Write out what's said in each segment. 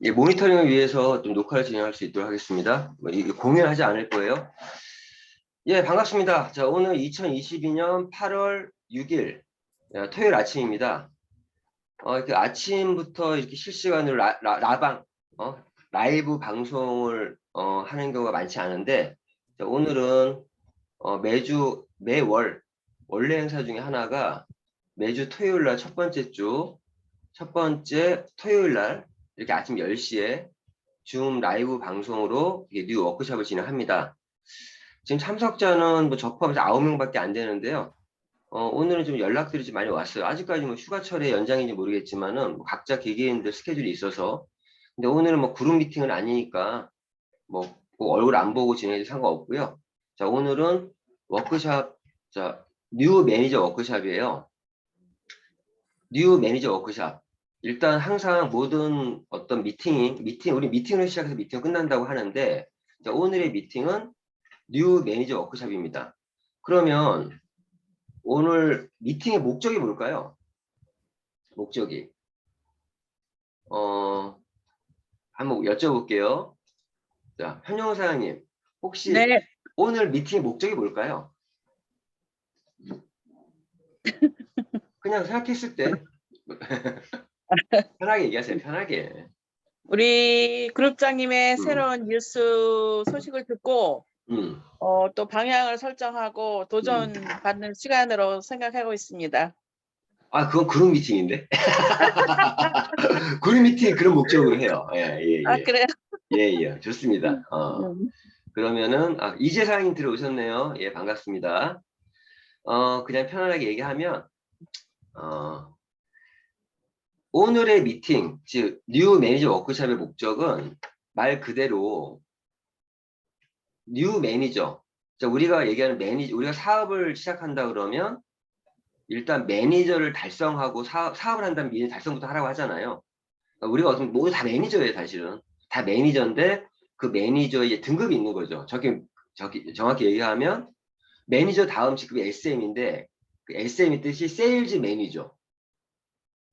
예, 모니터링을 위해서 좀 녹화를 진행할 수 있도록 하겠습니다. 공유하지 않을 거예요. 예, 반갑습니다. 자, 오늘 2022년 8월 6일 토요일 아침입니다. 이렇게 아침부터 이렇게 실시간으로 라방, 라이브 방송을 하는 경우가 많지 않은데, 자, 오늘은 매월 원래 행사 중에 하나가 매주 토요일 날 첫 번째 토요일 날 이렇게 아침 10시에 줌 라이브 방송으로 뉴 워크숍을 진행합니다. 지금 참석자는 저 포함해서 9명밖에 안 되는데요. 오늘은 좀 연락들이 좀 많이 왔어요. 아직까지 휴가철에 연장인지 모르겠지만은 각자 개개인들 스케줄이 있어서. 근데 오늘은 그룹 미팅은 아니니까 꼭 얼굴 안 보고 진행해도 상관없고요. 자, 오늘은 워크숍, 자, 뉴 매니저 워크숍이에요. 뉴 매니저 워크숍. 일단 항상 모든 어떤 우리 미팅을 시작해서 미팅 끝난다고 하는데, 자, 오늘의 미팅은 뉴 매니저 워크숍입니다. 그러면 오늘 미팅의 목적이 뭘까요? 목적이. 한번 여쭤볼게요. 자, 현영 사장님, 혹시 네. 오늘 미팅의 목적이 뭘까요? 그냥 생각했을 때 편하게 얘기하세요. 편하게. 우리 그룹장님의 새로운 뉴스 소식을 듣고 또 방향을 설정하고 도전받는 시간으로 생각하고 있습니다. 아, 그건 그룹 미팅인데? 그룹 미팅 그런 목적으로 해요. 예, 예, 아, 예. 그래요? 예, 예. 좋습니다. 그러면은, 이재 사장님 들어오셨네요. 예, 반갑습니다. 그냥 편안하게 얘기하면, 오늘의 미팅, 즉, 뉴 매니저 워크숍의 목적은 말 그대로 뉴 매니저. 자, 우리가 얘기하는 우리가 사업을 시작한다 그러면 일단 매니저를 달성하고 사업을 한다면 미래 달성부터 하라고 하잖아요. 그러니까 우리가 어떤 모두 다 매니저예요, 사실은. 다 매니저인데 그 매니저의 이제 등급이 있는 거죠. 정확히 얘기하면 매니저 다음 직급이 SM인데 그 SM이 뜻이 세일즈 매니저.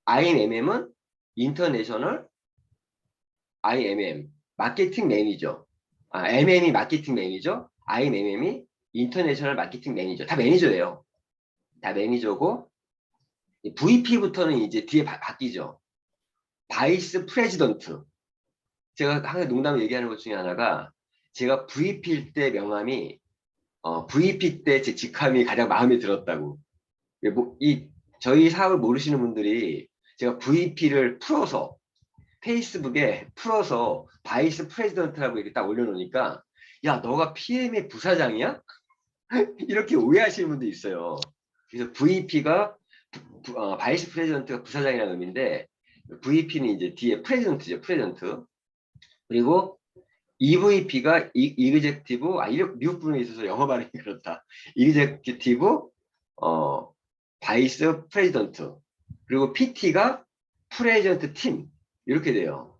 IMM은 인터내셔널 IMM 마케팅 매니저. MM이 마케팅 매니저, IMM이 인터내셔널 마케팅 매니저. 다 매니저예요. 다 매니저고 VP부터는 이제 뒤에 바뀌죠. 바이스 프레지던트. 제가 항상 농담을 얘기하는 것 중에 하나가 제가 VP일 때 명함이 VP 때 제 직함이 가장 마음에 들었다고. 저희 사업을 모르시는 분들이 제가 VP를 풀어서 페이스북에 풀어서 바이스 프레지던트라고 이렇게 딱 올려놓으니까 야, 너가 PM의 부사장이야? 이렇게 오해하시는 분도 있어요. 그래서 VP가 바이스 프레지던트가 부사장이라는 의미인데 VP는 이제 뒤에 프레지던트죠. 프레지던트. 그리고 EVP가 이그제큐티브, 미국 분에 있어서 영어 발음이 그렇다. 이그제큐티브, 바이스 프레지던트. 그리고 PT가 프레지던트 팀. 이렇게 돼요.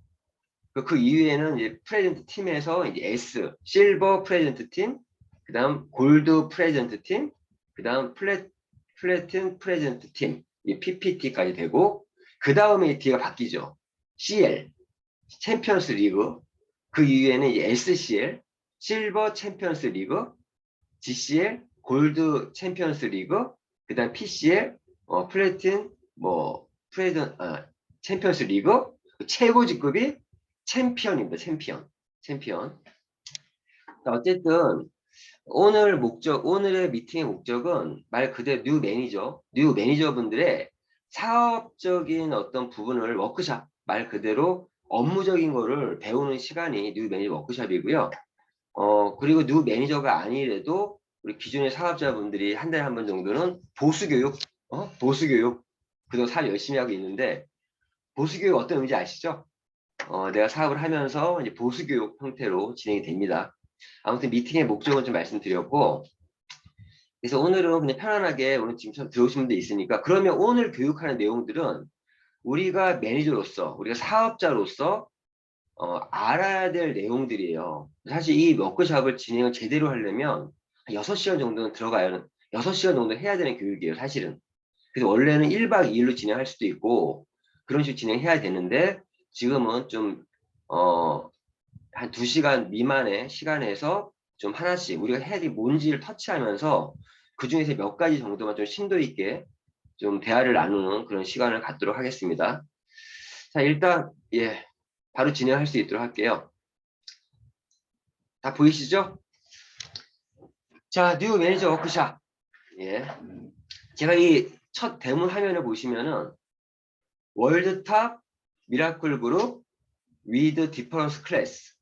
그 이후에는 이제 프레지던트 팀에서 이제 S, 실버 프레지던트 팀, 그 다음 골드 프레지던트 팀, 그 다음 플래틴 프레지던트 팀, 이 PPT까지 되고, 그 다음에 뒤가 바뀌죠. CL, 챔피언스 리그, 그 이후에는 이제 SCL, 실버 챔피언스 리그, GCL, 골드 챔피언스 리그, 그 다음 PCL, 플래틴, 챔피언스 리그, 최고 직급이 챔피언입니다. 챔피언. 어쨌든, 오늘의 미팅의 목적은 말 그대로 뉴 매니저분들의 사업적인 어떤 부분을 워크숍, 말 그대로 업무적인 거를 배우는 시간이 뉴 매니저 워크숍이고요. 그리고 뉴 매니저가 아니래도 우리 기존의 사업자분들이 한 달에 한 번 정도는 보수교육, 그동안 사업 열심히 하고 있는데, 보수교육 어떤 의미인지 아시죠? 내가 사업을 하면서 이제 보수교육 형태로 진행이 됩니다. 아무튼 미팅의 목적은 좀 말씀드렸고, 그래서 오늘은 그냥 편안하게 오늘 지금 들어오신 분들 있으니까, 그러면 오늘 교육하는 내용들은 우리가 매니저로서, 우리가 사업자로서 알아야 될 내용들이에요. 사실 이 워크숍을 진행을 제대로 하려면 한 6시간 정도는 6시간 정도 해야 되는 교육이에요, 사실은. 그래서 원래는 1박 2일로 진행할 수도 있고, 그런 식으로 진행해야 되는데, 지금은 좀 한 2시간 미만의 시간에서 좀 하나씩 우리가 헤드이 뭔지를 터치하면서 그 중에서 몇 가지 정도만 좀 심도 있게 좀 대화를 나누는 그런 시간을 갖도록 하겠습니다. 자, 일단 예, 바로 진행할 수 있도록 할게요. 다 보이시죠? 자, 뉴 매니저 워크샵. 예. 제가 이 첫 데모 화면을 보시면은 월드탑 미라클 그룹 with difference class.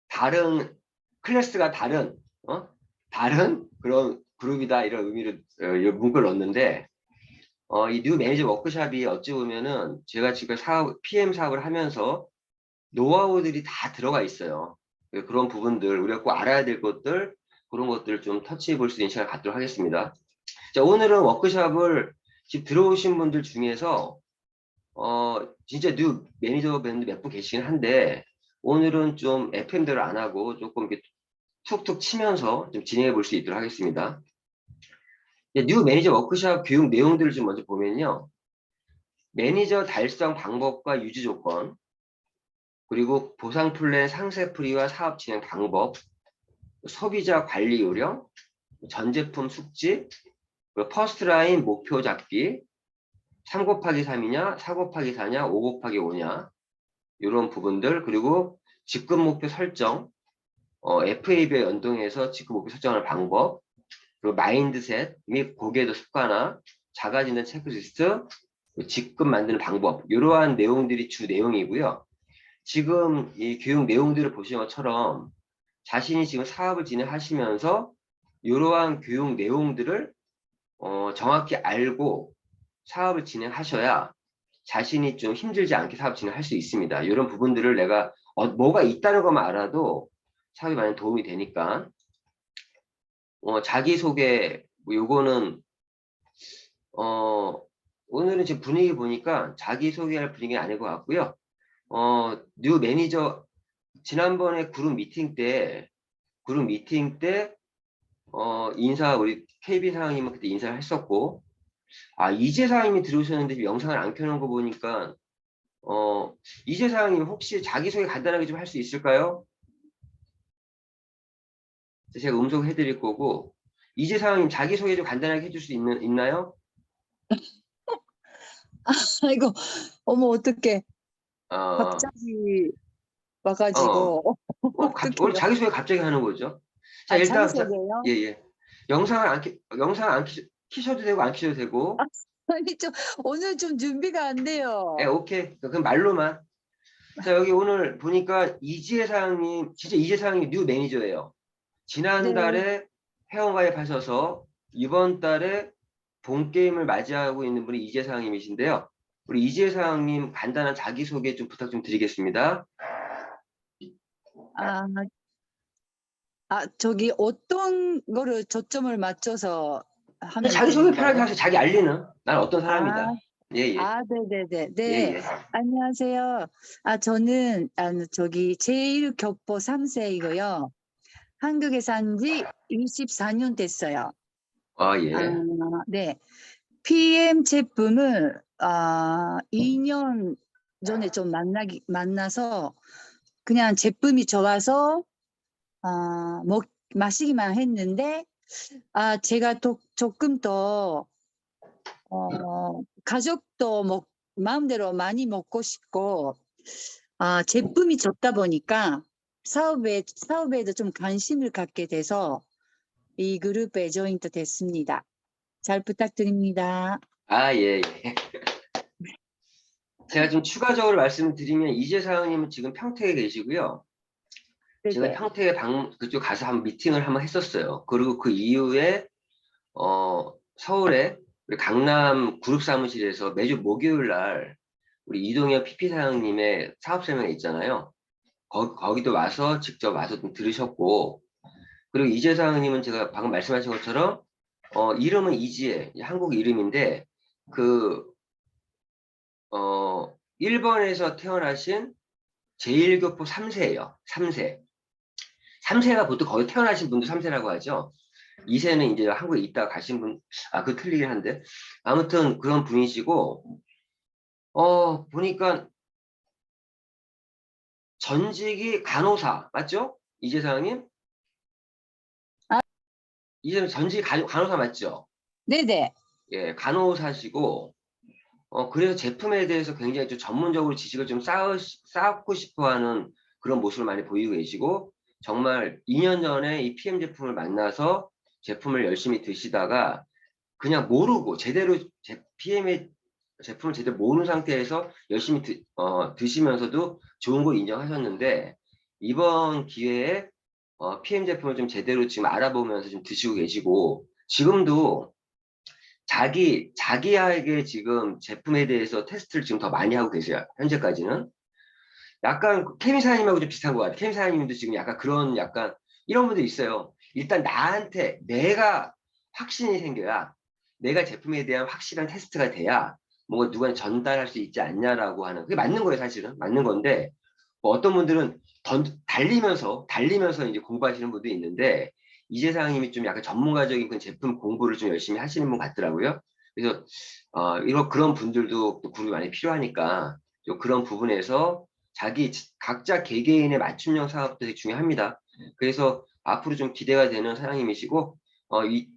다른 클래스가 다른 다른 그런 그룹이다 이런 의미로 이 문구를 넣었는데 이 뉴 매니저 워크샵이 어찌 보면은 제가 지금 PM 사업을 하면서 노하우들이 다 들어가 있어요. 그런 부분들 우리가 꼭 알아야 될 것들 그런 것들을 좀 터치해 볼 수 있는 시간을 갖도록 하겠습니다. 자, 오늘은 워크샵을 지금 들어오신 분들 중에서 진짜 뉴 매니저 밴드 몇 분 계시긴 한데 오늘은 좀 FM대로 안 하고 조금 이렇게 툭툭 치면서 좀 진행해 볼 수 있도록 하겠습니다. 뉴 매니저 워크샵 교육 내용들을 좀 먼저 보면요. 매니저 달성 방법과 유지 조건, 그리고 보상 플랜 상세 풀이와 사업 진행 방법, 소비자 관리 요령, 전 제품 숙지, 그리고 퍼스트 라인 목표 잡기, 3 곱하기 3이냐, 4 곱하기 4냐, 5 곱하기 5냐, 이런 부분들, 그리고 직급 목표 설정, FAB와 연동해서 직급 목표 설정하는 방법, 그리고 마인드셋 및 고객의 습관화, 자가진단 체크리스트, 직급 만드는 방법, 이러한 내용들이 주 내용이고요. 지금 이 교육 내용들을 보시는 것처럼 자신이 지금 사업을 진행하시면서 이러한 교육 내용들을 정확히 알고 사업을 진행하셔야 자신이 좀 힘들지 않게 사업 진행할 수 있습니다. 이런 부분들을 내가 뭐가 있다는 것만 알아도 사업에 많이 도움이 되니까 자기소개 뭐 요거는 오늘은 지금 분위기 보니까 자기소개할 분위기는 아닌 것 같고요. 뉴 매니저 지난번에 그룹 미팅 때 인사 우리 KB 사장님은 그때 인사를 했었고 이재 사장님이 들어오셨는데 지금 영상을 안 켜놓은 거 보니까 이재 사장님 혹시 자기소개 간단하게 좀 할 수 있을까요? 제가 음성 해드릴 거고 이재 사장님 자기소개 좀 간단하게 해줄 수 있나요? 아이고, 어머, 어떡해. 어, 갑자기 와가지고. 오늘 어떡해요. 자기소개 갑자기 하는 거죠. 자, 일단, 자기소개요? 예. 영상을 안 키셔도 되고, 안 키셔도 되고. 아니, 오늘 좀 준비가 안 돼요. 예, 오케이. 그럼 말로만. 자, 여기 오늘 보니까 이지혜 사장님, 진짜 이지혜 사장님 뉴 매니저예요. 지난달에 회원가입하셔서 이번 달에 본 게임을 맞이하고 있는 분이 이지혜 사장님이신데요. 우리 이지혜 사장님 간단한 자기소개 좀 부탁 좀 드리겠습니다. 저기 어떤 거를 초점을 맞춰서 하면 자기소개 되는 편하게 거예요? 하세요. 자기 알리는. 난 어떤 사람이다. 예. 네네네. 네. 예. 안녕하세요. 저는 저기 제1교포 3세이고요. 한국에 산 지 24년 됐어요. 예. 네. PM 제품을 2년 전에 좀 만나서 그냥 제품이 좋아서 마시기만 했는데 제가 조금 더 가족도 마음대로 많이 먹고 싶고 제품이 좋다 보니까 사업에도 좀 관심을 갖게 돼서 이 그룹에 조인트 됐습니다. 잘 부탁드립니다. 예. 제가 좀 추가적으로 말씀드리면 이재 사장님은 지금 평택에 계시고요. 제가 네네. 평택에 그쪽 가서 한번 미팅을 한번 했었어요. 그리고 그 이후에 서울에 우리 강남 그룹 사무실에서 매주 목요일 날 우리 이동현 PP 사장님의 사업 설명회 있잖아요. 거기도 와서 직접 와서 좀 들으셨고, 그리고 이재 사장님은 제가 방금 말씀하신 것처럼 이름은 이지혜, 한국 이름인데 일본에서 태어나신 제1교포 3세예요. 3세. 3세가 보통 거기 태어나신 분도 3세라고 하죠. 2세는 이제 한국에 있다가 가신 분, 그거 틀리긴 한데. 아무튼 그런 분이시고, 보니까 전직이 간호사 맞죠? 이재 사장님? 아. 이재 전직이 간호사 맞죠? 네네. 예, 간호사시고 그래서 제품에 대해서 굉장히 좀 전문적으로 지식을 좀 쌓고 싶어 하는 그런 모습을 많이 보이고 계시고, 정말 2년 전에 이 PM 제품을 만나서 제품을 열심히 드시다가 그냥 모르고 제대로 PM의 제품을 제대로 모르는 상태에서 열심히 드시면서도 좋은 걸 인정하셨는데, 이번 기회에 PM 제품을 좀 제대로 지금 알아보면서 좀 드시고 계시고, 지금도 자기에게 지금 제품에 대해서 테스트를 지금 더 많이 하고 계세요. 현재까지는. 약간 케미 사장님하고 좀 비슷한 것 같아요. 케미 사장님도 지금 약간 그런 약간 이런 분들 있어요. 일단 나한테 내가 확신이 생겨야, 내가 제품에 대한 확실한 테스트가 돼야 뭔가 누구한테 전달할 수 있지 않냐라고 하는, 그게 맞는 거예요. 사실은 맞는 건데, 뭐 어떤 분들은 달리면서 이제 공부하시는 분도 있는데, 이재 사장님이 좀 약간 전문가적인 그 제품 공부를 좀 열심히 하시는 분 같더라고요. 그래서 이런 그런 분들도 또 그룹이 많이 필요하니까 좀 그런 부분에서 각자 개개인의 맞춤형 사업도 되게 중요합니다. 그래서 앞으로 좀 기대가 되는 사장님이시고,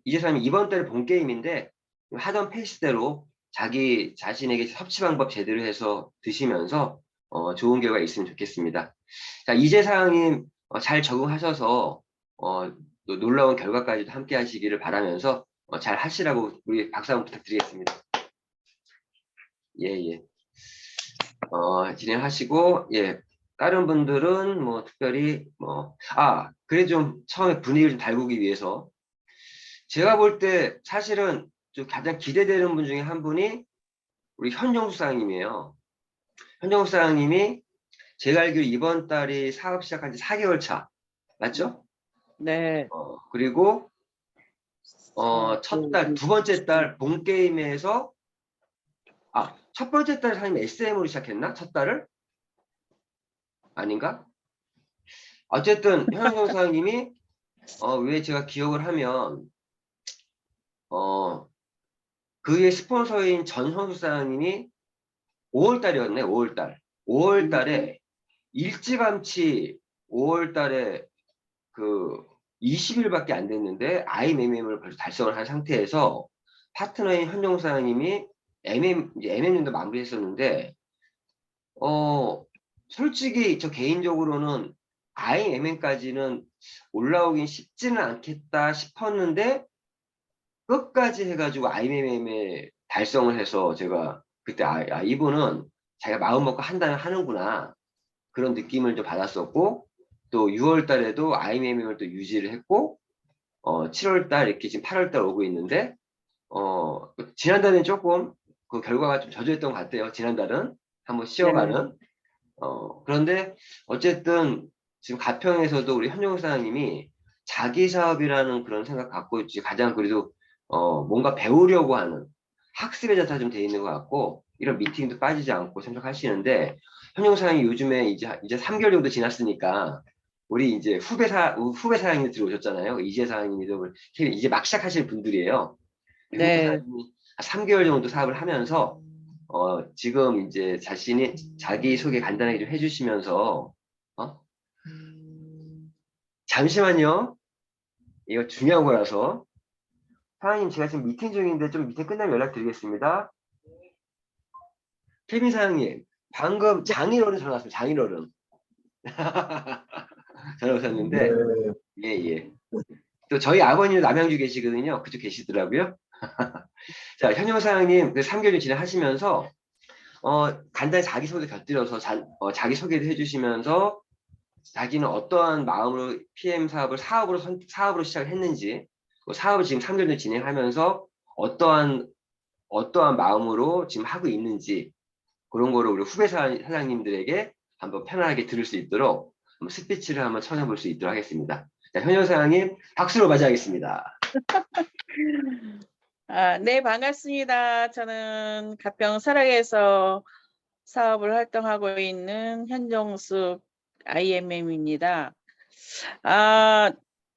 이재 사장님 이번 달에 본 게임인데 하던 페이스대로 자기 자신에게 섭취 방법 제대로 해서 드시면서 좋은 결과 있으면 좋겠습니다. 자, 이재 사장님 잘 적응하셔서 또 놀라운 결과까지도 함께 하시기를 바라면서 잘 하시라고 우리 박수 한번 부탁드리겠습니다. 예, 예. 진행하시고, 예. 다른 분들은 뭐 특별히 그래 좀 처음에 분위기를 좀 달구기 위해서 제가 볼 때 사실은 좀 가장 기대되는 분 중에 한 분이 우리 현정수 사장님이에요. 현정수 사장님이 제가 알기로 이번 달이 사업 시작한 지 4개월 차. 맞죠? 네. 그리고 두 번째 달 본 게임에서 첫 번째 달 사장님 SM으로 시작했나? 첫 달을? 아닌가? 어쨌든 현정 사장님이 왜 제가 기억을 하면 그의 스폰서인 전현수 사장님이 5월 달이었네. 5월 달. 5월 달에 일찌감치 5월 달에 그 20일밖에 안 됐는데 IMM을 벌써 달성을 한 상태에서 파트너인 현정 사장님이 MM님도 마무리했었는데 솔직히 저 개인적으로는 IMM까지는 올라오긴 쉽지는 않겠다 싶었는데 끝까지 해가지고 IMM에 달성을 해서 제가 그때 이분은 자기가 마음 먹고 한다면 하는구나 그런 느낌을 좀 받았었고, 또 6월 달에도 IMM을 또 유지를 했고 7월 달 이렇게 지금 8월 달 오고 있는데 지난달엔 조금 그 결과가 좀 저조했던 것 같아요. 지난달은 한번 네. 쉬어가는 그런데 어쨌든 지금 가평에서도 우리 현용 사장님이 자기 사업이라는 그런 생각 갖고 있지, 가장 그래도 뭔가 배우려고 하는 학습의 자세가 좀 돼 있는 것 같고, 이런 미팅도 빠지지 않고 생각하시는데, 현용 사장님이 요즘에 이제 3개월 정도 지났으니까 우리 이제 후배 사장님 들어오셨잖아요. 이재 사장님이도 이제 막 시작하시는 분들이에요. 후배 네. 사장님이 3개월 정도 사업을 하면서 지금 이제 자기 소개 간단하게 좀 해주시면서, 잠시만요. 이거 중요한 거라서. 사장님, 제가 지금 미팅 중인데 좀 미팅 끝나면 연락드리겠습니다. 케빈 사장님, 방금 장인어른 전화 왔습니다. 장인어른. 전화 오셨는데, 예, 예. 또 저희 아버님은 남양주 계시거든요. 그쪽 계시더라고요. 자, 현영 사장님, 그 3개월 진행하시면서, 간단히 자기소개 곁들여서 자기소개도 해주시면서 자기는 어떠한 마음으로 PM 사업으로 시작을 했는지, 사업을 지금 3개월 전 진행하면서 어떠한 마음으로 지금 하고 있는지, 그런 거를 우리 후배 사장님들에게 한번 편안하게 들을 수 있도록 한번 스피치를 한번 청해볼 수 있도록 하겠습니다. 자, 현영 사장님 박수로 맞이하겠습니다. 네, 반갑습니다. 저는 가평 설악에서 사업을 활동하고 있는 현정숙 IMM입니다.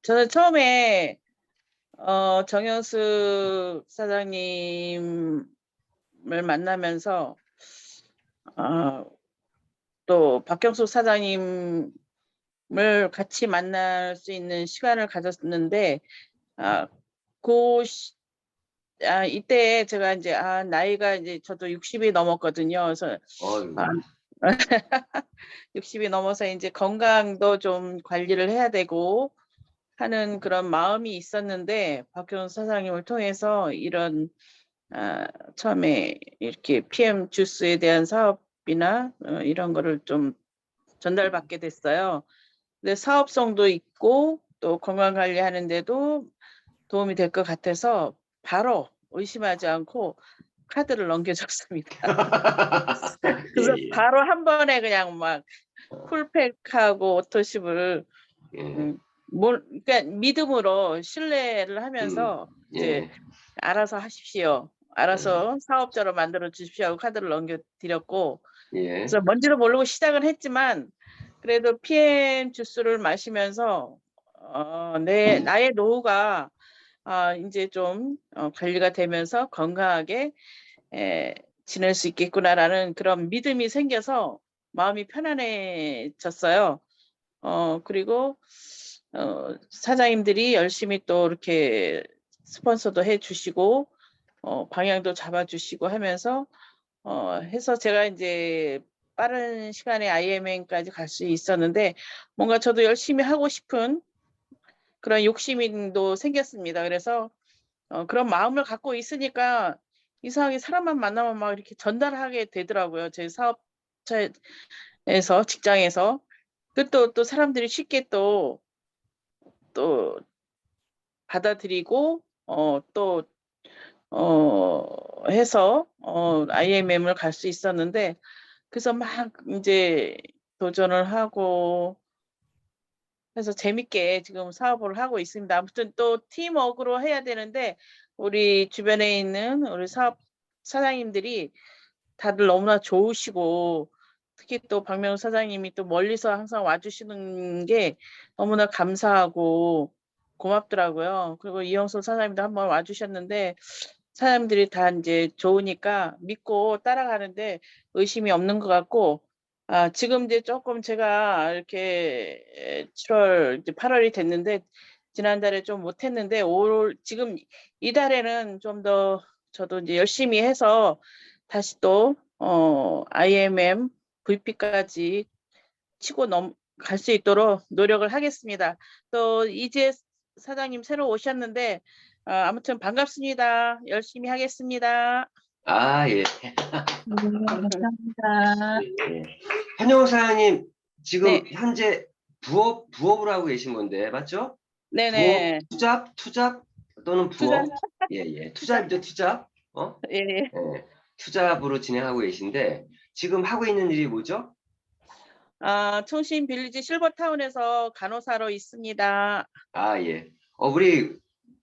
저는 처음에 정현숙 사장님을 만나면서 또 박경숙 사장님을 같이 만날 수 있는 시간을 가졌는데, 이때 제가 이제 나이가 이제 저도 60이 넘었거든요. 그래서 어이구. 60이 넘어서 이제 건강도 좀 관리를 해야 되고 하는 그런 마음이 있었는데, 박경숙 사장님을 통해서 이런 처음에 이렇게 PM 주스에 대한 사업이나 이런 거를 좀 전달받게 됐어요. 근데 사업성도 있고 또 건강 관리하는데도 도움이 될 것 같아서 바로 의심하지 않고 카드를 넘겨줬습니다. 그래서 예, 예. 바로 한 번에 그냥 막 풀팩하고 오토십을 예. 그러니까 믿음으로 신뢰를 하면서 이제 예. 알아서 하십시오. 알아서 사업자로 만들어 주십시오 하고 카드를 넘겨드렸고, 예. 그래서 뭔지도 모르고 시작은 했지만 그래도 PM 주스를 마시면서 나의 노후가 이제 좀 관리가 되면서 건강하게 지낼 수 있겠구나라는 그런 믿음이 생겨서 마음이 편안해졌어요. 그리고 사장님들이 열심히 또 이렇게 스폰서도 해주시고 방향도 잡아주시고 하면서 해서 제가 이제 빠른 시간에 IMN까지 갈 수 있었는데, 뭔가 저도 열심히 하고 싶은 그런 욕심도 생겼습니다. 그래서 그런 마음을 갖고 있으니까 이상하게 사람만 만나면 막 이렇게 전달하게 되더라고요. 제 사업처에서, 직장에서. 또 사람들이 쉽게 또 받아들이고 또 해서 IMM을 갈 수 있었는데, 그래서 막 이제 도전을 하고 해서 재밌게 지금 사업을 하고 있습니다. 아무튼 또 팀워크로 해야 되는데 우리 주변에 있는 우리 사장님들이 다들 너무나 좋으시고, 특히 또 박명수 사장님이 또 멀리서 항상 와주시는 게 너무나 감사하고 고맙더라고요. 그리고 이영솔 사장님도 한번 와주셨는데 사람들이 다 이제 좋으니까 믿고 따라가는데 의심이 없는 것 같고, 지금 이제 조금 제가 이렇게 7월, 이제 8월이 됐는데 지난달에 좀 못했는데 지금 이달에는 좀 더 저도 이제 열심히 해서 다시 또 IMM VP까지 치고 갈 수 있도록 노력을 하겠습니다. 또 이제 사장님 새로 오셨는데 아무튼 반갑습니다. 열심히 하겠습니다. 예. 감사합니다. 예. 현영 사장님, 지금 네, 현재 부업을 하고 계신 건데, 맞죠? 부업, 네네. 투잡 또는 투자, 부업? 예, 예. 투잡이죠, 투잡. 예. 예. 투잡으로 진행하고 계신데, 지금 하고 있는 일이 뭐죠? 청신 빌리지 실버타운에서 간호사로 있습니다. 예. 우리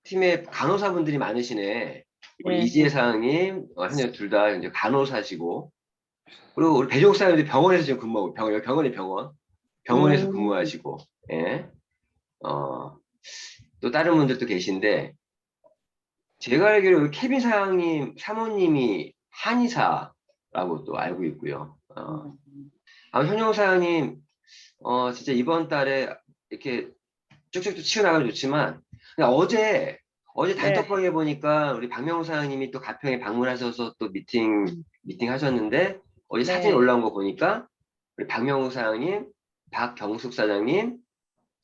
팀에 간호사분들이 많으시네. 우리 예. 이지혜 사장님, 현재 둘 다 이제 간호사시고, 그리고 우리 배종욱 사장님도 병원에서 지금 근무하고, 병원에서 음, 근무하시고, 예. 또 다른 분들도 계신데, 제가 알기로 우리 케빈 사모님이 한의사라고 또 알고 있고요. 현영 사장님, 진짜 이번 달에 이렇게 쭉쭉 치워나가면 좋지만, 그냥 어제 네. 단톡방에 보니까 우리 박명호 사장님이 또 가평에 방문하셔서 또 미팅 하셨는데, 어제 네. 사진 올라온 거 보니까 우리 박명호 사장님, 박경숙 사장님,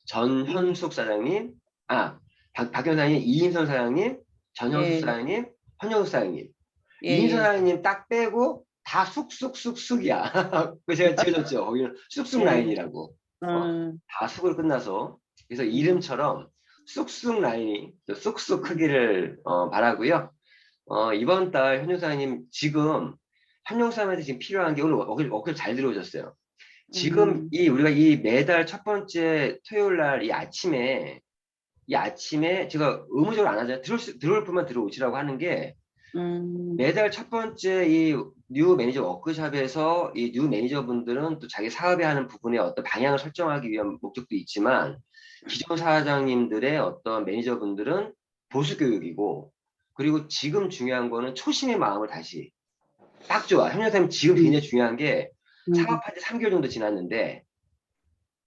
전현숙 사장님, 박경 사장님, 이인선 사장님, 전현숙 예. 사장님, 현영숙 사장님. 예, 이인선 예. 사장님 딱 빼고 다 쑥쑥쑥쑥이야. 그 제가 지어줬죠. 거기는 쑥쑥 예. 라인이라고. 음, 다 쑥으로 끝나서. 그래서 음. 이름처럼 쑥쑥 라인이 또 쑥쑥 크기를 바라고요. 이번 달 현영 사장님 지금 현영 사장님한테 지금 필요한 게 오늘 어글 잘 들어오셨어요. 지금 우리가 이 매달 첫 번째 토요일 날 이 아침에 제가 의무적으로 안 하잖아요. 들어올 분만 들어오시라고 하는 게, 매달 첫 번째 이 뉴 매니저 워크숍에서 이 뉴 매니저분들은 또 자기 사업에 하는 부분에 어떤 방향을 설정하기 위한 목적도 있지만, 기존 사장님들의 어떤 매니저분들은 보수 교육이고, 그리고 지금 중요한 거는 초심의 마음을 다시 딱 좋아. 현영 사장님 지금 굉장히 중요한 게, 사업한 지 3개월 정도 지났는데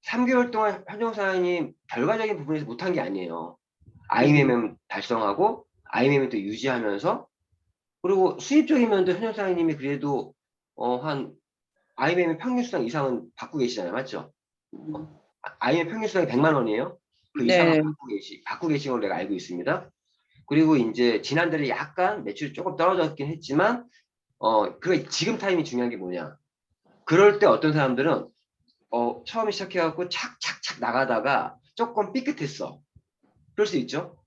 3개월 동안 현정 사장님 결과적인 부분에서 못한 게 아니에요. IMM 달성하고 IMM 또 유지하면서 그리고 수입적인 면도 현정 사장님이 그래도 한 IMM 평균 수당 이상은 받고 계시잖아요. 맞죠? IMM 평균 수당이 100만 원이에요. 그 이상은 네. 받고 계신 걸로 내가 알고 있습니다. 그리고 이제 지난달에 약간 매출이 조금 떨어졌긴 했지만 그 지금 타임이 중요한 게 뭐냐? 그럴 때 어떤 사람들은 처음에 시작해갖고 착착착 나가다가 조금 삐끗했어. 그럴 수 있죠.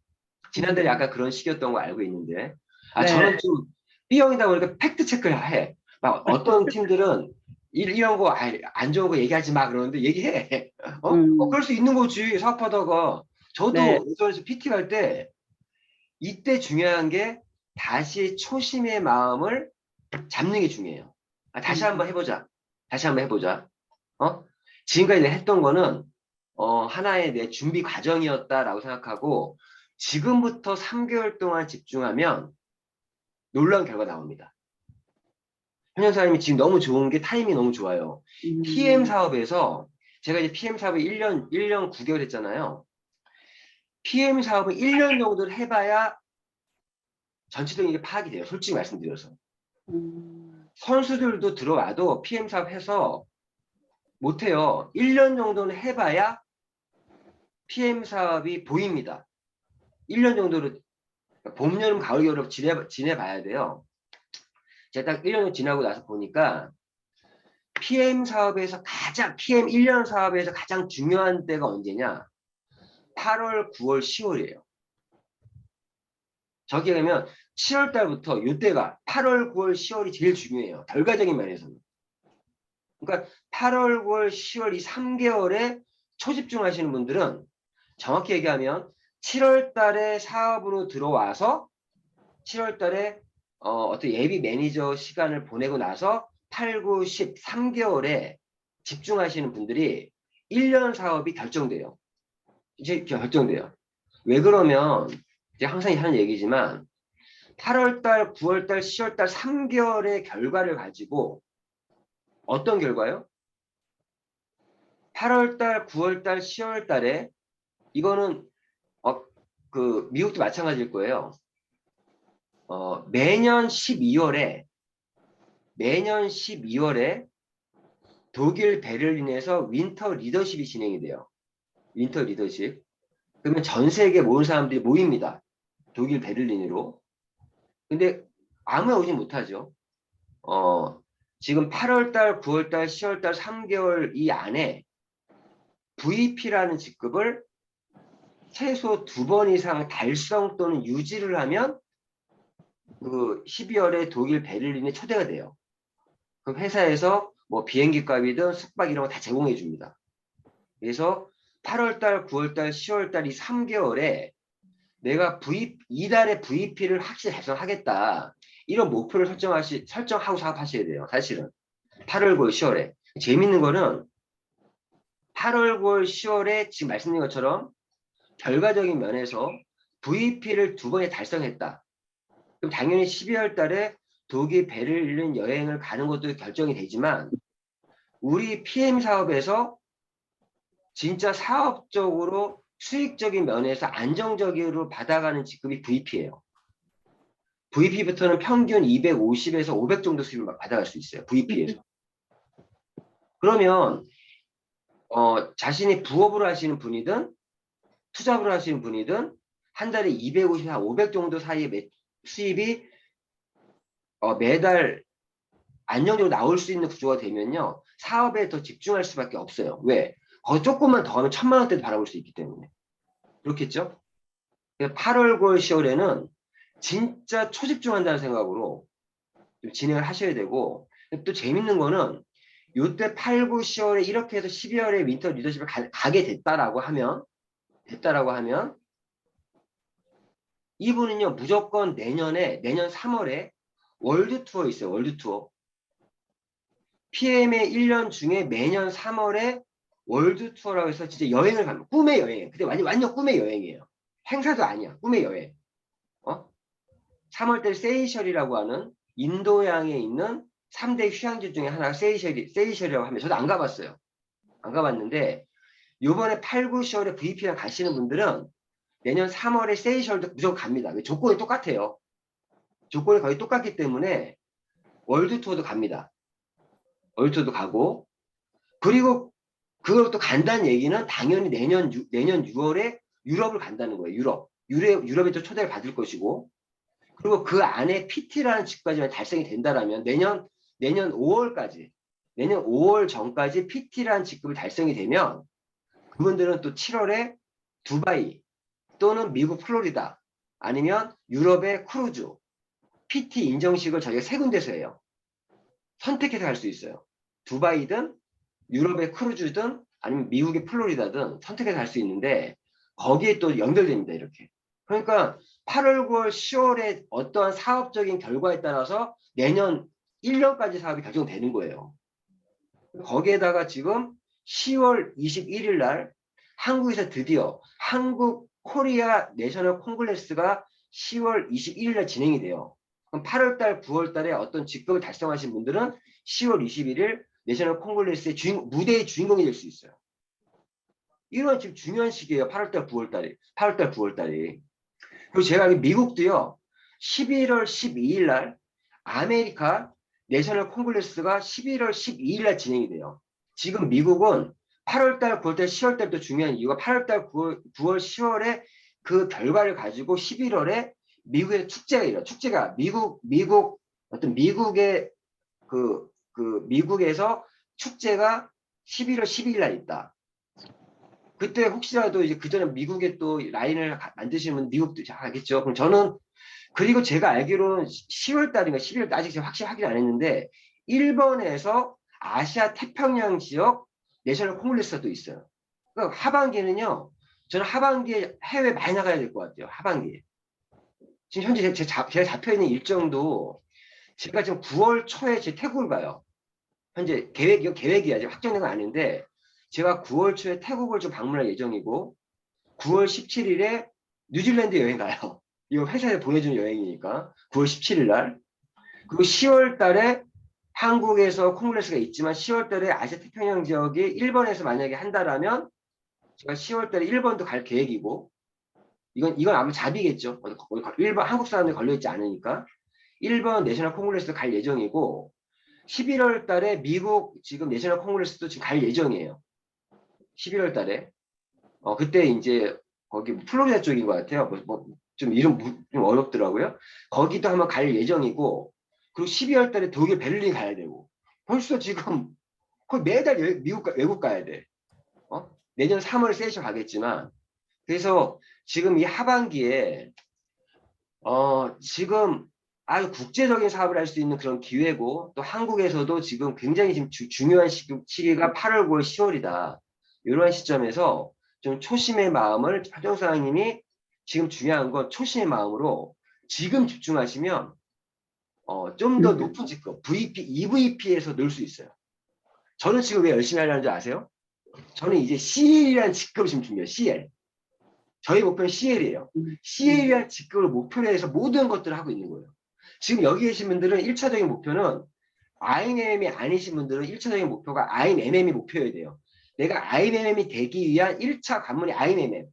지난달에 약간 그런 시기였던 거 알고 있는데 네. 저는 좀 B형이다 보니까 팩트 체크를 해. 막 어떤 팀들은 이런 거 안 좋은 거 얘기하지 마 그러는데 얘기해. 그럴 수 있는 거지 사업하다가. 네. 저도 예전에 PT 갈 때 이때 중요한 게 다시 초심의 마음을 잡는 게 중요해요. 다시 한번 해보자. 다시 한번 해보자. 지금까지 내가 했던 거는 하나의 내 준비 과정이었다라고 생각하고 지금부터 3개월 동안 집중하면 놀라운 결과 나옵니다. 현영 사장님이 지금 너무 좋은 게 타이밍이 너무 좋아요. PM 사업에서 제가 이제 PM 사업을 1년 9개월 했잖아요. PM 사업은 1년 정도를 해봐야 전체적인 게 파악이 돼요. 솔직히 말씀드려서. 선수들도 들어와도 PM 사업 해서 못해요. 1년 정도는 해봐야 PM 사업이 보입니다. 1년 정도로 봄, 여름, 가을, 겨울 지내봐야 돼요. 제가 딱 1년 지나고 나서 보니까 PM 사업에서 PM 1년 사업에서 가장 중요한 때가 언제냐? 8월, 9월, 10월이에요. 저기 가면 7월 달부터 이때가 8월, 9월, 10월이 제일 중요해요. 결과적인 면에서는. 그러니까 8월, 9월, 10월 이 3개월에 초집중하시는 분들은 정확히 얘기하면 7월 달에 사업으로 들어와서 7월 달에 어떤 예비 매니저 시간을 보내고 나서 8, 9, 10, 3개월에 집중하시는 분들이 1년 사업이 결정돼요. 이제 결정돼요. 왜 그러면 이제 항상 하는 얘기지만 8월 달, 9월 달, 10월 달 3개월의 결과를 가지고 어떤 결과요? 8월 달, 9월 달, 10월 달에 이거는 미국도 마찬가지일 거예요. 매년 12월에 독일 베를린에서 윈터 리더십이 진행이 돼요. 윈터 리더십. 그러면 전 세계 모든 사람들이 모입니다. 독일 베를린으로. 근데 아무나 오지 못하죠. 지금 8월달, 9월달, 10월달 3개월 이 안에 VP라는 직급을 최소 2번 이상 달성 또는 유지를 하면 그 12월에 독일 베를린에 초대가 돼요. 그럼 회사에서 뭐 비행기 값이든 숙박 이런 거 다 제공해 줍니다. 그래서 8월달, 9월달, 10월달 이 3개월에 내가 이달에 VP를 확실히 달성하겠다. 이런 목표를 설정하고 사업하셔야 돼요. 사실은. 8월, 9월, 10월에. 재밌는 거는 8월, 9월, 10월에 지금 말씀드린 것처럼 결과적인 면에서 VP를 2번에 달성했다. 그럼 당연히 12월 달에 독일 베를린 여행을 가는 것도 결정이 되지만 우리 PM 사업에서 진짜 사업적으로 수익적인 면에서 안정적으로 받아가는 직급이 VP예요. VP부터는 평균 250에서 500 정도 수익을 받아갈 수 있어요. VP에서. 그러면 자신이 부업으로 하시는 분이든 투잡으로 하시는 분이든 한 달에 250에서 500 정도 사이의 수입이 매달 안정적으로 나올 수 있는 구조가 되면요. 사업에 더 집중할 수밖에 없어요. 왜? 조금만 더 하면 1000만 원대도 바라볼 수 있기 때문에. 그렇겠죠? 8월, 9월, 10월에는 진짜 초집중한다는 생각으로 좀 진행을 하셔야 되고 또 재밌는 거는 요때 8, 9, 10월에 이렇게 해서 12월에 윈터 리더십을 가게 됐다라고 하면 이분은요 무조건 내년 3월에 월드 투어 있어요. 월드 투어. PM의 1년 중에 매년 3월에 월드 투어라고 해서 진짜 여행을 가면 꿈의 여행. 근데 완전 꿈의 여행이에요. 행사도 아니야. 꿈의 여행. 3월달 세이셜이라고 하는 인도양에 있는 3대 휴양지 중에 하나가 세이셸이라고 하면 저도 안 가봤어요. 안 가봤는데 요번에 8, 9, 10월에 VP랑 가시는 분들은 내년 3월에 세이셜도 무조건 갑니다. 조건이 똑같아요. 조건이 거의 똑같기 때문에 월드 투어도 갑니다. 월드 투어도 가고 그리고 그걸 또 간다는 얘기는 당연히 내년 6월에 유럽을 간다는 거예요. 유럽에 또 초대를 받을 것이고 그리고 그 안에 PT라는 직까지만 달성이 된다라면 내년 5월까지 내년 5월 전까지 PT라는 직급이 달성이 되면 그분들은 또 7월에 두바이 또는 미국 플로리다 아니면 유럽의 크루즈 PT 인정식을 저희가 3군데서 해요. 선택해서 갈 수 있어요. 두바이든 유럽의 크루즈든 아니면 미국의 플로리다든 선택해서 갈 수 있는데 거기에 또 연결됩니다. 이렇게. 그러니까 8월, 9월, 10월에 어떠한 사업적인 결과에 따라서 내년 1년까지 사업이 결정되는 거예요. 거기에다가 지금 10월 21일 날 한국에서 드디어 한국 코리아 내셔널 콩글레스가 10월 21일 날 진행이 돼요. 그럼 8월 달, 9월 달에 어떤 직급을 달성하신 분들은 10월 21일 내셔널 콩글레스의 무대의 주인공이 될 수 있어요. 이런 지금 중요한 시기예요. 8월 달, 9월 달이. 8월 달, 9월 달이. 그리고 제가 알기로 미국도요. 11월 12일 날 아메리카 내셔널 콩글레스가 11월 12일 날 진행이 돼요. 지금 미국은 8월 달, 9월 달, 10월 달도 중요한 이유가 8월 달, 9월, 10월에 그 결과를 가지고 11월에 미국의 축제가 일어나요. 축제가 미국의 미국에서 축제가 11월 12일 날 있다. 그때 혹시라도 이제 그 전에 미국에 또 라인을 만드시면 미국도 하겠죠. 그럼 저는 그리고 제가 알기로는 10월 달인가 11월 달 아직 제가 확실히 안 했는데 일본에서 아시아 태평양 지역 내셔널 콩글레스도 있어요. 그러니까 하반기는요. 저는 하반기에 해외 많이 나가야 될 것 같아요. 하반기에. 지금 현재 제가 잡혀있는 일정도 제가 지금 9월 초에 제 태국을 가요. 현재 계획이 아직 확정된 건 아닌데 제가 9월 초에 태국을 좀 방문할 예정이고 9월 17일에 뉴질랜드 여행 가요. 이거 회사에 보내주는 여행이니까 9월 17일 날. 그리고 10월 달에 한국에서 콩글레스가 있지만 10월 달에 아시아 태평양 지역이 일본에서 만약에 한다라면 제가 10월 달에 일본도 갈 계획이고 이건 아마 잡이겠죠. 일본 한국 사람들이 걸려있지 않으니까 일본 내셔널 콩글레스도 갈 예정이고 11월 달에 미국 지금 내셔널 콩글레스도 지금 갈 예정이에요. 11월 달에. 그때 이제 거기 플로리다 쪽인 것 같아요. 좀 이름 좀 어렵더라고요. 거기도 한번 갈 예정이고 그리고 12월 달에 독일 베를린 가야 되고 벌써 지금 거의 매달 외국 가야 돼. 내년 3월에 세이션 가겠지만 그래서 지금 이 하반기에 지금 아주 국제적인 사업을 할 수 있는 그런 기회고 또 한국에서도 지금 굉장히 지금 중요한 시기가 8월, 9월, 10월이다. 이런 시점에서 좀 초심의 마음을 하정사장님이 지금 중요한 건 초심의 마음으로 지금 집중하시면 좀 더 높은 직급 VP, EVP에서 늘 수 있어요. 저는 지금 왜 열심히 하려는 줄 아세요? 저는 이제 CL이라는 직급을 지금 준비해요. CL. 저희 목표는 CL이에요. CL이라는 직급을 목표로 해서 모든 것들을 하고 있는 거예요. 지금 여기 계신 분들은 1차적인 목표는 IMM이 아니신 분들은 1차적인 목표가 IMM이 목표여야 돼요. 내가 IMM이 되기 위한 1차 관문이 IMM.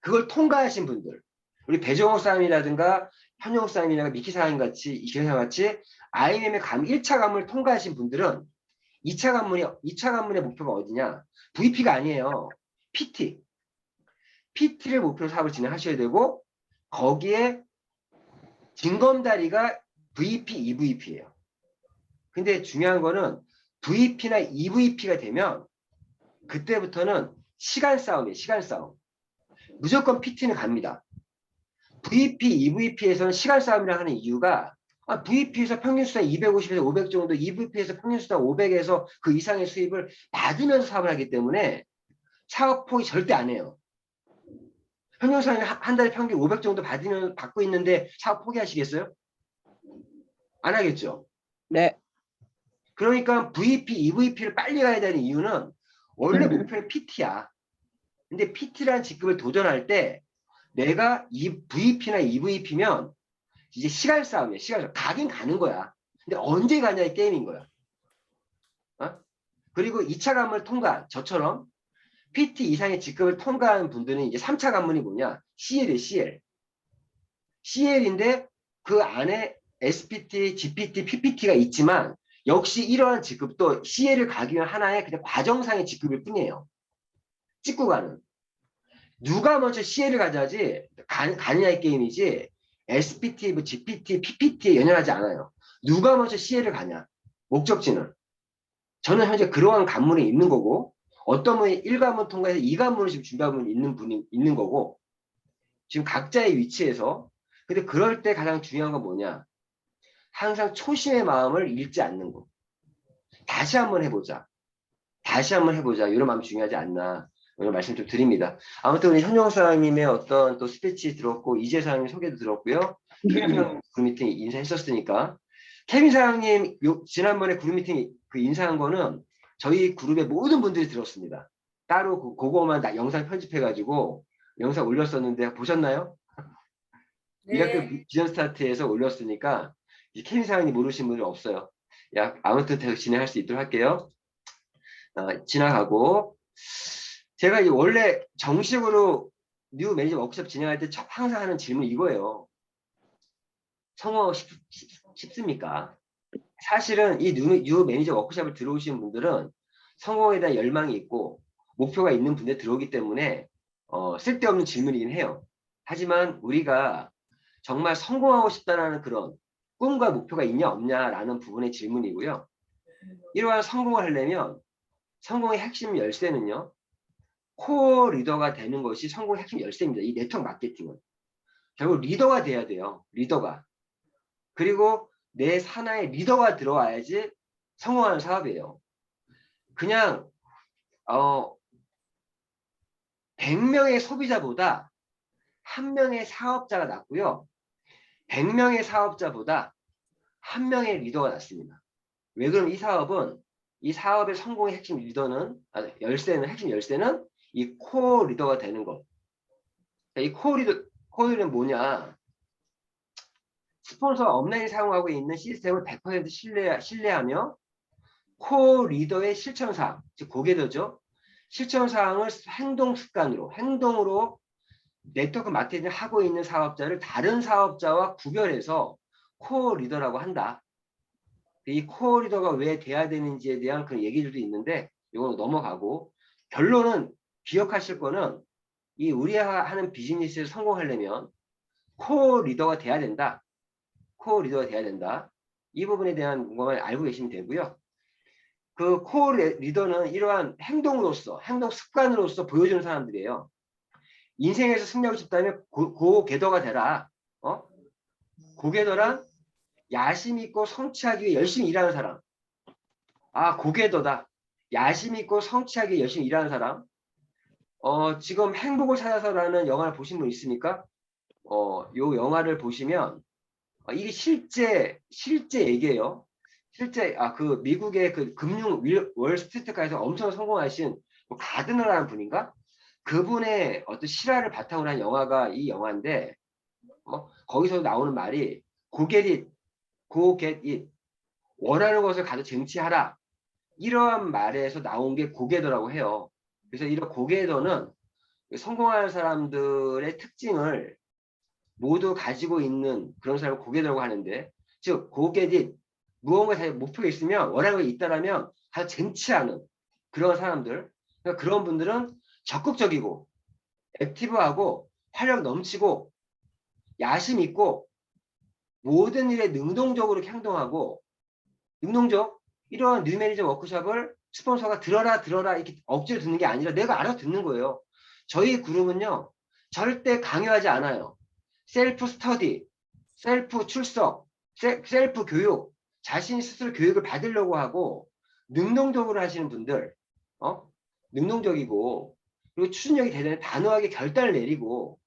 그걸 통과하신 분들. 우리 배정호 사람이라든가 현용호 사람이라든가 미키 사람 같이 이기사 같이 IMM의 1차 관문을 통과하신 분들은 2차 관문의 목표가 어디냐? VP가 아니에요. PT. PT를 목표로 사업을 진행하셔야 되고 거기에 징검다리가 VP, EVP예요. 근데 중요한 거는 VP나 EVP가 되면 그때부터는 시간 싸움이에요. 시간 싸움. 무조건 PT는 갑니다. VP, EVP에서는 시간 싸움이라 하는 이유가 VP에서 평균수당 250에서 500 정도, EVP에서 평균수당 500에서 그 이상의 수입을 받으면서 사업을 하기 때문에 사업 포기 절대 안 해요. 현용사님 한 달에 평균 500 정도 받고 있는데 사업 포기하시겠어요? 안 하겠죠? 네. 그러니까 VP, EVP를 빨리 가야 되는 이유는 원래 목표는 PT야. 근데 PT라는 직급을 도전할 때 내가 이 VP나 EVP면 이제 시간 싸움이야. 시간 싸움. 가긴 가는 거야. 근데 언제 가냐 이 게임인 거야. 그리고 2차 관문을 통과한 저처럼 PT 이상의 직급을 통과한 분들은 이제 3차 관문이 뭐냐? CL이에요, CL. CL인데 그 안에 SPT, GPT, PPT가 있지만 역시 이러한 직급도 CL을 가기 위한 하나의 그냥 과정상의 직급일 뿐이에요. 찍고 가는. 누가 먼저 CL을 가져야지 가느냐의 게임이지 SPT, GPT, PPT에 연연하지 않아요. 누가 먼저 CL을 가냐. 목적지는. 저는 현재 그러한 관문이 있는 거고 어떤 분이 1관문 통과해서 2관문을 지금 준비하고 있는 분이 있는 거고 지금 각자의 위치에서 근데 그럴 때 가장 중요한 건 뭐냐. 항상 초심의 마음을 잃지 않는 거. 다시 한번 해보자. 다시 한번 해보자. 이런 마음이 중요하지 않나. 이런 말씀 좀 드립니다. 아무튼 우리 현용 사장님의 어떤 또 스피치 들었고 이재 사장님 소개도 들었고요. 케빈 사장님 그룹 미팅 인사했었으니까 케빈 사장님 지난번에 그룹 미팅 그 인사한 거는 저희 그룹의 모든 분들이 들었습니다. 따로 그거만 영상 편집해가지고 영상 올렸었는데 보셨나요? 미라클 비전 스타트에서 올렸으니까 이 케빈 사장님 모르시는 분이 없어요. 야, 아무튼 계속 진행할 수 있도록 할게요. 지나가고 제가 원래 정식으로 뉴 매니저 워크숍 진행할 때 항상 하는 질문이 이거예요. 성공하고 싶습니까? 사실은 이 뉴 매니저 워크숍을 들어오신 분들은 성공에 대한 열망이 있고 목표가 있는 분들 들어오기 때문에 쓸데없는 질문이긴 해요. 하지만 우리가 정말 성공하고 싶다는 그런 꿈과 목표가 있냐 없냐라는 부분의 질문이고요. 이러한 성공을 하려면 성공의 핵심 열쇠는요. 코어 리더가 되는 것이 성공의 핵심 열쇠입니다. 이 네트워크 마케팅은. 결국 리더가 돼야 돼요. 리더가. 그리고 내 산하에 리더가 들어와야지 성공하는 사업이에요. 그냥 100명의 소비자보다 1명의 사업자가 낫고요. 100명의 사업자보다 1명의 리더가 낫습니다. 왜 그러면 이 사업의 성공의 핵심 리더는 핵심 열쇠는 이 코어 리더가 되는 것. 이 코어 리더는 뭐냐? 스폰서가 업라인에 사용하고 있는 시스템을 100% 신뢰하며 코어 리더의 실천사항, 즉 고객더죠. 실천사항을 행동으로 네트워크 마케팅을 하고 있는 사업자를 다른 사업자와 구별해서 코어 리더라고 한다. 이 코어 리더가 왜 돼야 되는지에 대한 그런 얘기들도 있는데 이거 넘어가고 결론은 기억하실 거는 이 우리가 하는 비즈니스를 성공하려면 코어 리더가 돼야 된다. 코어 리더가 돼야 된다. 이 부분에 대한 것만 알고 계시면 되고요. 그 코어 리더는 이러한 행동 습관으로서 보여주는 사람들이에요. 인생에서 승리하고 싶다면 고개더가 되라. 고개더란 야심 있고 성취하기 위해 열심히 일하는 사람. 고개더다. 야심 있고 성취하기 위해 열심히 일하는 사람. 지금 행복을 찾아서라는 영화를 보신 분 있습니까? 요 영화를 보시면 이게 실제 얘기예요. 실제 그 미국의 그 금융 월스트리트가에서 엄청 성공하신 가드너라는 분인가? 그분의 어떤 실화를 바탕으로 한 영화가 이 영화인데 거기서 나오는 말이 go get it 원하는 것을 가져 쟁취하라 이러한 말에서 나온 게 고개더라고 해요. 그래서 이런 고개더는 성공하는 사람들의 특징을 모두 가지고 있는 그런 사람을 고개더라고 하는데 즉 고개짓 무언가 자기 목표가 있으면 원하는 게 있다라면 가서 쟁취하는 그런 사람들 그러니까 그런 분들은 적극적이고 액티브하고 활력 넘치고 야심 있고 모든 일에 능동적으로 행동하고 능동적 이러한 뉴 매니저 워크숍을 스폰서가 들어라 이렇게 억지로 듣는 게 아니라 내가 알아서 듣는 거예요. 저희 그룹은요 절대 강요하지 않아요. 셀프 스터디, 셀프 출석, 셀프 교육, 자신 스스로 교육을 받으려고 하고 능동적으로 하시는 분들, 능동적이고 그리고 추진력이 대단히 단호하게 결단을 내리고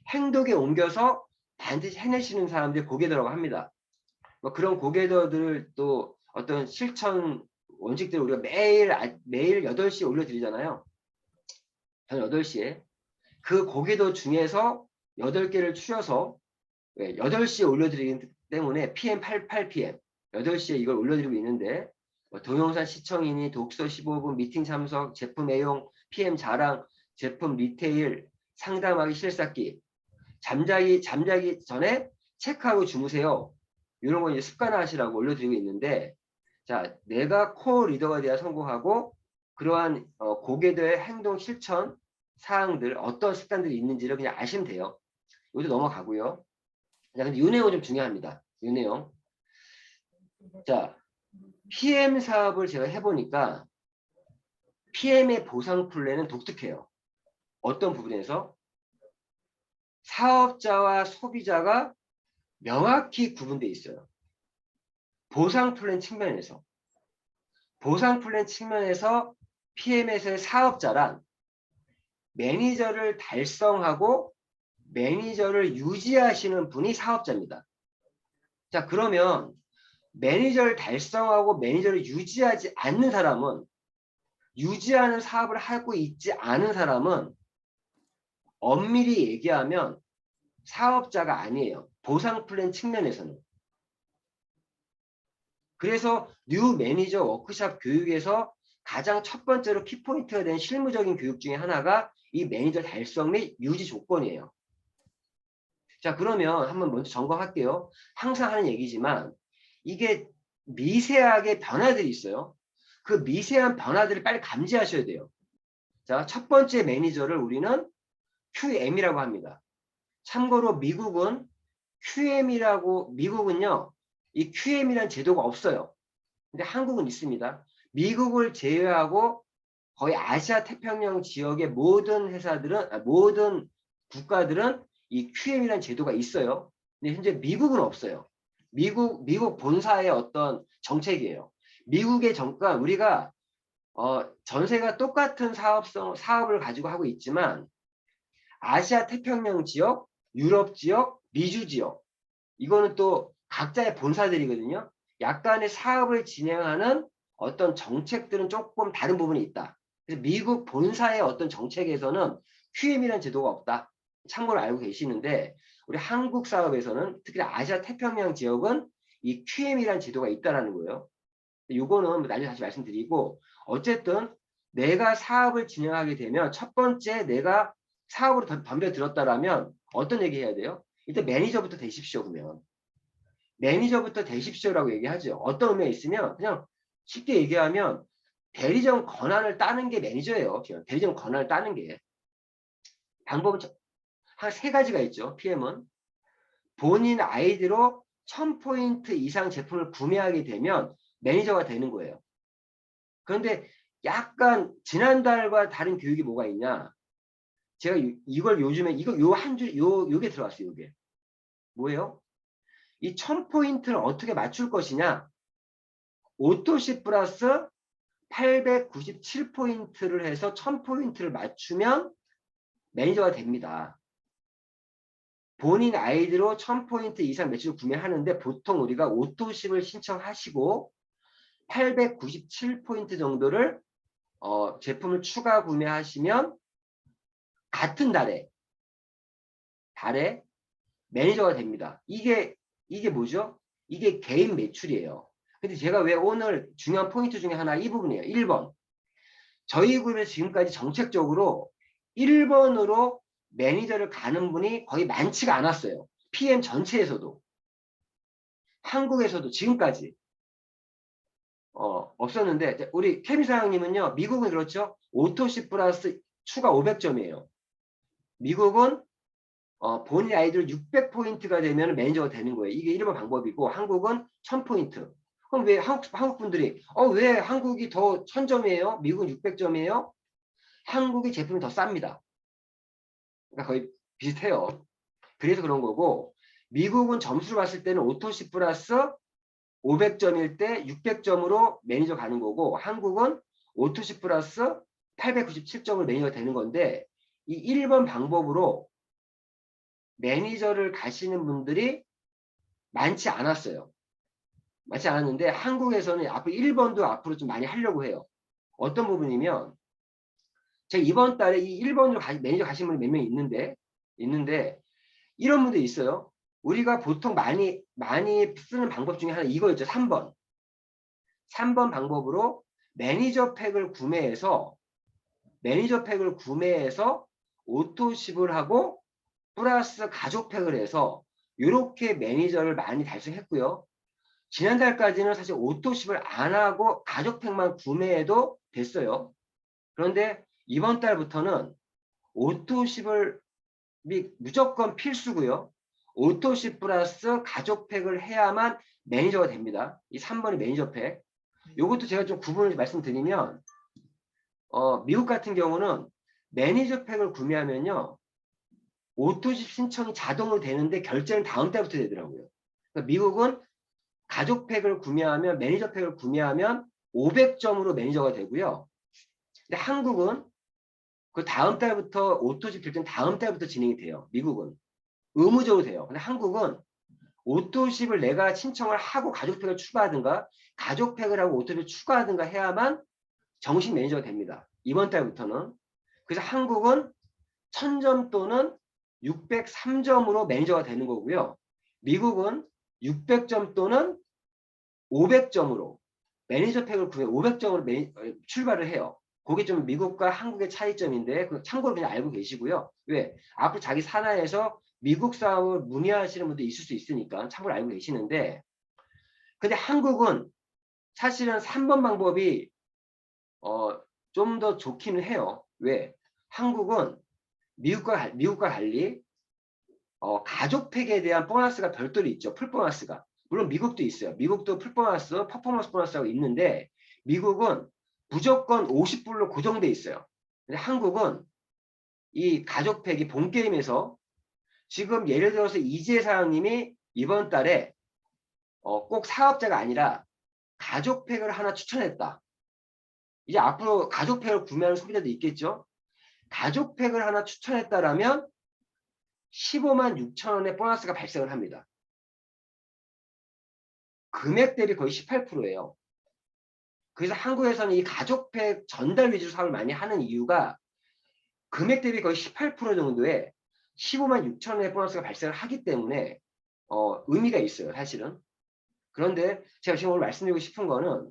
행동에 옮겨서 반드시 해내시는 사람들이 고개더라고 합니다. 그런 고개더들을 또 어떤 실천 원칙들을 우리가 매일 8시에 올려드리잖아요. 저는 8시에 그 고개더 중에서 8개를 추려서 8시에 올려드리기 때문에 PM 88 PM 8시에 이걸 올려드리고 있는데 뭐 동영상 시청이니 독서 15분, 미팅 참석, 제품 애용, PM 자랑, 제품 리테일, 상담하기 실습기, 잠자기 전에 체크하고 주무세요. 이런 거 이제 습관화하시라고 올려드리고 있는데, 자, 내가 코어 리더가 돼야 성공하고 그러한 고객들의 행동 실천 사항들, 어떤 습관들이 있는지를 그냥 아시면 돼요. 이것도 넘어가고요. 자, 근데 이 내용은 좀 중요합니다. 이 내용. 자, PM 사업을 제가 해보니까 PM의 보상 플랜은 독특해요. 어떤 부분에서? 사업자와 소비자가 명확히 구분되어 있어요. 보상 플랜 측면에서. 보상 플랜 측면에서 PM에서의 사업자란 매니저를 달성하고 매니저를 유지하시는 분이 사업자입니다. 자, 그러면 매니저를 달성하고 매니저를 유지하지 않는 사람은, 유지하는 사업을 하고 있지 않은 사람은 엄밀히 얘기하면 사업자가 아니에요. 보상 플랜 측면에서는. 그래서 뉴 매니저 워크숍 교육에서 가장 첫 번째로 키포인트가 된 실무적인 교육 중에 하나가 이 매니저 달성 및 유지 조건이에요. 자, 그러면 한번 먼저 점검할게요. 항상 하는 얘기지만 이게 미세하게 변화들이 있어요. 그 미세한 변화들을 빨리 감지하셔야 돼요. 자, 첫 번째 매니저를 우리는 QM이라고 합니다. 참고로 미국은 미국은요, 이 QM이라는 제도가 없어요. 근데 한국은 있습니다. 미국을 제외하고 거의 아시아 태평양 지역의 모든 회사들은, 모든 국가들은 이 QM이라는 제도가 있어요. 근데 현재 미국은 없어요. 미국 본사의 어떤 정책이에요. 미국의 정가, 우리가 전세가 똑같은 사업을 가지고 하고 있지만 아시아 태평양 지역, 유럽 지역, 미주 지역, 이거는 또 각자의 본사들이거든요. 약간의 사업을 진행하는 어떤 정책들은 조금 다른 부분이 있다. 그래서 미국 본사의 어떤 정책에서는 QM이라는 제도가 없다. 참고로 알고 계시는데 우리 한국 사업에서는 특히 아시아 태평양 지역은 이 QM이라는 제도가 있다라는 거예요. 이거는 나중에 다시 말씀드리고, 어쨌든 내가 사업을 진행하게 되면 첫 번째 내가 사업으로 덤벼들었다라면 어떤 얘기 해야 돼요? 일단 매니저부터 되십시오. 그러면 매니저부터 되십시오라고 얘기하죠. 어떤 의미가 있으면 그냥 쉽게 얘기하면 대리점 권한을 따는 게 매니저예요. 대리점 권한을 따는 게. 방법은 한 3가지가 있죠. PM은 본인 아이디로 1000포인트 이상 제품을 구매하게 되면 매니저가 되는 거예요. 그런데 약간 지난달과 다른 교육이 뭐가 있냐? 제가 이걸 요즘에 요게 들어왔어요. 요게 뭐예요? 이 1000포인트를 어떻게 맞출 것이냐? 오토시 플러스 897포인트를 해서 1000포인트를 맞추면 매니저가 됩니다. 본인 아이디로 1000포인트 이상 매출을 구매하는데 보통 우리가 오토십을 신청하시고 897포인트 정도를 제품을 추가 구매하시면 같은 달에 매니저가 됩니다. 이게 뭐죠? 이게 개인 매출이에요. 근데 제가 왜 오늘 중요한 포인트 중에 하나 이 부분이에요. 1번. 저희 그룹에서 지금까지 정책적으로 1번으로 매니저를 가는 분이 거의 많지가 않았어요. PM 전체에서도. 한국에서도 지금까지 없었는데, 우리 케미 사장님은요, 미국은 그렇죠. 오토시 플러스 추가 500점이에요. 미국은 본인 아이들 600포인트가 되면 매니저가 되는 거예요. 이게 1번 방법이고, 한국은 1000포인트. 그럼 왜 한국 분들이 왜 한국이 더 1000점이에요? 미국은 600점이에요? 한국의 제품이 더 쌉니다. 그러니까 거의 비슷해요. 그래서 그런 거고, 미국은 점수를 봤을 때는 오토시 플러스 500점일 때 600점으로 매니저 가는 거고, 한국은 오토시 플러스 897점을 매니저가 되는 건데, 이 1번 방법으로 매니저를 가시는 분들이 많지 않았어요. 많지 않았는데 한국에서는 앞으로 1번도 앞으로 좀 많이 하려고 해요. 어떤 부분이면 제가 이번 달에 이 1번으로 매니저 가신 분이 몇 명 있는데 이런 분들이 있어요. 우리가 보통 많이 쓰는 방법 중에 하나 이거였죠. 3번. 3번 방법으로 매니저 팩을 구매해서 오토십을 하고 플러스 가족 팩을 해서 이렇게 매니저를 많이 달성했고요. 지난달까지는 사실 오토십을 안 하고 가족 팩만 구매해도 됐어요. 그런데 이번 달부터는 오토십을 무조건 필수고요. 오토십 플러스 가족 팩을 해야만 매니저가 됩니다. 이 3번이 매니저 팩. 요것도 제가 좀 구분을 말씀드리면 미국 같은 경우는 매니저 팩을 구매하면요. 오토십 신청이 자동으로 되는데 결제는 다음 달부터 되더라고요. 그러니까 미국은 가족 팩을 구매하면 매니저 팩을 구매하면 500점으로 매니저가 되고요. 근데 한국은 그 다음 달부터 오토십 결제는 다음 달부터 진행이 돼요. 미국은 의무적으로 돼요. 근데 한국은 오토십을 내가 신청을 하고 가족팩을 추가하든가 가족팩을 하고 오토십을 추가하든가 해야만 정식 매니저가 됩니다. 이번 달부터는. 그래서 한국은 1000점 또는 603점으로 매니저가 되는 거고요. 미국은 600점 또는 500점으로 매니저 팩을 구해 500점으로 출발을 해요. 그게 좀 미국과 한국의 차이점인데 참고로 그냥 알고 계시고요. 왜? 앞으로 자기 산하에서 미국 사업을 문의하시는 분도 있을 수 있으니까 참고로 알고 계시는데, 근데 한국은 사실은 3번 방법이 좀 더 좋기는 해요. 왜? 한국은 미국과 달리 가족팩에 대한 보너스가 별도로 있죠. 풀보너스가. 물론 미국도 있어요. 미국도 풀보너스, 퍼포먼스 보너스가 있는데 미국은 무조건 50불로 고정돼 있어요. 근데 한국은 이 가족팩이 본게임에서 지금 예를 들어서 이재 사장님이 이번 달에 꼭 사업자가 아니라 가족팩을 하나 추천했다. 이제 앞으로 가족팩을 구매하는 소비자도 있겠죠. 가족팩을 하나 추천했다라면 15만 6천 원의 보너스가 발생을 합니다. 금액 대비 거의 18%예요. 그래서 한국에서는 이 가족팩 전달 위주로 사업을 많이 하는 이유가 금액 대비 거의 18% 정도의 15만 6천 원의 보너스가 발생을 하기 때문에 의미가 있어요. 사실은. 그런데 제가 지금 오늘 말씀드리고 싶은 거는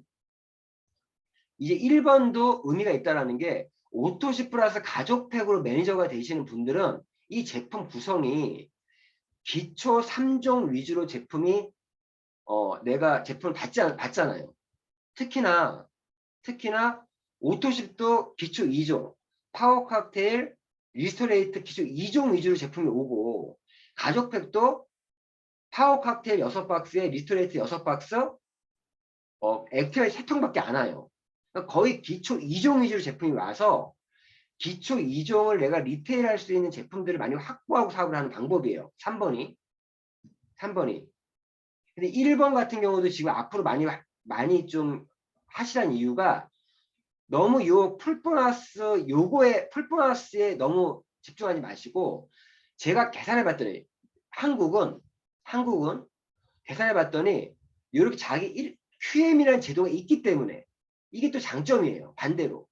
이제 1번도 의미가 있다는 게 오토십 플러스 가족팩으로 매니저가 되시는 분들은 이 제품 구성이 기초 3종 위주로 제품이 내가 제품을 받잖아요. 특히나 오토십도 기초 2종, 파워 칵테일, 리스토레이트 기초 2종 위주로 제품이 오고 가족팩도 파워 칵테일 6박스에 리스토레이트 6박스, 액티얼 3통밖에 안 와요. 그러니까 거의 기초 2종 위주로 제품이 와서 기초 2종을 내가 리테일할 수 있는 제품들을 많이 확보하고 사업을 하는 방법이에요. 3번이. 근데 1번 같은 경우도 지금 앞으로 많이 좀 하시라는 이유가 너무 요 풀보너스에 너무 집중하지 마시고, 제가 계산해 봤더니 한국은 계산해 봤더니 이렇게 자기 QM이라는 제도가 있기 때문에 이게 또 장점이에요. 반대로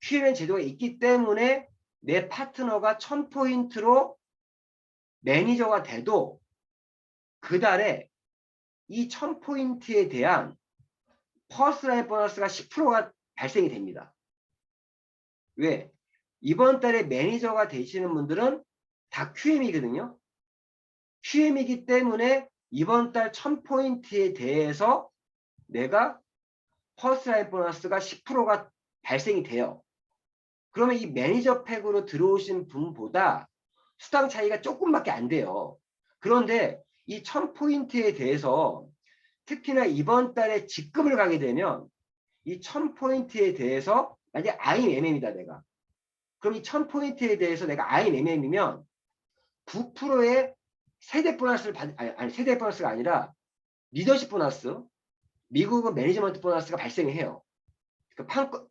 QM 제도가 있기 때문에 내 파트너가 1000포인트로 매니저가 돼도 그 달에 이 1000포인트에 대한 퍼스트라인 보너스가 10%가 발생이 됩니다. 왜? 이번 달에 매니저가 되시는 분들은 다 QM이거든요. QM이기 때문에 이번 달 1000포인트에 대해서 내가 퍼스트라인 보너스가 10%가 발생이 돼요. 그러면 이 매니저 팩으로 들어오신 분보다 수당 차이가 조금밖에 안 돼요. 그런데 이 1000포인트에 대해서 특히나 이번 달에 직급을 가게 되면 이 1000포인트에 대해서 만약에 IMM이다 내가. 그럼 이 1000포인트에 대해서 내가 IMM이면 9%의 세대 보너스를 세대 보너스가 아니라 리더십 보너스, 미국은 매니지먼트 보너스가 발생해요. 그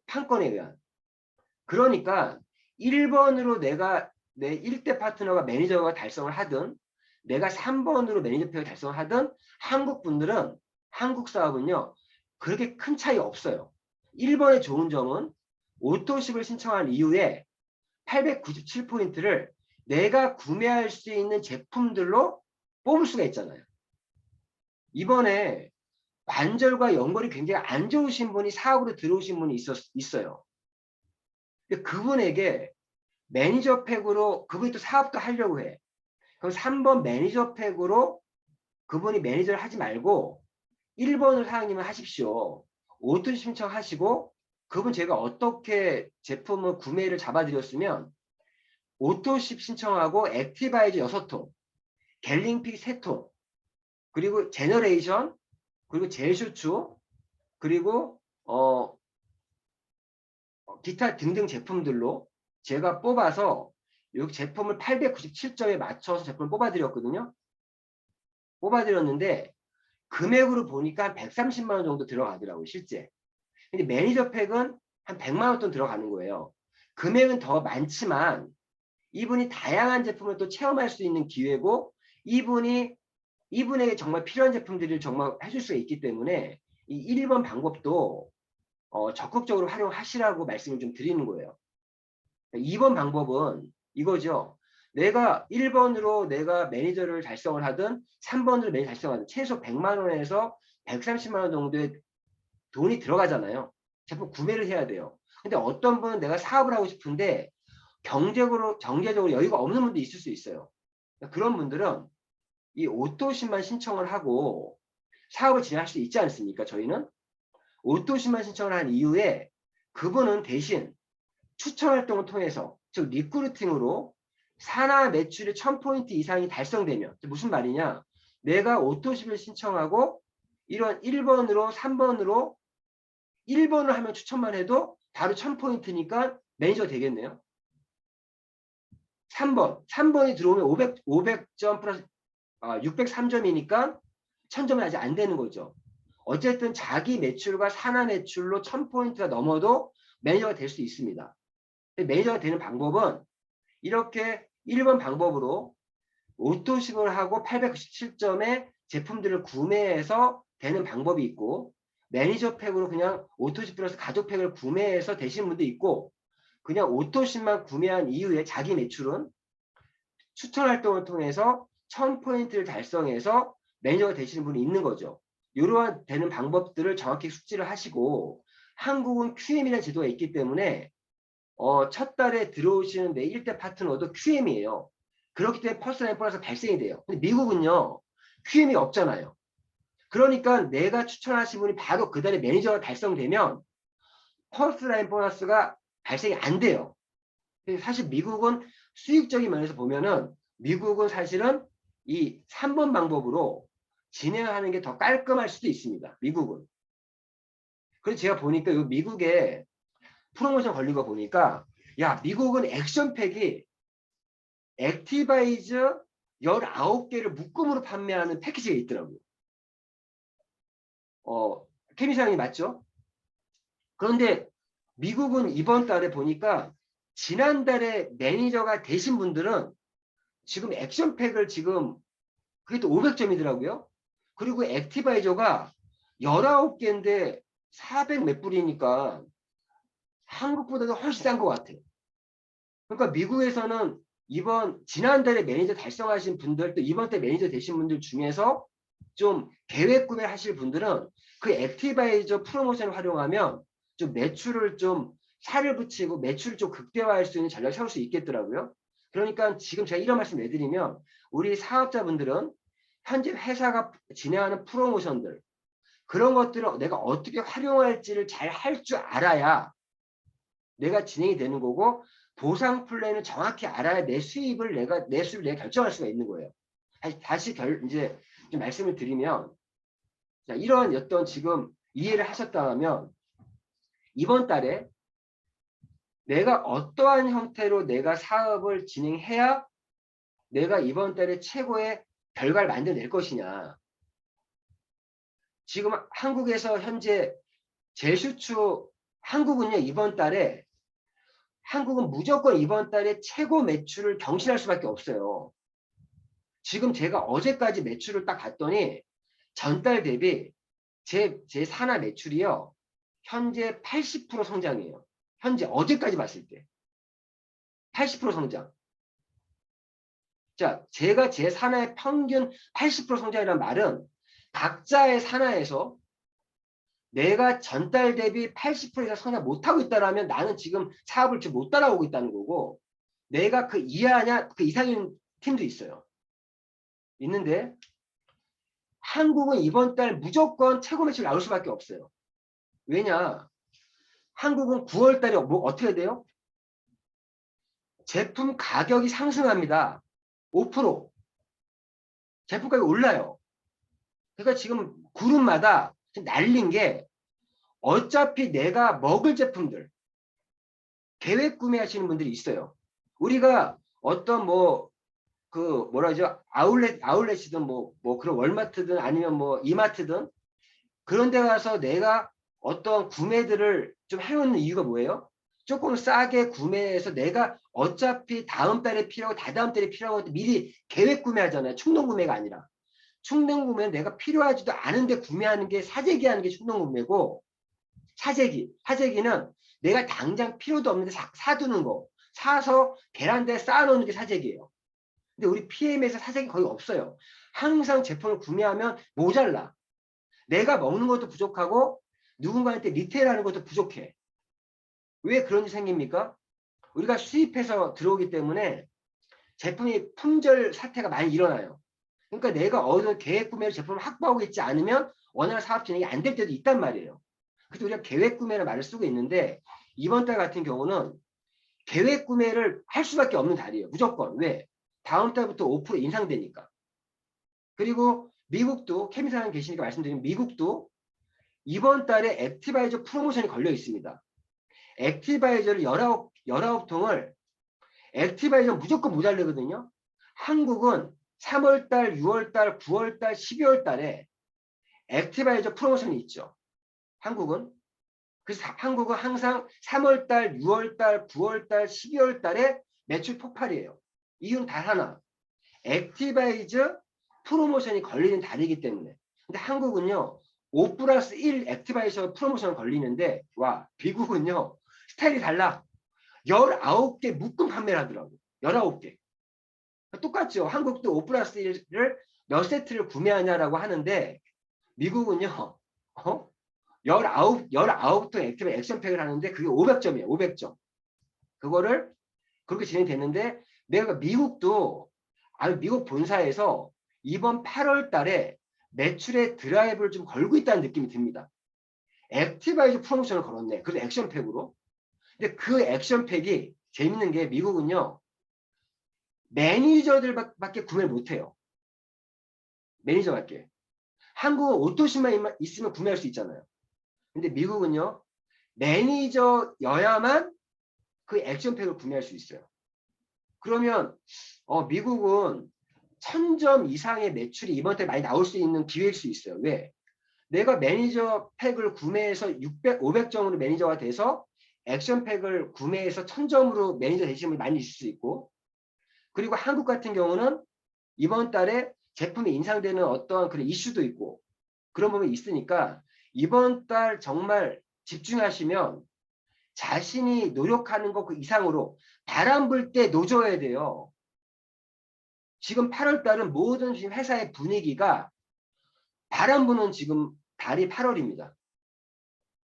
판권에 의한. 그러니까 1번으로 내가 내 1대 파트너가 매니저가 달성을 하든 내가 3번으로 매니저팩을 달성을 하든 한국 사업은요 그렇게 큰 차이 없어요. 1번의 좋은 점은 오토십을 신청한 이후에 897포인트를 내가 구매할 수 있는 제품들로 뽑을 수가 있잖아요. 이번에 관절과 연골이 굉장히 안 좋으신 분이 사업으로 들어오신 분이 있어요. 근데 그분에게 매니저 팩으로 그분이 또 사업도 하려고 해. 그럼 3번 매니저 팩으로 그분이 매니저를 하지 말고 1번을 사장님을 하십시오. 오토 신청하시고 그분 제가 어떻게 제품을 구매를 잡아드렸으면 오토십 신청하고 액티바이저 6통, 갤링픽 3통, 그리고 제너레이션, 그리고 젤슈츠, 그리고 기타 등등 제품들로 제가 뽑아서 이 제품을 897점에 맞춰서 제품을 뽑아드렸거든요. 뽑아드렸는데 금액으로 보니까 한 130만 원 정도 들어가더라고요, 실제. 근데 매니저 팩은 한 100만 원 돈 들어가는 거예요. 금액은 더 많지만 이분이 다양한 제품을 또 체험할 수 있는 기회고 이분에게 정말 필요한 제품들을 정말 해줄 수가 있기 때문에 이 1번 방법도 적극적으로 활용하시라고 말씀을 좀 드리는 거예요. 2번 방법은 이거죠. 내가 1번으로 내가 매니저를 달성을 하든 3번으로 매니저 달성을 하든 최소 100만 원에서 130만 원 정도의 돈이 들어가잖아요. 제품 구매를 해야 돼요. 근데 어떤 분은 내가 사업을 하고 싶은데 경제적으로 여유가 없는 분도 있을 수 있어요. 그런 분들은 이 오토십만 신청을 하고 사업을 진행할 수 있지 않습니까? 저희는 오토십만 신청을 한 이후에 그분은 대신 추천 활동을 통해서 즉 리크루팅으로 산하 매출이 1000포인트 이상이 달성되면 무슨 말이냐? 내가 오토십을 신청하고 이런 1번으로 3번으로 1번을 하면 추천만 해도 바로 1000포인트니까 매니저 되겠네요. 3번이 들어오면 500점 플러스 603점이니까 1000점은 아직 안 되는 거죠. 어쨌든 자기 매출과 산하 매출로 1000포인트가 넘어도 매니저가 될 수 있습니다. 매니저가 되는 방법은 이렇게 1번 방법으로 오토십을 하고 897점의 제품들을 구매해서 되는 방법이 있고 매니저 팩으로 그냥 오토십 플러스 가족 팩을 구매해서 되시는 분도 있고 그냥 오토십만 구매한 이후에 자기 매출은 추천 활동을 통해서 1000포인트를 달성해서 매니저가 되시는 분이 있는 거죠. 이러한 되는 방법들을 정확히 숙지를 하시고 한국은 QM이라는 제도가 있기 때문에 첫 달에 들어오시는 내 1대 파트너도 QM이에요. 그렇기 때문에 퍼스트 라인 보너스가 발생이 돼요. 근데 미국은요. QM이 없잖아요. 그러니까 내가 추천하신 분이 바로 그 달에 매니저가 달성되면 퍼스트 라인 보너스가 발생이 안 돼요. 사실 미국은 수익적인 면에서 보면은 미국은 사실은 이 3번 방법으로 진행하는 게 더 깔끔할 수도 있습니다. 미국은. 그래서 제가 보니까 이 미국에 프로모션 걸린 거 보니까 야 미국은 액션팩이 액티바이저 19개를 묶음으로 판매하는 패키지가 있더라고요. 케미사장이 맞죠? 그런데 미국은 이번 달에 보니까 지난달에 매니저가 되신 분들은 지금 액션팩을 지금 그게 또 500점이더라고요. 그리고 액티바이저가 19개인데 400 몇 불이니까 한국보다도 훨씬 싼 것 같아요. 그러니까 미국에서는 지난달에 매니저 달성하신 분들 또 이번 달 매니저 되신 분들 중에서 좀 계획 구매 하실 분들은 그 액티바이저 프로모션을 활용하면 좀 매출을 좀 살을 붙이고 매출을 좀 극대화할 수 있는 전략을 세울 수 있겠더라고요. 그러니까 지금 제가 이런 말씀 해드리면 우리 사업자분들은 현재 회사가 진행하는 프로모션들 그런 것들을 내가 어떻게 활용할지를 잘 할 줄 알아야 내가 진행이 되는 거고 보상 플랜을 정확히 알아야 내 수입을 내가 결정할 수가 있는 거예요. 다시 이제 좀 말씀을 드리면 자, 이런 어떤 지금 이해를 하셨다면 이번 달에 내가 어떠한 형태로 내가 사업을 진행해야 내가 이번 달에 최고의 결과를 만들어낼 것이냐. 지금 한국에서 현재 제슈추 한국은요 이번 달에 한국은 무조건 이번 달에 최고 매출을 경신할 수밖에 없어요. 지금 제가 어제까지 매출을 딱 봤더니 전달 대비 제 산하 매출이요. 현재 80% 성장이에요. 현재 어제까지 봤을 때. 80% 성장. 자, 제가 제 산하의 평균 80% 성장이라는 말은 각자의 산하에서 내가 전달 대비 80% 이상 성장 못하고 있다라면 나는 지금 사업을 지금 못 따라오고 있다는 거고, 내가 그 이하냐 그 이상인 팀도 있어요. 있는데 한국은 이번 달 무조건 최고 매출 나올 수밖에 없어요. 왜냐? 한국은 9월 달에 뭐 어떻게 돼요? 제품 가격이 상승합니다. 5%. 제품 가격이 올라요. 그러니까 지금 그룹마다 지금 날린 게 어차피 내가 먹을 제품들 계획 구매하시는 분들이 있어요. 우리가 어떤 그 뭐라 하죠? 아울렛이든 뭐 그런 월마트든 아니면 뭐 이마트든 그런 데 가서 내가 어떤 구매들을 좀 해오는 이유가 뭐예요? 조금 싸게 구매해서 내가 어차피 다음 달에 필요하고 다다음 달에 필요하고 미리 계획 구매하잖아요. 충동 구매가 아니라. 충동 구매는 내가 필요하지도 않은데 구매하는 게 사재기 하는 게 충동 구매고, 사재기는 내가 당장 필요도 없는데 사두는 거. 사서 베란다에 쌓아놓는 게 사재기예요. 근데 우리 PM에서 사재기 거의 없어요. 항상 제품을 구매하면 모자라. 내가 먹는 것도 부족하고 누군가한테 리테일하는 것도 부족해. 왜 그런 일이 생깁니까? 우리가 수입해서 들어오기 때문에 제품이 품절 사태가 많이 일어나요. 그러니까 내가 어느 계획 구매로 제품을 확보하고 있지 않으면 원활한 사업 진행이 안 될 때도 있단 말이에요. 그래서 우리가 계획 구매라는 말을 쓰고 있는데 이번 달 같은 경우는 계획 구매를 할 수밖에 없는 달이에요. 무조건. 왜? 다음 달부터 5% 인상되니까. 그리고 미국도 케미사님 계시니까 말씀드리면 미국도 이번 달에 액티바이저 프로모션이 걸려 있습니다. 액티바이저를 19통을 액티바이저 무조건 모자르거든요. 한국은 3월달, 6월달, 9월달, 12월달에 액티바이저 프로모션이 있죠. 한국은. 그래서 한국은 항상 3월달, 6월달, 9월달, 12월달에 매출 폭발이에요. 이유는 단 하나. 액티바이저 프로모션이 걸리는 달이기 때문에. 근데 한국은요. 5+1 액티바이저 프로모션 걸리는데 와 미국은요. 스타일이 달라. 19개 묶음 판매를 하더라고. 19개. 똑같죠. 한국도 5+1을 몇 세트를 구매하냐라고 하는데 미국은요. 19통 액티브 액션팩을 하는데 그게 500점이에요. 500점. 그거를 그렇게 진행됐는데 내가 미국도 미국 본사에서 이번 8월 달에 매출의 드라이브를 좀 걸고 있다는 느낌이 듭니다. 액티바이저 프로모션을 걸었네. 그래서 액션팩으로. 근데 그 액션팩이 재밌는 게 미국은요. 매니저들밖에 구매를 못해요. 매니저밖에. 한국은 오토신만 있으면 구매할 수 있잖아요. 근데 미국은요. 매니저여야만 그 액션팩을 구매할 수 있어요. 그러면 미국은 1000점 이상의 매출이 이번 달 많이 나올 수 있는 기회일 수 있어요. 왜? 내가 매니저 팩을 구매해서 500점으로 매니저가 돼서 액션팩을 구매해서 1000점으로 매니저 되시는 분이 많이 있을 수 있고, 그리고 한국 같은 경우는 이번 달에 제품이 인상되는 어떤 그런 이슈도 있고 그런 부분이 있으니까 이번 달 정말 집중하시면 자신이 노력하는 것 그 이상으로 바람 불 때 노져야 돼요. 지금 8월 달은 모든 지금 회사의 분위기가 바람 부는 지금 달이 8월입니다.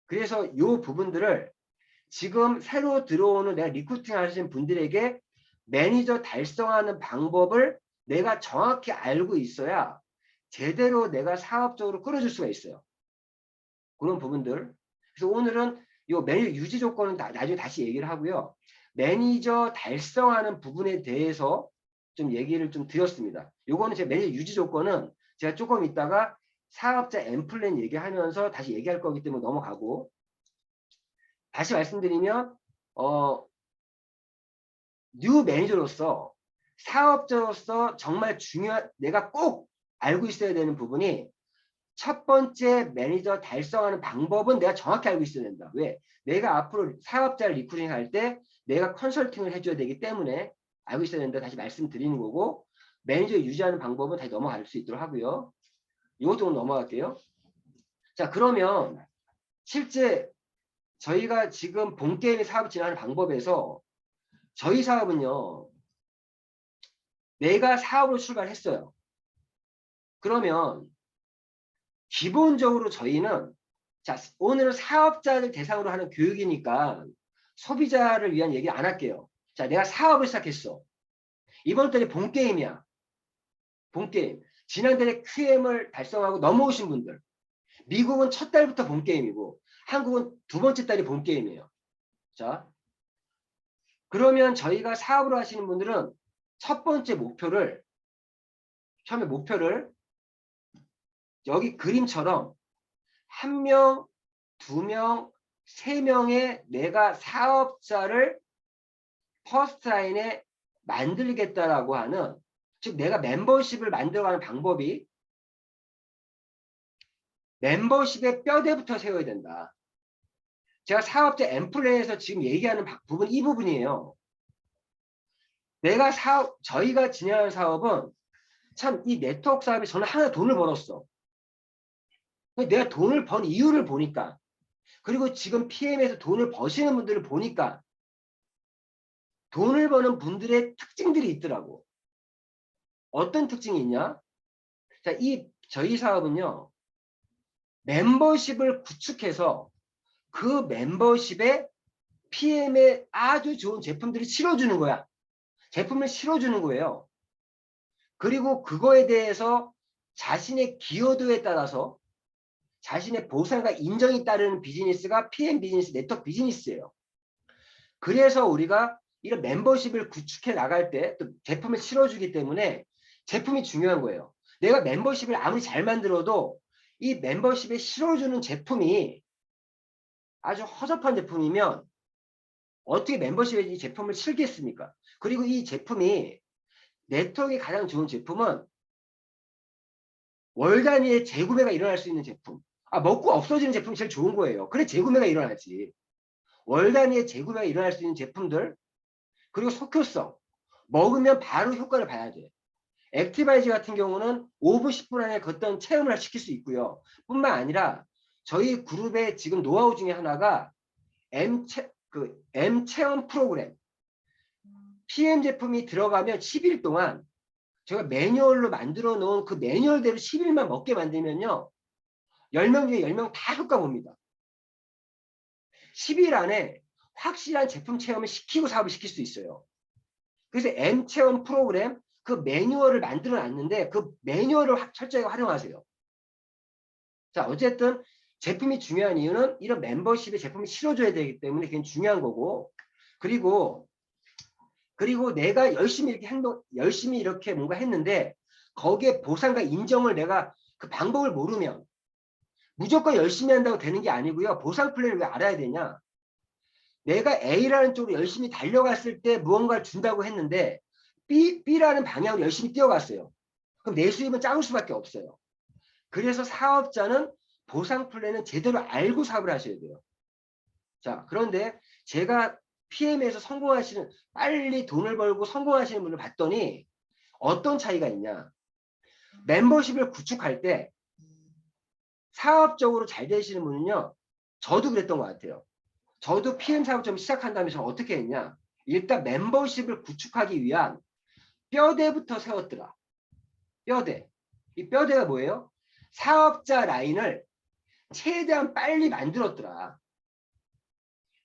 그래서 이 부분들을 지금 새로 들어오는 내가 리크루팅 하시는 분들에게 매니저 달성하는 방법을 내가 정확히 알고 있어야 제대로 내가 사업적으로 끌어줄 수가 있어요. 그런 부분들. 그래서 오늘은 이 매니저 유지 조건은 나중에 다시 얘기를 하고요. 매니저 달성하는 부분에 대해서 좀 얘기를 좀 드렸습니다. 요거는 제 매니저 유지 조건은 제가 조금 있다가 사업자 엠플랜 얘기하면서 다시 얘기할 거기 때문에 넘어가고, 다시 말씀드리면 뉴 매니저로서 사업자로서 정말 중요한 내가 꼭 알고 있어야 되는 부분이 첫 번째 매니저 달성하는 방법은 내가 정확히 알고 있어야 된다. 왜? 내가 앞으로 사업자를 리크루팅 할 때 내가 컨설팅을 해줘야 되기 때문에 알고 있어야 된다. 다시 말씀드리는 거고, 매니저 유지하는 방법은 다시 넘어갈 수 있도록 하고요. 이것도 넘어갈게요. 자, 그러면 실제 저희가 지금 본게임의 사업을 진행하는 방법에서 저희 사업은요. 내가 사업으로 출발했어요. 그러면 기본적으로 저희는 자, 오늘은 사업자를 대상으로 하는 교육이니까 소비자를 위한 얘기 안 할게요. 자, 내가 사업을 시작했어. 이번 달에 본 게임이야. 본 게임. 지난달에 QM을 달성하고 넘어오신 분들. 미국은 첫 달부터 본 게임이고 한국은 두 번째 달이 본 게임이에요. 자, 그러면 저희가 사업을 하시는 분들은 첫 번째 목표를 처음에 목표를 여기 그림처럼 1명, 2명, 3명의 내가 사업자를 퍼스트라인에 만들겠다라고 하는 즉 내가 멤버십을 만들어가는 방법이 멤버십의 뼈대부터 세워야 된다. 제가 사업자 엠플레이에서 지금 얘기하는 부분 이 부분이에요. 내가 저희가 진행하는 사업은 참 이 네트워크 사업이 저는 하나 돈을 벌었어. 내가 돈을 번 이유를 보니까 그리고 지금 PM에서 돈을 버시는 분들을 보니까 돈을 버는 분들의 특징들이 있더라고. 어떤 특징이 있냐? 자, 저희 사업은요. 멤버십을 구축해서 그 멤버십에 PM에 아주 좋은 제품들을 실어주는 거야. 제품을 실어주는 거예요. 그리고 그거에 대해서 자신의 기여도에 따라서 자신의 보상과 인정이 따르는 비즈니스가 PM 비즈니스, 네트워크 비즈니스예요. 그래서 우리가 이런 멤버십을 구축해 나갈 때 또 제품을 실어주기 때문에 제품이 중요한 거예요. 내가 멤버십을 아무리 잘 만들어도 이 멤버십에 실어주는 제품이 아주 허접한 제품이면 어떻게 멤버십에 이 제품을 실겠습니까? 그리고 이 제품이 네트워크에 가장 좋은 제품은 월 단위의 재구매가 일어날 수 있는 제품. 먹고 없어지는 제품이 제일 좋은 거예요. 그래 재구매가 일어나지. 월 단위의 재구매가 일어날 수 있는 제품들 그리고 속효성. 먹으면 바로 효과를 봐야 돼. 액티바이즈 같은 경우는 5분, 10분 안에 어떤 체험을 시킬 수 있고요. 뿐만 아니라 저희 그룹의 지금 노하우 중에 하나가 M 체험 프로그램. PM 제품이 들어가면 10일 동안 제가 매뉴얼로 만들어 놓은 그 매뉴얼대로 10일만 먹게 만들면요. 10명 중에 10명 다 효과 봅니다. 10일 안에 확실한 제품 체험을 시키고 사업을 시킬 수 있어요. 그래서 M 체험 프로그램 그 매뉴얼을 만들어 놨는데 그 매뉴얼을 철저히 활용하세요. 자, 어쨌든 제품이 중요한 이유는 이런 멤버십에 제품을 실어줘야 되기 때문에 그게 중요한 거고 그리고 내가 열심히 이렇게 뭔가 했는데 거기에 보상과 인정을 내가 그 방법을 모르면 무조건 열심히 한다고 되는 게 아니고요. 보상 플랜을 왜 알아야 되냐? 내가 A라는 쪽으로 열심히 달려갔을 때 무언가를 준다고 했는데 B라는 방향으로 열심히 뛰어갔어요. 그럼 내 수입은 작을 수밖에 없어요. 그래서 사업자는 보상 플랜은 제대로 알고 사업을 하셔야 돼요. 자, 그런데 제가 PM에서 빨리 돈을 벌고 성공하시는 분을 봤더니 어떤 차이가 있냐? 멤버십을 구축할 때 사업적으로 잘 되시는 분은요. 저도 그랬던 것 같아요. 저도 PM 사업점 시작한 다음에 저는 어떻게 했냐? 일단 멤버십을 구축하기 위한 뼈대부터 세웠더라. 뼈대. 이 뼈대가 뭐예요? 사업자 라인을 최대한 빨리 만들었더라.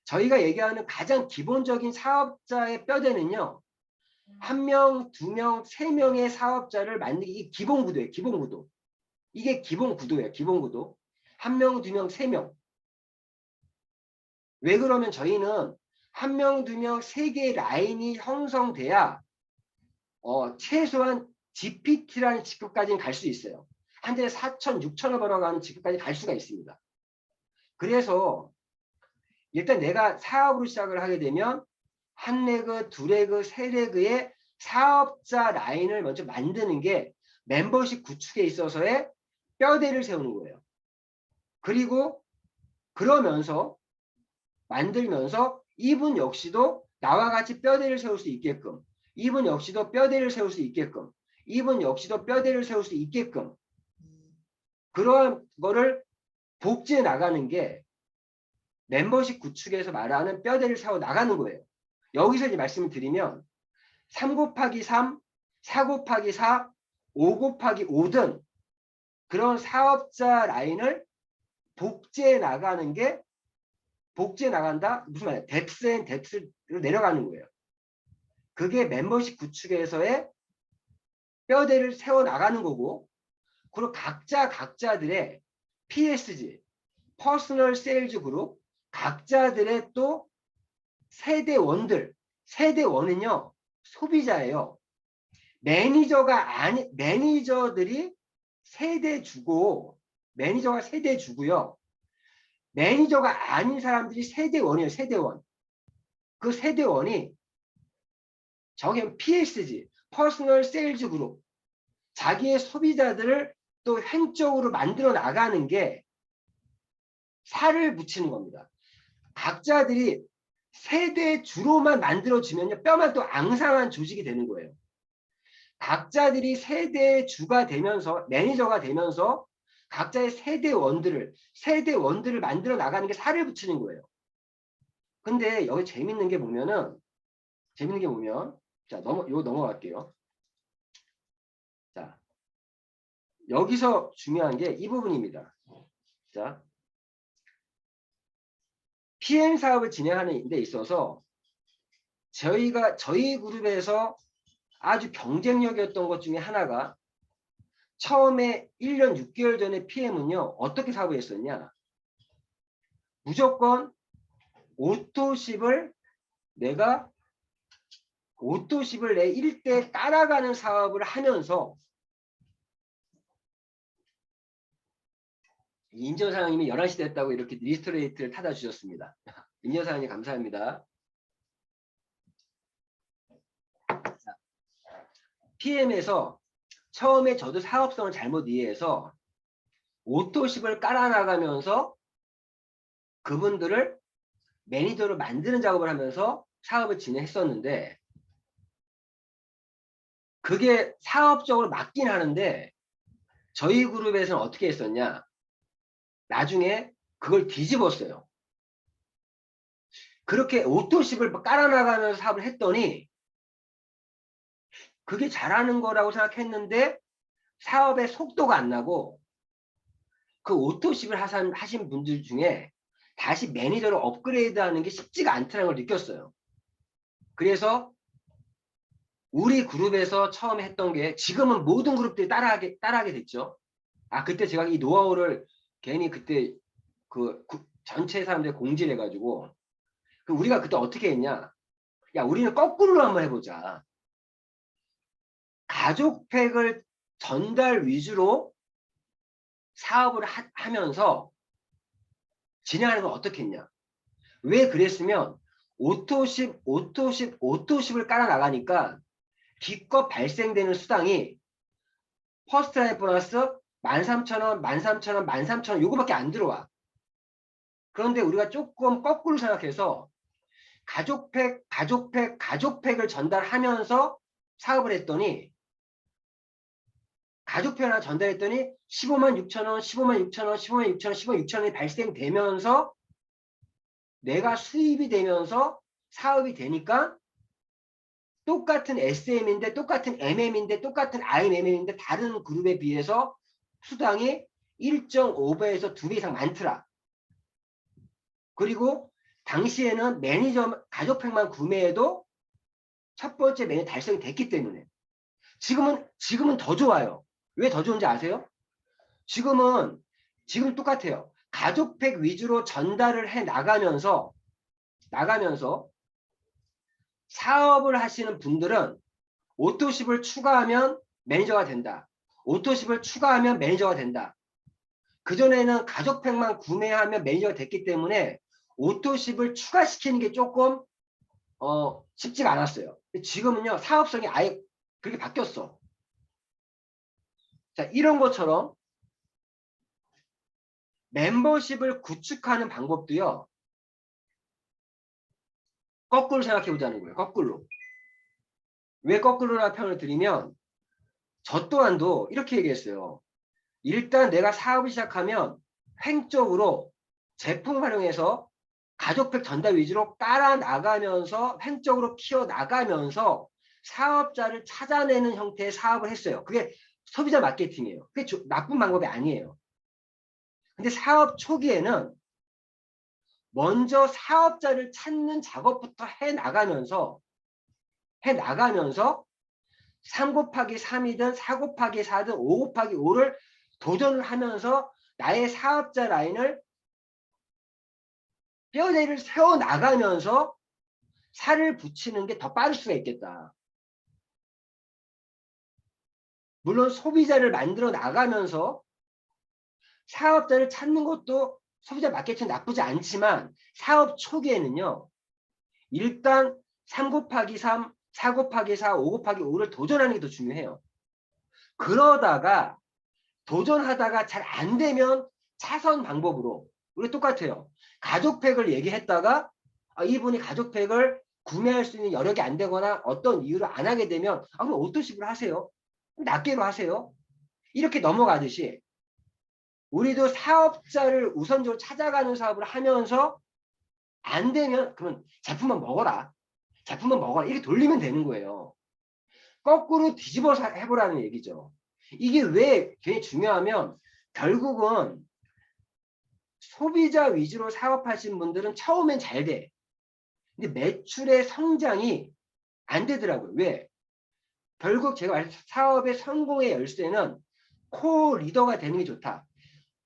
저희가 얘기하는 가장 기본적인 사업자의 뼈대는요. 1명, 2명, 3명의 사업자를 만들기 이게 기본 구도예요. 기본 구도. 이게 기본 구도예요. 기본 구도. 1명, 2명, 3명. 왜 그러면 저희는 1명, 2명, 3개의 라인이 형성돼야 최소한 GPT라는 직급까지는 갈 수 있어요. 한 달에 4천, 6천을 벌어가는 직급까지 갈 수가 있습니다. 그래서 일단 내가 사업으로 시작을 하게 되면 한 레그, 두 레그, 세 레그의 사업자 라인을 먼저 만드는 게 멤버십 구축에 있어서의 뼈대를 세우는 거예요. 그리고 그러면서 만들면서 이분 역시도 나와 같이 뼈대를 세울 수 있게끔 이분 역시도 뼈대를 세울 수 있게끔 이분 역시도 뼈대를 세울 수 있게끔 그러한 거를 복제해 나가는 게 멤버십 구축에서 말하는 뼈대를 세워 나가는 거예요. 여기서 이제 말씀을 드리면 3 곱하기 3 4 곱하기 4, 5 곱하기 5든 그런 사업자 라인을 복제해 나가는 게 복제해 나간다? 무슨 말이야? 뎁스 앤 뎁스로 내려가는 거예요. 그게 멤버십 구축에서의 뼈대를 세워 나가는 거고, 그리고 각자들의 PSG, 퍼스널 세일즈 그룹, 각자들의 또 세대원들, 세대원은요, 소비자예요. 매니저들이 세대주고, 매니저가 세대주고요. 매니저가 아닌 사람들이 세대원이에요, 세대원. 그 세대원이 저게 PSG, 퍼스널 세일즈 그룹, 자기의 소비자들을 또 횡적으로 만들어 나가는 게 살을 붙이는 겁니다. 각자들이 세대주로만 만들어지면요, 뼈만 또 앙상한 조직이 되는 거예요. 각자들이 세대주가 되면서, 매니저가 되면서 각자의 세대원들을 만들어 나가는 게 살을 붙이는 거예요. 근데 여기 재밌는 게 보면, 자, 요거 넘어갈게요. 자, 여기서 중요한 게 이 부분입니다. 자, PM 사업을 진행하는 데 있어서 저희 그룹에서 아주 경쟁력이었던 것 중에 하나가 처음에 1년 6개월 전에 PM은요, 어떻게 사업을 했었냐? 무조건 오토십을 내 일대 따라가는 사업을 하면서, 임지원 사장님이 11시 됐다고 이렇게 리스토레이트를 타다 주셨습니다. 임지원 사장님 감사합니다. 자, PM에서 처음에 저도 사업성을 잘못 이해해서 오토십을 깔아나가면서 그분들을 매니저로 만드는 작업을 하면서 사업을 진행했었는데, 그게 사업적으로 맞긴 하는데 저희 그룹에서는 어떻게 했었냐, 나중에 그걸 뒤집었어요. 그렇게 오토십을 깔아나가면서 사업을 했더니 그게 잘하는 거라고 생각했는데 사업의 속도가 안 나고, 그 오토십을 하신 분들 중에 다시 매니저로 업그레이드하는 게 쉽지가 않다는 걸 느꼈어요. 그래서 우리 그룹에서 처음에 했던 게, 지금은 모든 그룹들이 따라하게 됐죠. 그때 제가 이 노하우를 괜히 그때 전체 사람들 공지를 해가지고, 우리가 그때 어떻게 했냐, 야, 우리는 거꾸로 한번 해보자. 가족팩을 전달 위주로 사업을 하면서 진행하는 건 어떻게 했냐. 왜 그랬으면 오토십을 깔아 나가니까 기껏 발생되는 수당이 퍼스트 라인 보너스 13,000원, 13,000원, 13,000원 요거밖에 안 들어와. 그런데 우리가 조금 거꾸로 생각해서 가족팩을 전달하면서 사업을 했더니, 가족팩 하나 전달했더니 156,000원, 156,000원, 156,000원, 156,000원이 발생되면서 내가 수입이 되면서 사업이 되니까 똑같은 SM인데, 똑같은 MM인데, 똑같은 IMM인데 다른 그룹에 비해서 수당이 1.5배에서 2배 이상 많더라. 그리고 당시에는 매니저 가족팩만 구매해도 첫 번째 매니저 달성이 됐기 때문에. 지금은 더 좋아요. 왜 더 좋은지 아세요? 지금 똑같아요. 가족팩 위주로 전달을 해 나가면서 사업을 하시는 분들은 오토십을 추가하면 매니저가 된다. 오토십을 추가하면 매니저가 된다. 그전에는 가족팩만 구매하면 매니저가 됐기 때문에 오토십을 추가시키는 게 조금 쉽지가 않았어요. 지금은요, 사업성이 아예 그렇게 바뀌었어. 자, 이런 것처럼 멤버십을 구축하는 방법도요, 거꾸로 생각해 보자는 거예요. 거꾸로. 왜 거꾸로라는 표현을 드리면, 저 또한도 이렇게 얘기했어요. 일단 내가 사업을 시작하면 횡적으로 제품 활용해서 가족팩 전달 위주로 깔아 나가면서 횡적으로 키워 나가면서 사업자를 찾아내는 형태의 사업을 했어요. 그게 소비자 마케팅이에요. 그게 나쁜 방법이 아니에요. 근데 사업 초기에는 먼저 사업자를 찾는 작업부터 해 나가면서 3 곱하기 3이든 4 곱하기 4든 5 곱하기 5를 도전을 하면서 나의 사업자 라인을 뼈대를 세워 나가면서 살을 붙이는 게 더 빠를 수가 있겠다. 물론 소비자를 만들어 나가면서 사업자를 찾는 것도 소비자 마케팅 나쁘지 않지만 사업 초기에는요. 일단 3 곱하기 3, 4 곱하기 4, 5 곱하기 5를 도전하는 게 더 중요해요. 그러다가 도전하다가 잘 안 되면 차선 방법으로 우리 똑같아요. 가족팩을 얘기했다가 이분이 가족팩을 구매할 수 있는 여력이 안 되거나 어떤 이유로 안 하게 되면 그럼 오토십으로 하세요. 낱개로 하세요. 이렇게 넘어가듯이 우리도 사업자를 우선적으로 찾아가는 사업을 하면서 안 되면 그러면 제품만 먹어라. 제품만 먹어라. 이렇게 돌리면 되는 거예요. 거꾸로 뒤집어서 해보라는 얘기죠. 이게 왜 굉장히 중요하면 결국은 소비자 위주로 사업하신 분들은 처음엔 잘 돼. 근데 매출의 성장이 안 되더라고요. 왜? 결국 제가 말했던 사업의 성공의 열쇠는 코 리더가 되는 게 좋다.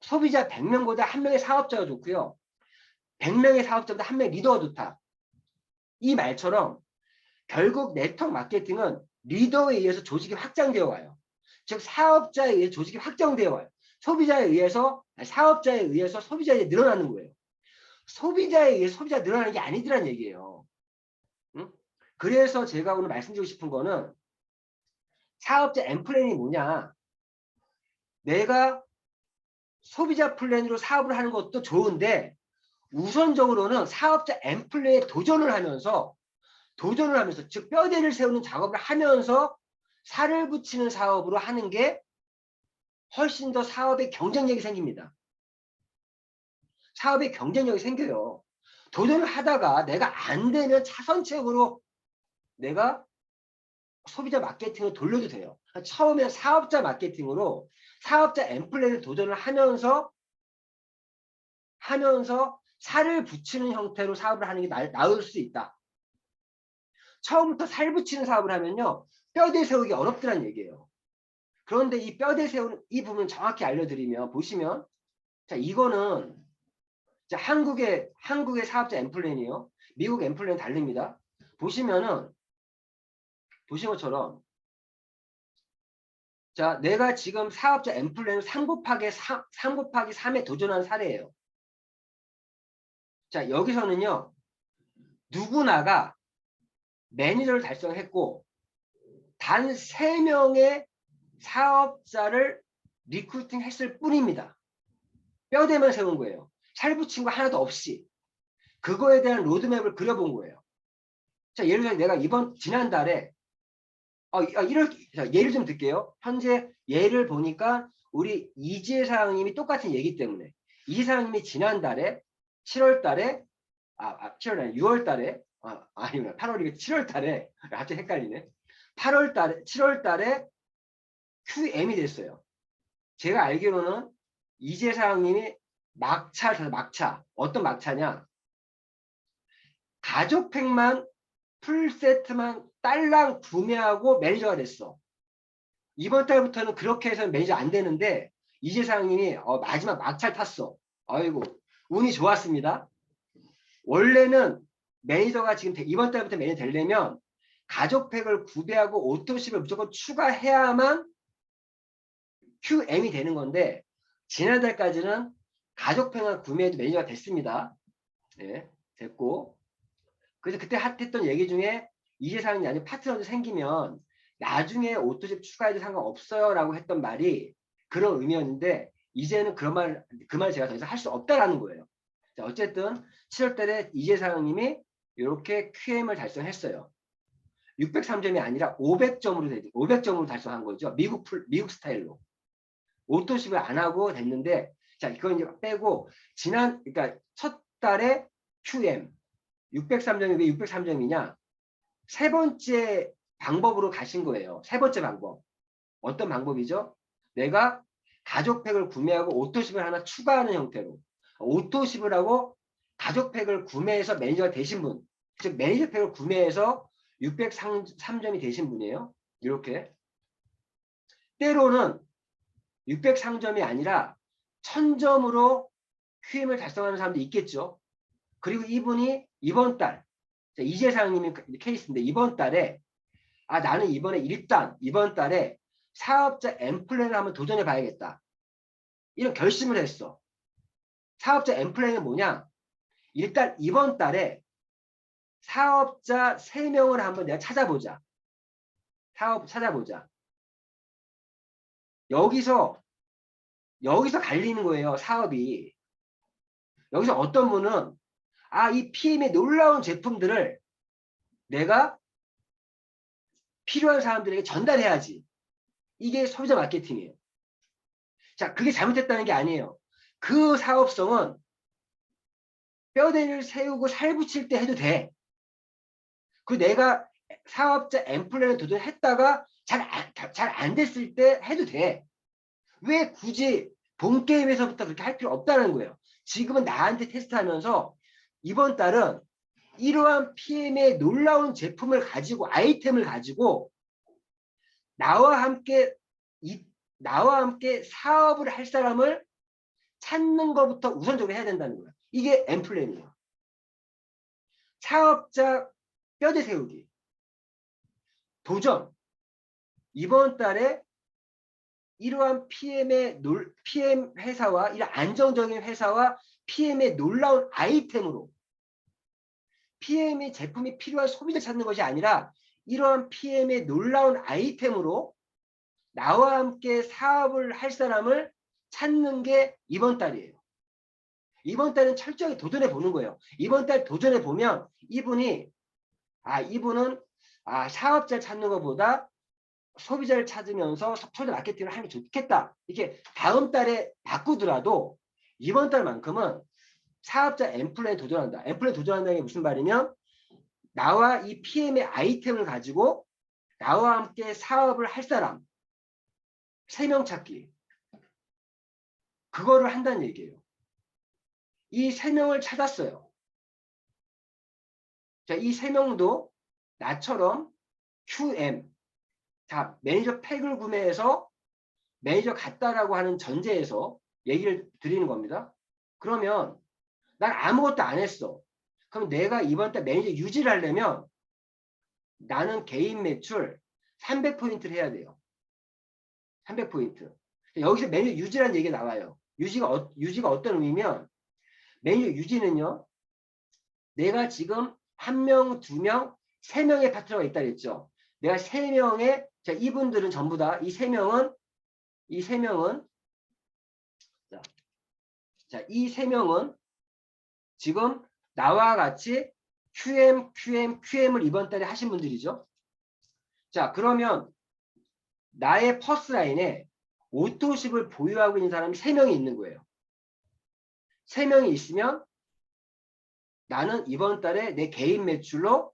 소비자 100명보다 1명의 사업자가 좋고요. 100명의 사업자보다 1명의 리더가 좋다. 이 말처럼 결국 네트워크 마케팅은 리더에 의해서 조직이 확장되어 와요. 즉 사업자에 의해 조직이 확장되어 와요. 소비자에 의해서 사업자에 의해서 소비자에 늘어나는 거예요. 소비자에 의해 소비자 늘어나는 게 아니더란 얘기예요. 응? 그래서 제가 오늘 말씀드리고 싶은 거는 사업자 M 플랜이 뭐냐. 내가 소비자 플랜으로 사업을 하는 것도 좋은데 우선적으로는 사업자 M 플랜에 도전을 하면서 즉 뼈대를 세우는 작업을 하면서 살을 붙이는 사업으로 하는 게 훨씬 더 사업의 경쟁력이 생깁니다. 사업의 경쟁력이 생겨요. 도전을 하다가 내가 안 되면 차선책으로 내가 소비자 마케팅을 돌려도 돼요. 처음에 사업자 마케팅으로 사업자 엠플랜을 도전을 하면서 살을 붙이는 형태로 사업을 하는 게 나을 수 있다. 처음부터 살 붙이는 사업을 하면요. 뼈대 세우기 어렵더란 얘기예요. 그런데 이 뼈대 세우는 이 부분 정확히 알려드리면 보시면 자 이거는 자 한국의 사업자 엠플랜이에요. 미국 엠플랜 다릅니다. 보시면은 보신 것처럼 자 내가 지금 사업자 엠플랜을 3 곱하기 3에 도전한 사례예요. 자 여기서는요. 누구나가 매니저를 달성했고 단 3명의 사업자를 리크루팅 했을 뿐입니다. 뼈대만 세운 거예요. 살 붙인 거 하나도 없이. 그거에 대한 로드맵을 그려본 거예요. 자, 예를 들어 내가 지난달에 예를 좀 들게요. 현재 예를 보니까 우리 이지혜 사장님이 똑같은 얘기 때문에 이지혜 사장님이 지난달에 7월달에 6월달에 아니면 8월이고 7월달에 갑자기 헷갈리네. 7월달에 QM이 됐어요. 제가 알기로는 이지혜 사장님이 막차 어떤 막차냐? 가족팩만 풀세트만 딸랑 구매하고 매니저가 됐어. 이번 달부터는 그렇게 해서 매니저 안 되는데 이재 사장님이 마지막 막차를 탔어. 아이고 운이 좋았습니다. 원래는 매니저가 지금 이번 달부터 매니저 되려면 가족팩을 구매하고 오토십을 무조건 추가해야만 QM이 되는 건데 지난달까지는 가족팩만 구매해도 매니저가 됐습니다. 네, 됐고 그래서 그때 핫했던 얘기 중에 이재 사장님이 아니면 파트너도 생기면 나중에 오토십 추가해도 상관없어요 라고 했던 말이 그런 의미였는데 이제는 그 말 제가 더 이상 할 수 없다라는 거예요. 자, 어쨌든 7월달에 이재 사장님이 이렇게 QM을 달성했어요. 603점이 아니라 500점으로 달성한 거죠. 미국 스타일로. 오토십을 안 하고 됐는데 자 이건 이제 빼고 그러니까 첫 달에 QM 603점이 왜 603점이냐? 세 번째 방법으로 가신 거예요. 세 번째 방법. 어떤 방법이죠? 내가 가족팩을 구매하고 오토십을 하나 추가하는 형태로. 오토십을 하고 가족팩을 구매해서 매니저가 되신 분. 즉 매니저팩을 구매해서 603점이 되신 분이에요. 이렇게. 때로는 603점이 아니라 1000점으로 QM을 달성하는 사람도 있겠죠. 그리고 이분이 이번 달, 이재상님이 케이스인데 이번 달에 나는 이번에 일단 이번 달에 사업자 엠플랜을 한번 도전해 봐야겠다. 이런 결심을 했어. 사업자 엠플랜은 뭐냐? 일단 이번 달에 사업자 3명을 한번 내가 찾아보자. 찾아보자. 여기서 갈리는 거예요. 사업이. 여기서 어떤 분은 이 PM의 놀라운 제품들을 내가 필요한 사람들에게 전달해야지. 이게 소비자 마케팅이에요. 자, 그게 잘못됐다는 게 아니에요. 그 사업성은 뼈대를 세우고 살 붙일 때 해도 돼. 그리고 내가 사업자 엠플랜을 도전했다가 잘 안 됐을 때 해도 돼. 왜 굳이 본 게임에서부터 그렇게 할 필요 없다는 거예요. 지금은 나한테 테스트하면서 이번 달은 이러한 PM의 놀라운 제품을 가지고 아이템을 가지고 나와 함께 사업을 할 사람을 찾는 것부터 우선적으로 해야 된다는 거예요. 이게 엠플랜이에요. 사업자 뼈대 세우기. 도전. 이번 달에 이러한 PM 회사와 이런 안정적인 회사와 PM의 놀라운 아이템으로 PM의 제품이 필요한 소비자 찾는 것이 아니라 이러한 PM의 놀라운 아이템으로 나와 함께 사업을 할 사람을 찾는 게 이번 달이에요. 이번 달은 철저히 도전해 보는 거예요. 이번 달 도전해 보면 이분은 사업자를 찾는 것보다 소비자를 찾으면서 소비자 마케팅을 하면 좋겠다. 이렇게 다음 달에 바꾸더라도 이번 달만큼은 사업자 엠플랜에 도전한다. 엠플랜에 도전한다는 게 무슨 말이면 나와 이 PM의 아이템을 가지고 나와 함께 사업을 할 사람 3명 찾기. 그거를 한다는 얘기예요. 이 3명을 찾았어요. 자, 이 3명도 나처럼 QM. 자, 매니저 팩을 구매해서 매니저 같다라고 하는 전제에서 얘기를 드리는 겁니다. 그러면 난 아무것도 안 했어. 그럼 내가 이번 달 매니저 유지를 하려면 나는 개인 매출 300포인트를 해야 돼요. 300포인트. 여기서 매니저 유지라는 얘기가 나와요. 유지가 어떤 의미면 매니저 유지는요. 내가 지금 1명, 2명, 3명의 파트너가 있다 그랬죠. 내가 3명의 이분들은 전부 다 이 3명은 이 3명은 지금 나와 같이 QM을 이번 달에 하신 분들이죠. 자, 그러면 나의 퍼스라인에 오토십을 보유하고 있는 사람이 3명이 있는 거예요. 3명이 있으면 나는 이번 달에 내 개인 매출로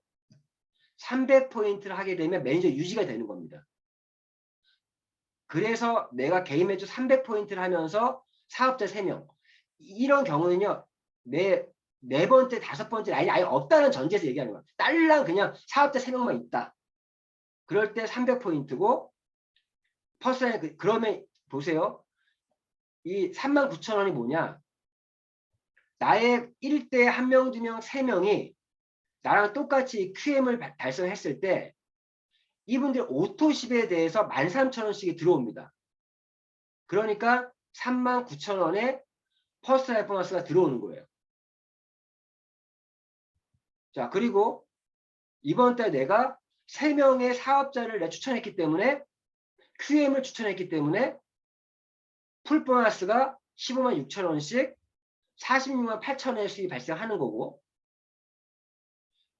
300포인트를 하게 되면 매니저 유지가 되는 겁니다. 그래서 내가 개인 매출 300포인트를 하면서 사업자 3명. 이런 경우는요. 네 번째, 5번째 라인이 아예 없다는 전제에서 얘기하는 거야. 딸랑 그냥 사업자 3명만 있다. 그럴 때 300포인트고 퍼스라인 그러면 보세요. 이 39,000원이 뭐냐? 나의 1대 1명, 2명, 3명이 나랑 똑같이 QM을 달성했을 때 이분들 오토십에 대해서 13,000원씩이 들어옵니다. 그러니까 39,000원에 퍼스라인 보너스가 들어오는 거예요. 자, 그리고 이번 달 내가 3명의 사업자를 내가 추천했기 때문에 QM을 추천했기 때문에 풀 보너스가 15만 6천원씩 46만 8천원의 수익이 발생하는 거고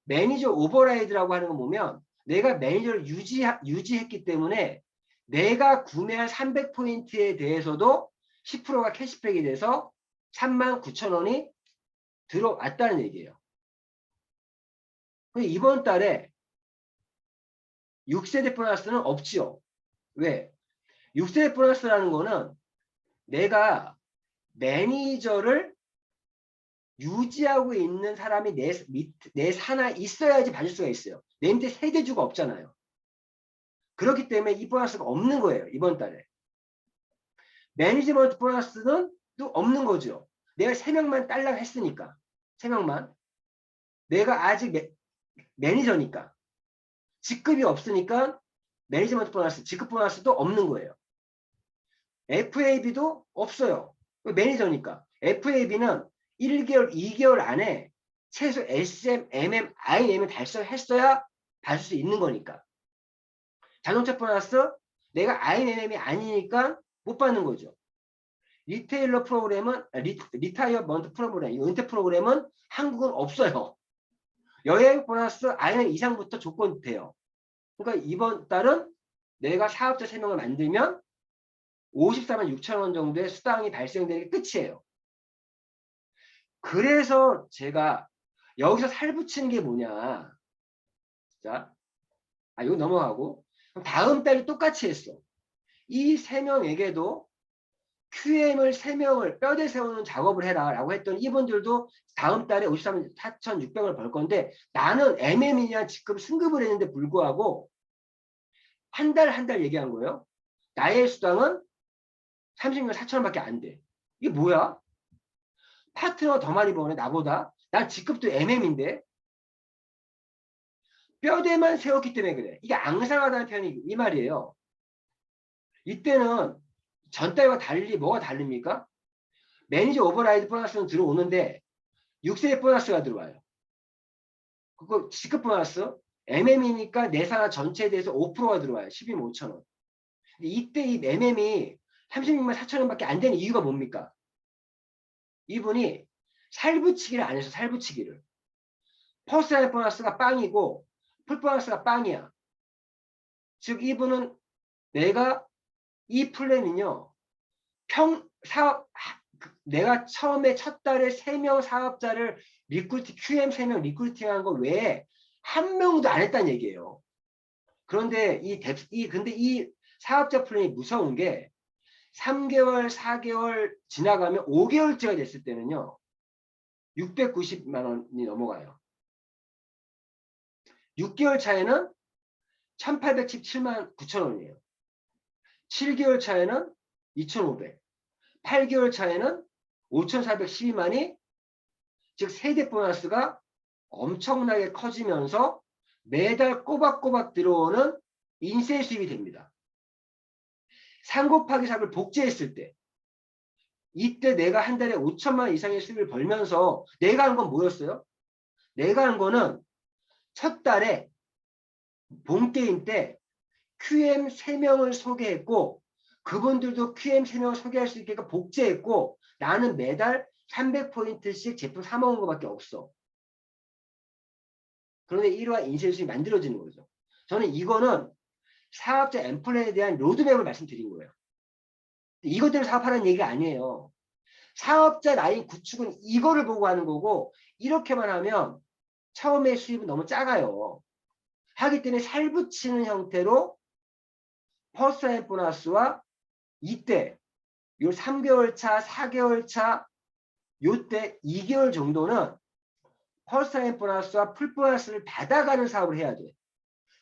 매니저 오버라이드라고 하는 거 보면 내가 매니저를 유지했기 때문에 내가 구매한 300포인트에 대해서도 10%가 캐시백이 돼서 39,000원이 들어왔다는 얘기예요. 이번 달에 6세대 보너스는 없지요. 왜? 6세대 보너스라는 거는 내가 매니저를 유지하고 있는 사람이 내 산하에 있어야지 받을 수가 있어요. 내 밑에 세대주가 없잖아요. 그렇기 때문에 이 보너스가 없는 거예요. 이번 달에. 매니지먼트 보너스는 또 없는 거죠. 내가 3명만 딸랑 했으니까. 3명만. 내가 아직 매니저니까. 직급이 없으니까 매니지먼트 보너스, 직급 보너스도 없는 거예요. FAB도 없어요. 매니저니까. FAB는 1개월, 2개월 안에 최소 SM, MM, IM을 달성했어야 받을 수 있는 거니까. 자동차 보너스 내가 IMM이 아니니까 못 받는 거죠. 리테일러 프로그램은 리타이어먼트 프로그램, 은퇴 프로그램은 한국은 없어요. 여행 보너스 IM 이상부터 조건이 돼요. 그러니까 이번 달은 내가 사업자 3명을 만들면 54만 6천 원 정도의 수당이 발생되는 게 끝이에요. 그래서 제가 여기서 살붙이는 게 뭐냐. 자, 이거 넘어가고. 그럼 다음 달에 똑같이 했어. 이 3명에게도 QM을 3명을 뼈대 세우는 작업을 해라 라고 했더니 이분들도 다음 달에 53만 4,600원을 벌 건데 나는 MM이냐 직급 승급을 했는데 불구하고 한 달 얘기한 거예요. 나의 수당은 36만 4천원밖에 안 돼. 이게 뭐야? 파트너가 더 많이 버네 나보다. 난 직급도 MM인데 뼈대만 세웠기 때문에 그래. 이게 앙상하다는 표현이 이 말이에요. 이때는 전달과 달리 뭐가 다릅니까? 매니저 오버라이드 보너스는 들어오는데 6세대 보너스가 들어와요. 그거 직급 보너스 MM이니까 내 산하 전체에 대해서 5%가 들어와요. 12만 5천 원. 근데 이때 이 MM이 36만 4천 원밖에 안 되는 이유가 뭡니까? 이분이 살붙이기를 안 해서 살붙이기를. 퍼스트 보너스가 빵이고 풀 보너스가 빵이야. 즉 이분은 내가 이 플랜은요. 내가 처음에 첫 달에 3명 사업자를 QM 3명 리크루팅한 거 외에 한 명도 안 했다는 얘기예요. 그런데 근데 이 사업자 플랜이 무서운 게 3개월, 4개월 지나가면 5개월째가 됐을 때는요. 690만 원이 넘어가요. 6개월 차에는 1817만 9천 원이에요. 7개월 차에는 2,500. 8개월 차에는 5,412만이 즉 세대 보너스가 엄청나게 커지면서 매달 꼬박꼬박 들어오는 인세 수입이 됩니다. 3 곱하기 4를 복제했을 때 이때 내가 한 달에 5천만 원 이상의 수입을 벌면서 내가 한 건 뭐였어요? 내가 한 거는 첫 달에 본 게임 때 QM 3명을 소개했고 그분들도 QM 3명을 소개할 수 있게끔 복제했고 나는 매달 300포인트씩 제품 사 먹은 것밖에 없어. 그런데 이러한 인센티브가 만들어지는 거죠. 저는 이거는 사업자 엠플레이에 대한 로드맵을 말씀드린 거예요. 이것 때문에 사업하라는 얘기가 아니에요. 사업자 라인 구축은 이거를 보고 하는 거고 이렇게만 하면 처음에 수입은 너무 작아요. 하기 때문에 살붙이는 형태로 퍼스트 보너스와 이때 요 3개월 차, 4개월 차 요때 2개월 정도는 퍼스트 보너스와 풀 보너스를 받아가는 사업을 해야 돼.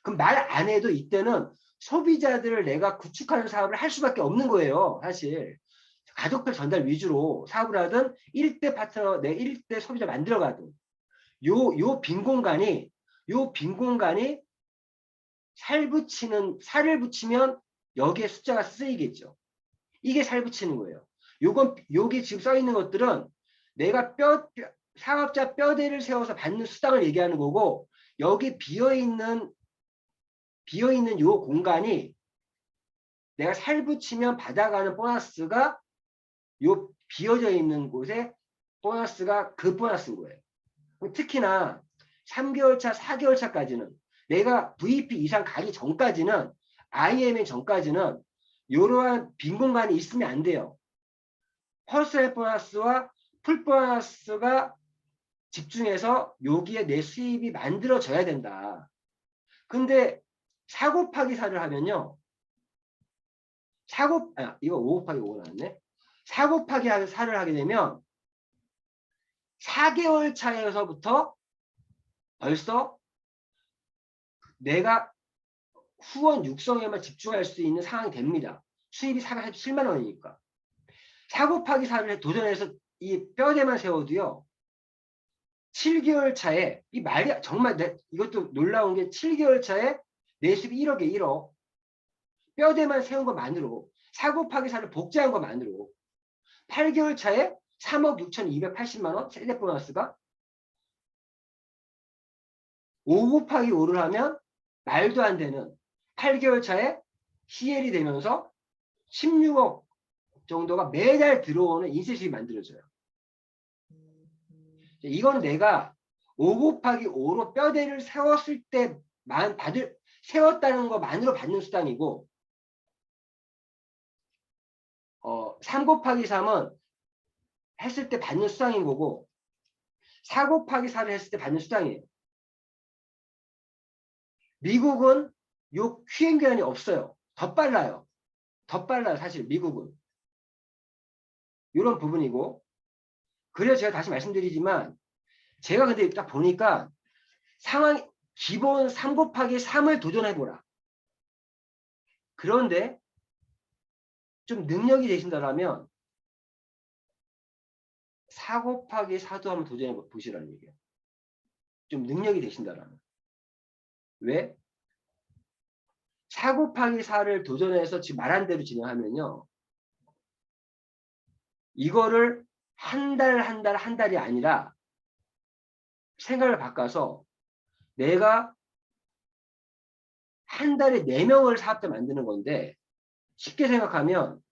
그럼 말 안 해도 이때는 소비자들을 내가 구축하는 사업을 할 수밖에 없는 거예요. 사실 가족들 전달 위주로 사업을 하든 1대 파트너 내 1대 소비자 만들어가든 요 빈 공간이 살을 붙이면 여기에 숫자가 쓰이겠죠. 이게 살 붙이는 거예요. 여기 지금 써 있는 것들은 내가 사업자 뼈대를 세워서 받는 수당을 얘기하는 거고 여기 비어있는 요 공간이 내가 살 붙이면 받아가는 보너스가 요 비어져 있는 곳에 보너스가 그 보너스인 거예요. 특히나 3개월 차, 4개월 차까지는 내가 VP 이상 가기 전까지는 IMA 전까지는 이러한 빈 공간이 있으면 안 돼요. 퍼스트 보너스와 풀 보너스가 집중해서 여기에 내 수입이 만들어져야 된다. 근데 4 곱하기 4를 하면요. 이거 5 곱하기 5가 나왔네. 4 곱하기 4를 하게 되면 4개월 차에서부터 벌써 내가 후원 육성에만 집중할 수 있는 상황이 됩니다. 수입이 487만 원이니까. 4 곱하기 4를 도전해서 이 뼈대만 세워도요. 7개월 차에 이 말이 정말 이것도 놀라운 게 7개월 차에 내 수입이 1억에 1억. 뼈대만 세운 것만으로 4 곱하기 4를 복제한 것만으로 8개월 차에 3억 6,280만 원 세대 보너스가 5 곱하기 5를 하면 말도 안 되는 8개월 차에 CL이 되면서 16억 정도가 매달 들어오는 인세 수입이 만들어져요. 이건 내가 5 곱하기 5로 뼈대를 세웠을 때만 세웠다는 것만으로 받는 수당이고 3 곱하기 3은 했을 때 받는 수당인 거고 4 곱하기 4를 했을 때 받는 수당이에요. 미국은 요 QM 기간이 없어요. 더 빨라요. 사실 미국은. 이런 부분이고 그래서 제가 다시 말씀드리지만 제가 근데 딱 보니까 기본 3 곱하기 3을 도전해보라. 그런데 좀 능력이 되신다면 4 곱하기 4도 한번 도전해 보시라는 얘기예요. 좀 능력이 되신다면. 왜? 4 곱하기 4를 도전해서 지금 말한 대로 진행하면요. 이거를 한 달이 아니라 생각을 바꿔서 내가 한 달에 4명을 사업자 만드는 건데 쉽게 생각하면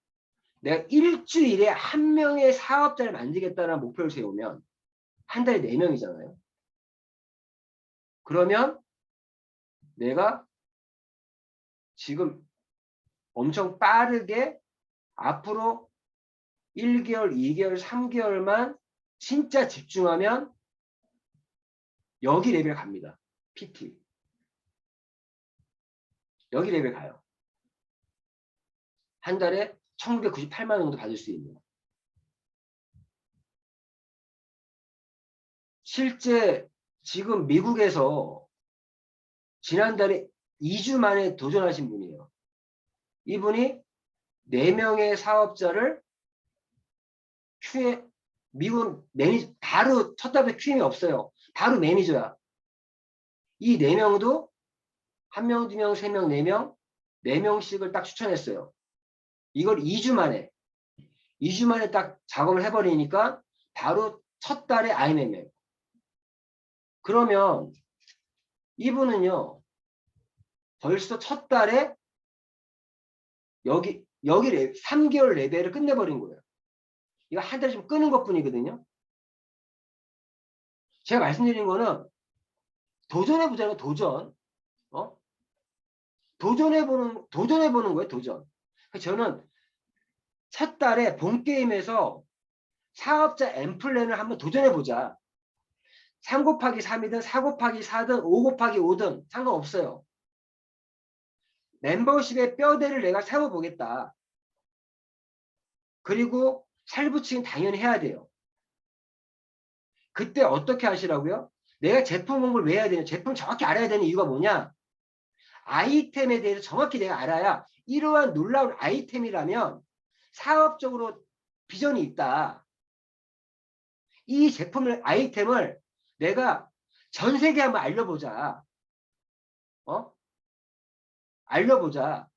내가 일주일에 1명의 사업자를 만들겠다는 목표를 세우면 한 달에 4명이잖아요. 그러면 내가 지금 엄청 빠르게 앞으로 1개월, 2개월, 3개월만 진짜 집중하면 여기 레벨 갑니다. PT. 여기 레벨 가요. 한 달에 1998만 원 정도 받을 수 있는. 실제 지금 미국에서 지난달에 2주 만에 도전하신 분이에요. 이분이 4명의 사업자를 미국 매니저, 바로 첫 달에 QM이 없어요. 바로 매니저야. 이 4명도 1명, 2명, 3명, 4명, 4명씩을 딱 추천했어요. 이걸 2주 만에 딱 작업을 해버리니까 바로 첫 달에 IMM. 그러면 이분은요, 벌써 첫 달에 여기 3개월 레벨을 끝내버린 거예요. 이거 한 달 좀 끄는 것 뿐이거든요. 제가 말씀드린 거는 도전해보자는 도전. 도전해보는 거예요, 도전. 저는 첫 달에 본게임에서 사업자 M플랜을 한번 도전해보자. 3 곱하기 3이든 4 곱하기 4든 5 곱하기 5든 상관없어요. 멤버십의 뼈대를 내가 세워보겠다. 그리고 살붙이긴 당연히 해야 돼요. 그때 어떻게 하시라고요? 내가 제품 공부를 왜 해야 되냐? 제품 정확히 알아야 되는 이유가 뭐냐? 아이템에 대해서 정확히 내가 알아야 이러한 놀라운 아이템이라면 사업적으로 비전이 있다. 이 아이템을 내가 전 세계에 한번 알려보자. 알려보자.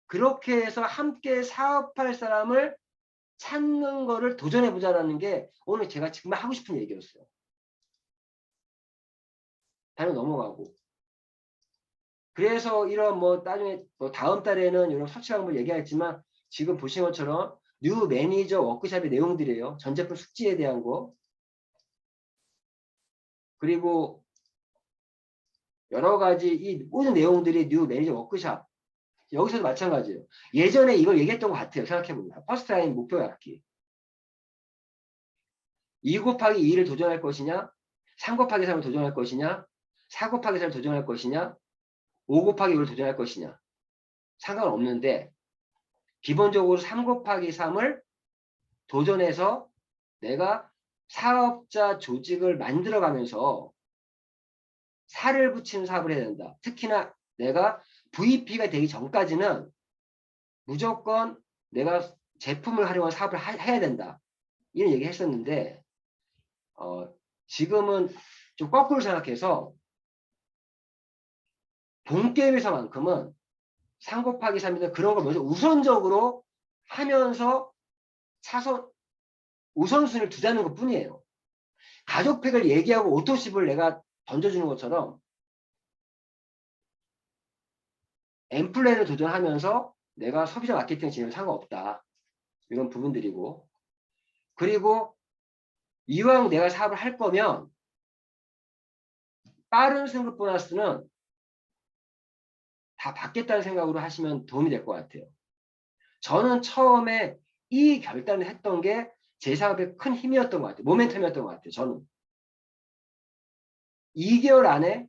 그렇게 해서 함께 사업할 사람을 찾는 거를 도전해보자라는 게 오늘 제가 지금 하고 싶은 얘기였어요. 다른 넘어가고. 그래서 이런 나중에 다음 달에는 이런 설치 방법을 얘기하겠지만 지금 보신 것처럼 뉴 매니저 워크숍의 내용들이에요. 전 제품 숙지에 대한 거. 그리고 여러 가지 이 모든 내용들이 뉴 매니저 워크숍. 여기서도 마찬가지예요. 예전에 이걸 얘기했던 것 같아요. 생각해보면. 퍼스트라인 목표 갖기. 2 곱하기 2를 도전할 것이냐? 3 곱하기 3을 도전할 것이냐? 4 곱하기 3을 도전할 것이냐? 5 곱하기 5를 도전할 것이냐. 상관없는데 기본적으로 3 곱하기 3을 도전해서 내가 사업자 조직을 만들어가면서 살을 붙이는 사업을 해야 된다. 특히나 내가 VP가 되기 전까지는 무조건 내가 제품을 활용한 사업을 해야 된다. 이런 얘기 했었는데 지금은 좀 거꾸로 생각해서 본게임에서만큼은 3 곱하기 3이든 그런 걸 먼저 우선적으로 하면서 우선순위를 두자는 것 뿐이에요. 가족팩을 얘기하고 오토십을 내가 던져주는 것처럼 엠플랜을 도전하면서 내가 소비자 마케팅 진행을 상관없다. 이런 부분들이고, 그리고 이왕 내가 사업을 할 거면 빠른 승급 보너스는 다 받겠다는 생각으로 하시면 도움이 될 것 같아요. 저는 처음에 이 결단을 했던 게 제 사업의 큰 힘이었던 것 같아요. 모멘텀이었던 것 같아요. 저는 2개월 안에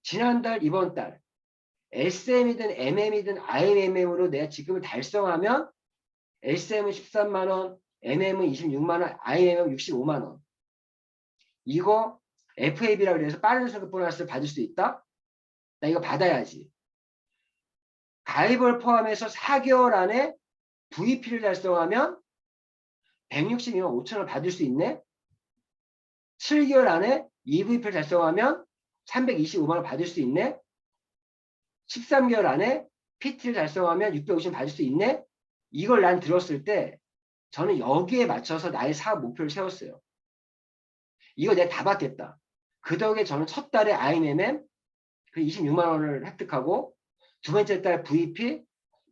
지난달 이번 달 SM이든 MM이든 IMM으로 내가 지급을 달성하면 SM은 13만원, MM은 26만원, IMM은 65만원. 이거 FAB라고 해서 빠른 승급 보너스를 받을 수 있다? 나 이거 받아야지. 가입을 포함해서 4개월 안에 VP를 달성하면 162만 5천원을 받을 수 있네? 7개월 안에 EVP를 달성하면 325만원 받을 수 있네? 13개월 안에 PT를 달성하면 650만 받을 수 있네? 이걸 난 들었을 때 저는 여기에 맞춰서 나의 사업 목표를 세웠어요. 이거 내가 다 받겠다. 그 덕에 저는 첫 달에 IMM 26만 원을 획득하고, 두 번째 달 VP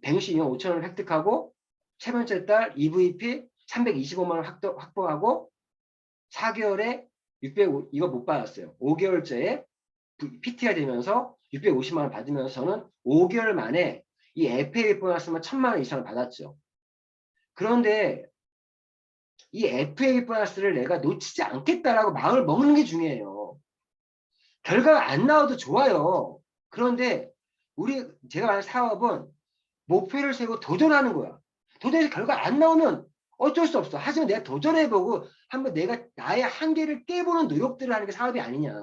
162만 5천 원을 획득하고, 세 번째 달 EVP 325만 원 확보하고, 4개월에 600 이거 못 받았어요. 5개월째에 PT가 되면서 650만 원 받으면서 저는 5개월 만에 이 FA 보너스만 1000만 원 이상을 받았죠. 그런데 이 FA 보너스를 내가 놓치지 않겠다라고 마음을 먹는 게 중요해요. 결과가 안 나와도 좋아요. 그런데 제가 하는 사업은 목표를 세우고 도전하는 거야. 도전해서 결과 안 나오면 어쩔 수 없어. 하지만 내가 도전해보고 한번 내가 나의 한계를 깨보는 노력들을 하는 게 사업이 아니냐.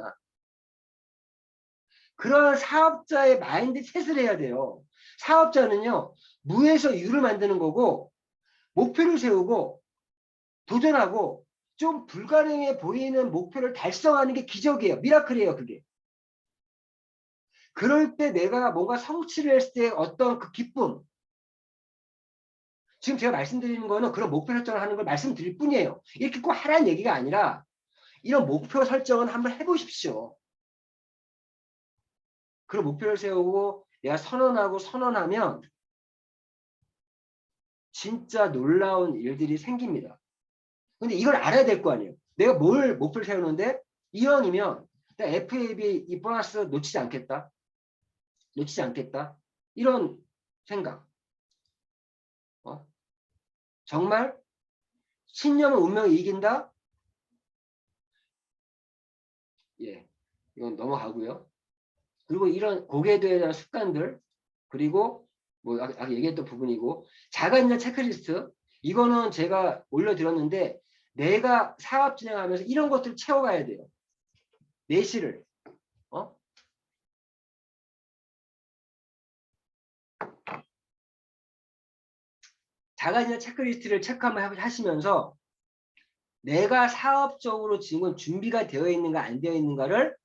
그런 사업자의 마인드셋을 해야 돼요. 사업자는요, 무에서 유를 만드는 거고, 목표를 세우고 도전하고 좀 불가능해 보이는 목표를 달성하는 게 기적이에요. 미라클이에요, 그게. 그럴 때 내가 뭔가 성취를 했을 때 어떤 그 기쁨. 지금 제가 말씀드리는 거는 그런 목표 설정을 하는 걸 말씀드릴 뿐이에요. 이렇게 꼭 하라는 얘기가 아니라 이런 목표 설정은 한번 해보십시오. 그런 목표를 세우고 내가 선언하면 진짜 놀라운 일들이 생깁니다. 근데 이걸 알아야 될 거 아니에요. 내가 뭘 목표를 세우는데 이왕이면 FAB 이 보너스 놓치지 않겠다. 이런 생각. 정말 신념은 운명이 이긴다? 예, 이건 넘어가고요. 그리고 이런 고객에 대한 습관들, 그리고 뭐 아까 얘기했던 부분이고, 자가인증 체크리스트, 이거는 제가 올려드렸는데 내가 사업 진행하면서 이런 것들을 채워가야 돼요. 내실을. 자가인증 체크리스트를 체크 한번 하시면서 내가 사업적으로 지금 준비가 되어 있는가 안 되어 있는가를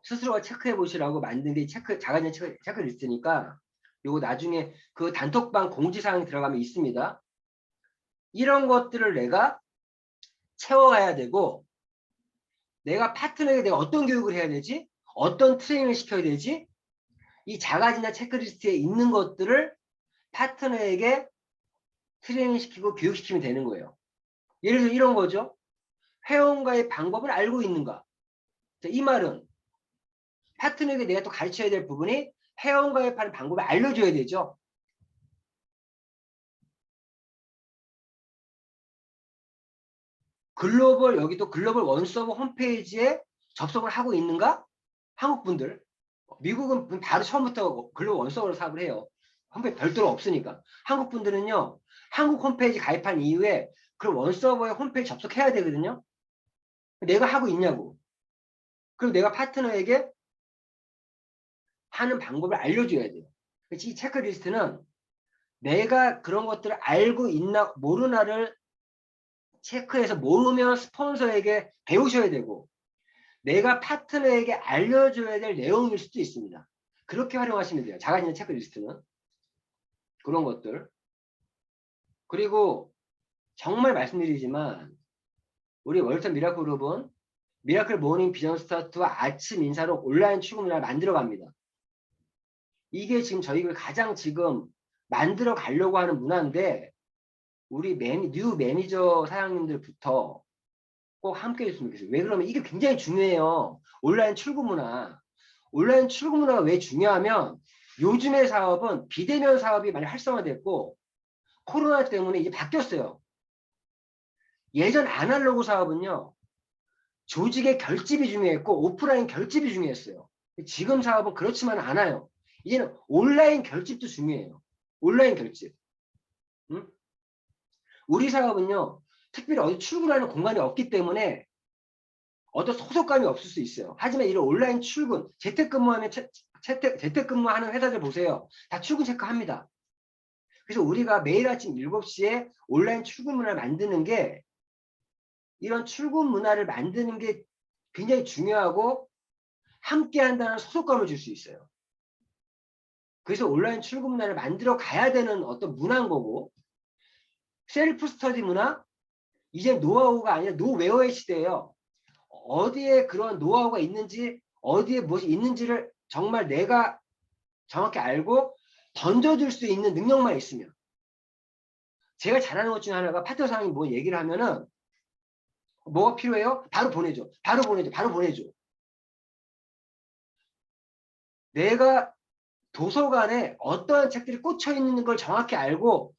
스스로가 체크해 보시라고 만든 게 자가인증 체크리스트니까 요거 나중에 그 단톡방 공지사항이 들어가면 있습니다. 이런 것들을 내가 채워가야 되고, 내가 파트너에게 내가 어떤 교육을 해야 되지? 어떤 트레이닝을 시켜야 되지? 이 자가진단 체크리스트에 있는 것들을 파트너에게 트레이닝 시키고 교육시키면 되는 거예요. 예를 들어 이런 거죠. 회원가입 방법을 알고 있는가? 이 말은 파트너에게 내가 또 가르쳐야 될 부분이 회원가입하는 방법을 알려줘야 되죠. 여기도 글로벌 원서버 홈페이지에 접속을 하고 있는가? 한국 분들. 미국은 바로 처음부터 글로벌 원서버로 사업을 해요. 홈페이지 별도로 없으니까. 한국 분들은요, 한국 홈페이지 가입한 이후에 그 원서버에 홈페이지 접속해야 되거든요. 내가 하고 있냐고. 그럼 내가 파트너에게 하는 방법을 알려줘야 돼요. 그래서 이 체크리스트는 내가 그런 것들을 알고 있나 모르나를 체크해서 모르면 스폰서에게 배우셔야 되고, 내가 파트너에게 알려줘야 될 내용일 수도 있습니다. 그렇게 활용하시면 돼요. 자가진행 체크리스트는. 그런 것들. 그리고 정말 말씀드리지만 우리 월턴 미라클 그룹은 미라클 모닝 비전 스타트와 아침 인사로 온라인 출근 문화를 만들어 갑니다. 이게 지금 저희가 가장 지금 만들어 가려고 하는 문화인데, 우리 뉴 매니저 사장님들부터 꼭 함께 해줬으면 좋겠어요. 왜 그러면 이게 굉장히 중요해요. 온라인 출근 문화. 온라인 출근 문화가 왜 중요하면, 요즘의 사업은 비대면 사업이 많이 활성화됐고 코로나 때문에 이제 바뀌었어요. 예전 아날로그 사업은요, 조직의 결집이 중요했고 오프라인 결집이 중요했어요. 지금 사업은 그렇지만 않아요. 이제는 온라인 결집도 중요해요. 온라인 결집. 응? 우리 사업은요, 특별히 어디 출근하는 공간이 없기 때문에 어떤 소속감이 없을 수 있어요. 하지만 이런 온라인 출근, 재택근무하는 회사들 보세요. 다 출근 체크합니다. 그래서 우리가 매일 아침 7시에 온라인 출근 문화를 만드는 게, 이런 출근 문화를 만드는 게 굉장히 중요하고 함께 한다는 소속감을 줄 수 있어요. 그래서 온라인 출근 문화를 만들어 가야 되는 어떤 문화인 거고, 셀프 스터디 문화, 이제 노하우가 아니라 노웨어의 시대예요. 어디에 그런 노하우가 있는지, 어디에 무엇이 있는지를 정말 내가 정확히 알고 던져줄 수 있는 능력만 있으면. 제가 잘하는 것 중에 하나가, 파트너 사장님 뭐 얘기를 하면은 뭐가 필요해요? 바로 보내줘. 바로 보내줘. 바로 보내줘. 내가 도서관에 어떠한 책들이 꽂혀 있는 걸 정확히 알고,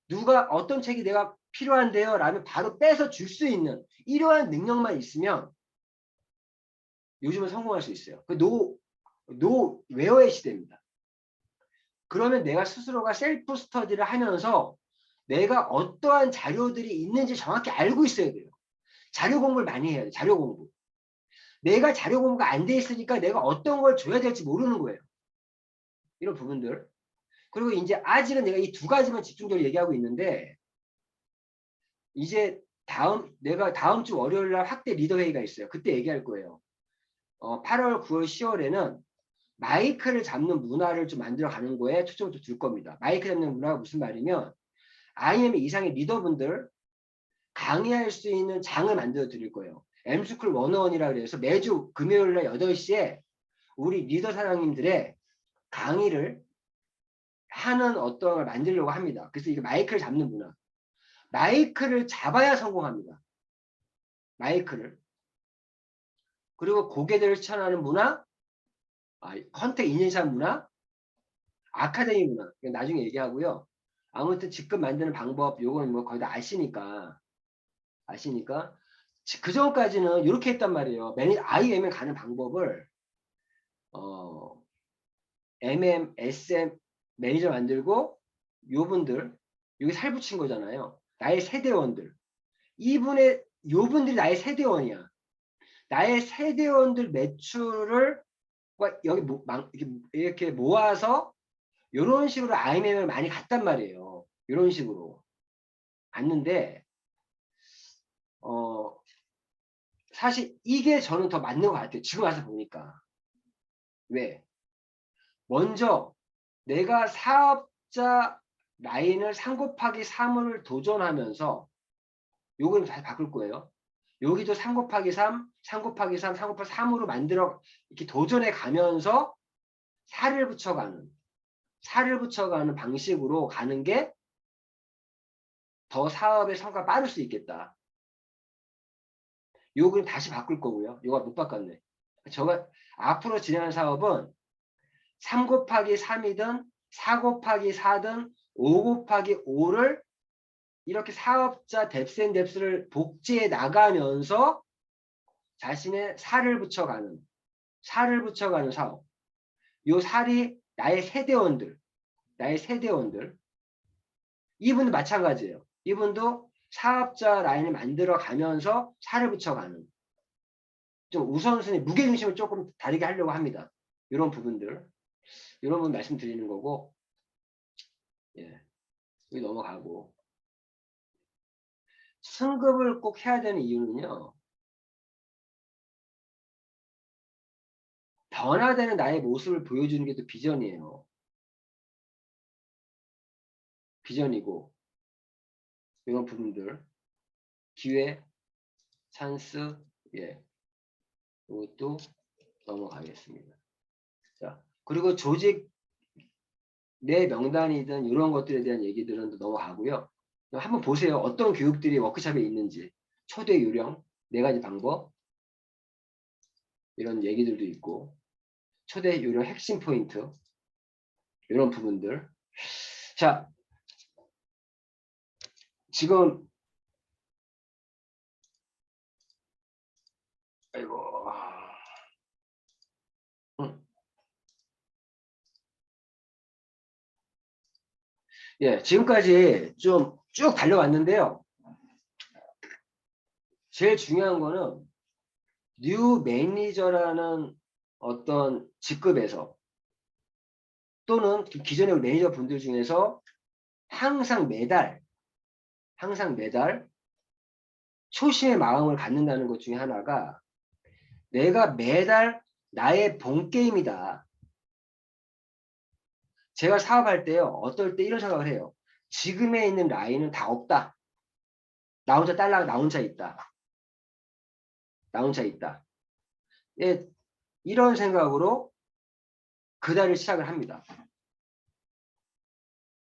누가 어떤 책이 내가 필요한데요 라면 바로 빼서 줄 수 있는 이러한 능력만 있으면 요즘은 성공할 수 있어요. 그 노웨어의 시대입니다. 그러면 내가 스스로가 셀프 스터디를 하면서 내가 어떠한 자료들이 있는지 정확히 알고 있어야 돼요. 자료 공부를 많이 해야 돼요. 자료 공부. 내가 자료 공부가 안 돼 있으니까 내가 어떤 걸 줘야 될지 모르는 거예요. 이런 부분들. 그리고 이제 아직은 내가 이 두 가지만 집중적으로 얘기하고 있는데, 이제 내가 다음 주 월요일 날 확대 리더 회의가 있어요. 그때 얘기할 거예요. 8월, 9월, 10월에는 마이크를 잡는 문화를 좀 만들어 가는 거에 초점을 좀 둘 겁니다. 마이크 잡는 문화가 무슨 말이면, IM 이상의 리더분들 강의할 수 있는 장을 만들어 드릴 거예요. M스쿨 101이라 그래서 매주 금요일 날 8시에 우리 리더 사장님들의 강의를 하는 어떤 걸 만들려고 합니다. 그래서 이게 마이크를 잡는 문화. 마이크를 잡아야 성공합니다. 마이크를. 그리고 고객들을 추천하는 문화, 컨택 이니셜 문화, 아카데미 문화. 나중에 얘기하고요. 아무튼 직급 만드는 방법, 요건 뭐 거의 다 아시니까. 그 전까지는 이렇게 했단 말이에요. IM에 가는 방법을 MM, SM 매니저 만들고, 요분들 여기 살 붙인 거잖아요. 나의 세대원들. 요분들이 나의 세대원이야. 나의 세대원들 매출을 여기 이렇게 모아서 이런 식으로 IMM을 많이 갔단 말이에요. 이런 식으로 갔는데, 사실 이게 저는 더 맞는 것 같아요. 지금 와서 보니까. 왜? 먼저 내가 사업자 라인을 3/3을 도전하면서, 요거는 잘 바꿀 거예요. 여기도 3/3, 3/3, 3/3으로 만들어 이렇게 도전해 가면서 살을 붙여가는 방식으로 가는 게 더 사업의 성과가 빠를 수 있겠다. 요거는 다시 바꿀 거고요. 요거 못 바꿨네. 저가 앞으로 진행하는 사업은 3/3이든 4/4든 5/5를 이렇게 사업자 뎁스앤뎁스를 복제해 나가면서 자신의 살을 붙여가는 사업. 요 살이 나의 세대원들, 이분도 마찬가지예요. 이분도 사업자 라인을 만들어 가면서 살을 붙여가는, 좀 우선순위, 무게중심을 조금 다르게 하려고 합니다. 이런 부분들, 이런 부분 말씀드리는 거고, 예, 여기 넘어가고. 승급을 꼭 해야 되는 이유는요, 변화되는 나의 모습을 보여주는 게 또 비전이에요. 비전이고, 이런 부분들, 기회, 찬스, 예, 이것도 넘어가겠습니다. 자, 그리고 조직 내 명단이든 이런 것들에 대한 얘기들은 또 넘어가고요. 한번 보세요. 어떤 교육들이 워크숍에 있는지. 초대 요령, 4가지 방법, 이런 얘기들도 있고, 초대 요령 핵심 포인트, 이런 부분들. 자, 지금 아이고, 예, 지금까지 좀 쭉 달려왔는데요. 제일 중요한 거는 뉴 매니저라는 어떤 직급에서, 또는 기존의 매니저 분들 중에서 항상 매달 초심의 마음을 갖는다는 것 중에 하나가, 내가 매달 나의 본 게임이다. 제가 사업할 때요, 어떨 때 이런 생각을 해요. 지금에 있는 라인은 다 없다. 나 혼자 딸랑, 나 혼자 있다. 예, 이런 생각으로 그날을 시작을 합니다.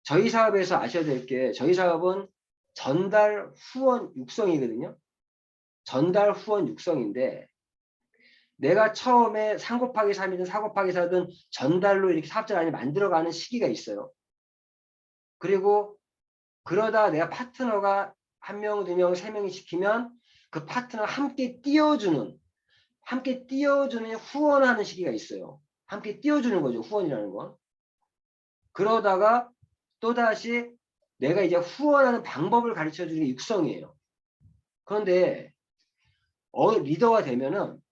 저희 사업에서 아셔야 될 게, 저희 사업은 전달 후원 육성이거든요. 전달 후원 육성인데, 내가 처음에 3곱하기3이든 4곱하기4든 전달로 이렇게 사업자 라인을 만들어가는 시기가 있어요. 그리고 그러다 내가 파트너가 1명, 2명, 3명이 시키면 그 파트너가 함께 띄워주는 후원하는 시기가 있어요. 함께 띄워주는 거죠. 후원이라는 건. 그러다가 또다시 내가 이제 후원하는 방법을 가르쳐주는 게 육성이에요. 그런데 리더가 되면은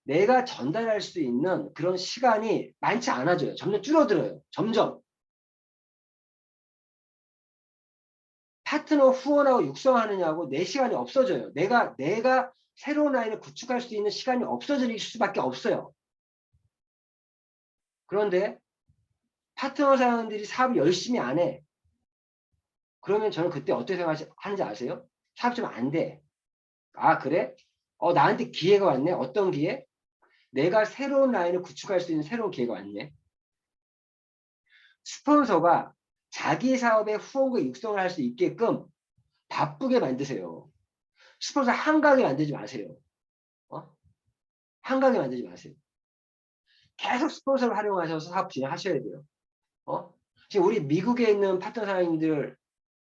내가 전달할 수 있는 그런 시간이 많지 않아져요. 점점 줄어들어요. 점점. 파트너 후원하고 육성하느냐고 내 시간이 없어져요. 내가 새로운 라인을 구축할 수 있는 시간이 없어질 수밖에 없어요. 그런데 파트너 사원들이 사업을 열심히 안 해. 그러면 저는 그때 어떻게 생각하는지 아세요? 사업 좀 안 돼. 아, 그래? 나한테 기회가 왔네. 어떤 기회? 내가 새로운 라인을 구축할 수 있는 새로운 기회가 왔네. 스폰서가 자기 사업에 후원과 육성을 할 수 있게끔 바쁘게 만드세요. 스폰서 한가하게 만들지 마세요. 한가하게 만들지 마세요. 계속 스폰서를 활용하셔서 사업 진행하셔야 돼요. 지금 우리 미국에 있는 파트너 사장님들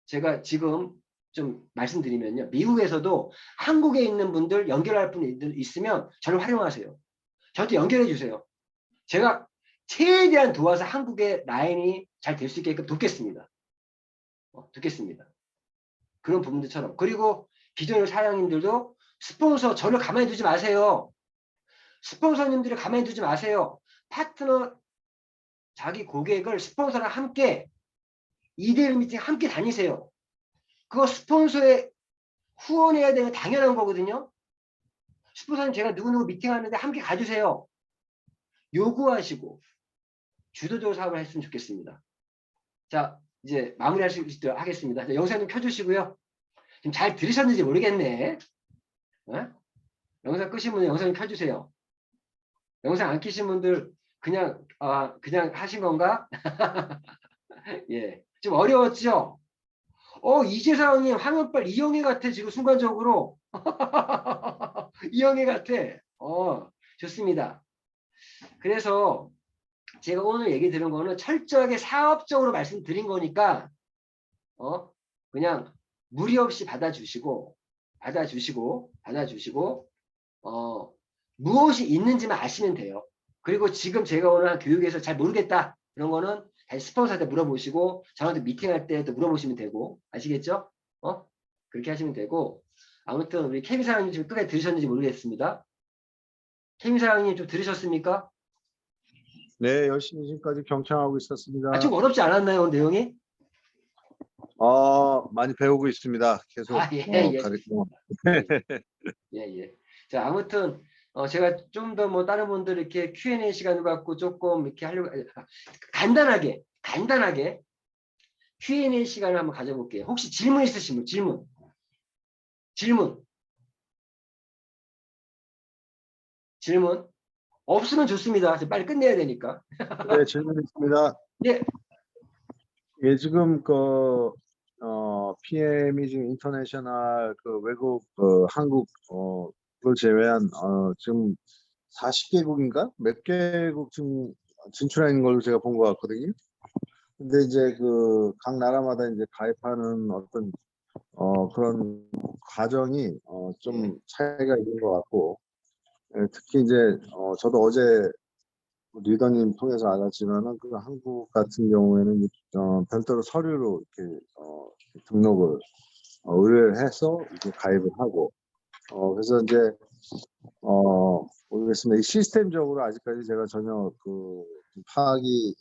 제가 지금 좀 말씀드리면요. 미국에서도 한국에 있는 분들 연결할 분들 있으면 저를 활용하세요. 저한테 연결해 주세요. 제가 최대한 도와서 한국의 라인이 잘 될 수 있게끔 돕겠습니다. 돕겠습니다. 그런 부분들처럼. 그리고 기존의 사장님들도 스폰서 저를 가만히 두지 마세요. 스폰서님들을 가만히 두지 마세요. 파트너 자기 고객을 스폰서랑 함께 2대1 미팅 함께 다니세요. 그거 스폰서에 후원해야 되는 당연한 거거든요. 스폰서님 제가 누구누구 미팅하는데 함께 가주세요. 요구하시고 주도적으로 사업을 했으면 좋겠습니다. 자, 이제 마무리할 수 있도록 하겠습니다. 영상 좀 켜주시고요. 지금 잘 들으셨는지 모르겠네. 영상 끄신 분은 영상 좀 켜주세요. 영상 안 켜신 분들 그냥 하신 건가? 예, 좀 어려웠죠? 이재상님 화면빨 이영애 같아. 지금 순간적으로 이영애 같아. 좋습니다. 그래서 제가 오늘 얘기 들은 거는 철저하게 사업적으로 말씀드린 거니까 그냥 무리 없이 받아주시고 무엇이 있는지만 아시면 돼요. 그리고 지금 제가 오늘 한 교육에서 잘 모르겠다. 그런 거는 다시 스폰서한테 물어보시고 저한테 미팅할 때도 물어보시면 되고 아시겠죠? 그렇게 하시면 되고 아무튼 우리 케미 사장님 지금 끝까지 들으셨는지 모르겠습니다. 케미 사장님 좀 들으셨습니까? 네, 열심히 지금까지 경청하고 있었습니다. 좀 어렵지 않았나요, 오늘 내용이? 많이 배우고 있습니다. 계속 예. 가르치고. 예. 자, 아무튼 제가 좀 더 뭐 다른 분들 이렇게 Q&A 시간을 갖고 조금 이렇게 하려고 간단하게 Q&A 시간을 한번 가져볼게요. 혹시 질문 있으신 분? 질문 없으면 좋습니다. 빨리 끝내야 되니까. 네, 질문 있습니다. 예. 예, 지금 PM이 지금 인터내셔널 외국 한국 를 제외한 지금 40개국인가 몇 개국 지금 진출하는 걸로 제가 본 것 같거든요. 근데 이제 각 나라마다 이제 가입하는 어떤 그런 과정이 좀 차이가 있는 것 같고, 특히 이제 저도 어제 리더님 통해서 알았지만은 한국 같은 경우에는 별도로 서류로 이렇게 등록을 의뢰를 해서 이렇게 가입을 하고, 그래서 이제 모르겠습니다. 이 시스템적으로 아직까지 제가 전혀 파악이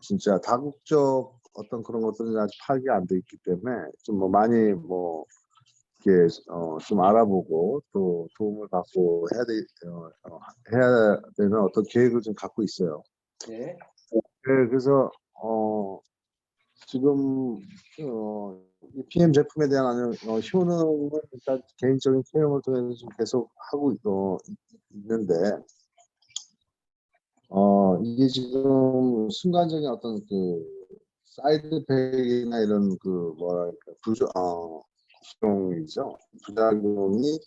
진짜 다국적 어떤 그런 것들은 아직 파악이 안 돼 있기 때문에 좀 많이 이렇게 좀 알아보고 또 도움을 받고 해야 되는 어떤 계획을 좀 갖고 있어요. 네. 네, 그래서 지금 이 PM 제품에 대한 효능은 일단 개인적인 체험을 통해서 좀 계속 하고 있는데 이게 지금 순간적인 어떤 사이드 팩이나 이런 뭐랄까 부작용이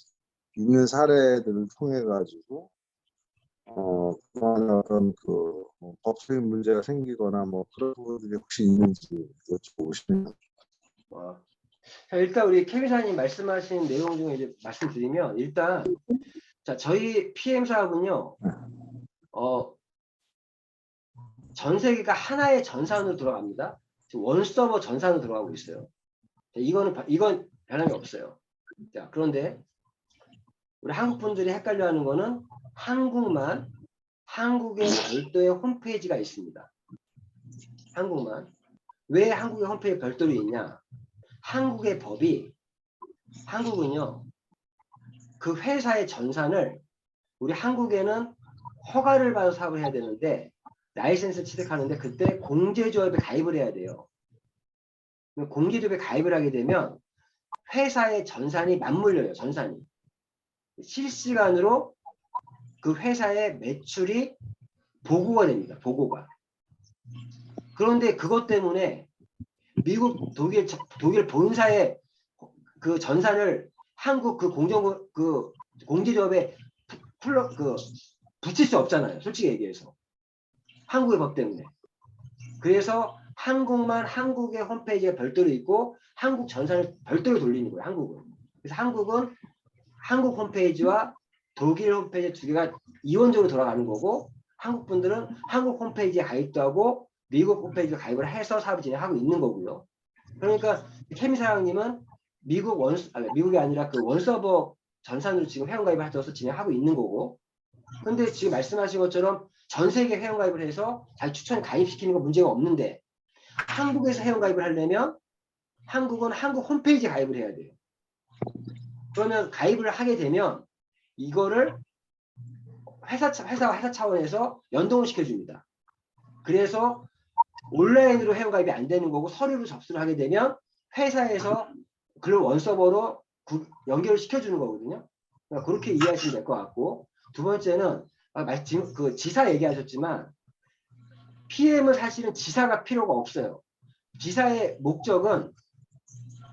있는 사례들을 통해 가지고 그동안에 어떤 법적인 문제가 생기거나 뭐 그런 부분들이 혹시 있는지 여쭤보고 싶습니다. 자, 일단 우리 케미사님 말씀하신 내용 중에 이제 말씀드리면 일단 자 저희 PM 사업은요 전 세계가 하나의 전산으로 돌아갑니다. 지금 원 서버 전산으로 들어가고 있어요. 자, 이건 변함이 없어요. 자, 그런데 우리 한국 분들이 헷갈려하는 거는 한국의 별도의 홈페이지가 있습니다. 한국만. 왜 한국의 홈페이지 별도로 있냐? 한국의 법이 한국은요 그 회사의 전산을 우리 한국에는 허가를 받아서 사업을 해야 되는데 라이센스 취득하는데 그때 공제조합에 가입을 해야 돼요. 공제조합에 가입을 하게 되면 회사의 전산이 맞물려요. 전산이. 실시간으로 그 회사의 매출이 보고가 됩니다. 보고가. 그런데 그것 때문에 미국, 독일 본사의 그 전산을 한국 공제조합에 붙일 수 없잖아요. 솔직히 얘기해서. 한국의 법 때문에. 그래서 한국의 홈페이지가 별도로 있고 한국 전산을 별도로 돌리는 거예요. 한국은. 그래서 한국은 한국 홈페이지와 독일 홈페이지 두 개가 이원적으로 돌아가는 거고 한국 분들은 한국 홈페이지에 가입도 하고 미국 홈페이지에 가입을 해서 사업을 진행하고 있는 거고요. 그러니까 케미 사장님은 미국이 아니라 그 원서버 전산으로 지금 회원가입을 하셔서 진행하고 있는 거고 그런데 지금 말씀하신 것처럼 전 세계 회원가입을 해서 자기 추천 가입시키는 건 문제가 없는데 한국에서 회원가입을 하려면 한국은 한국 홈페이지에 가입을 해야 돼요. 그러면 가입을 하게 되면 이거를 회사 차원에서 연동을 시켜줍니다. 그래서 온라인으로 회원가입이 안 되는 거고 서류로 접수를 하게 되면 회사에서 글로벌 원서버로 연결을 시켜주는 거거든요. 그러니까 그렇게 이해하시면 될 것 같고 두 번째는 지사 얘기하셨지만 PM은 사실은 지사가 필요가 없어요. 지사의 목적은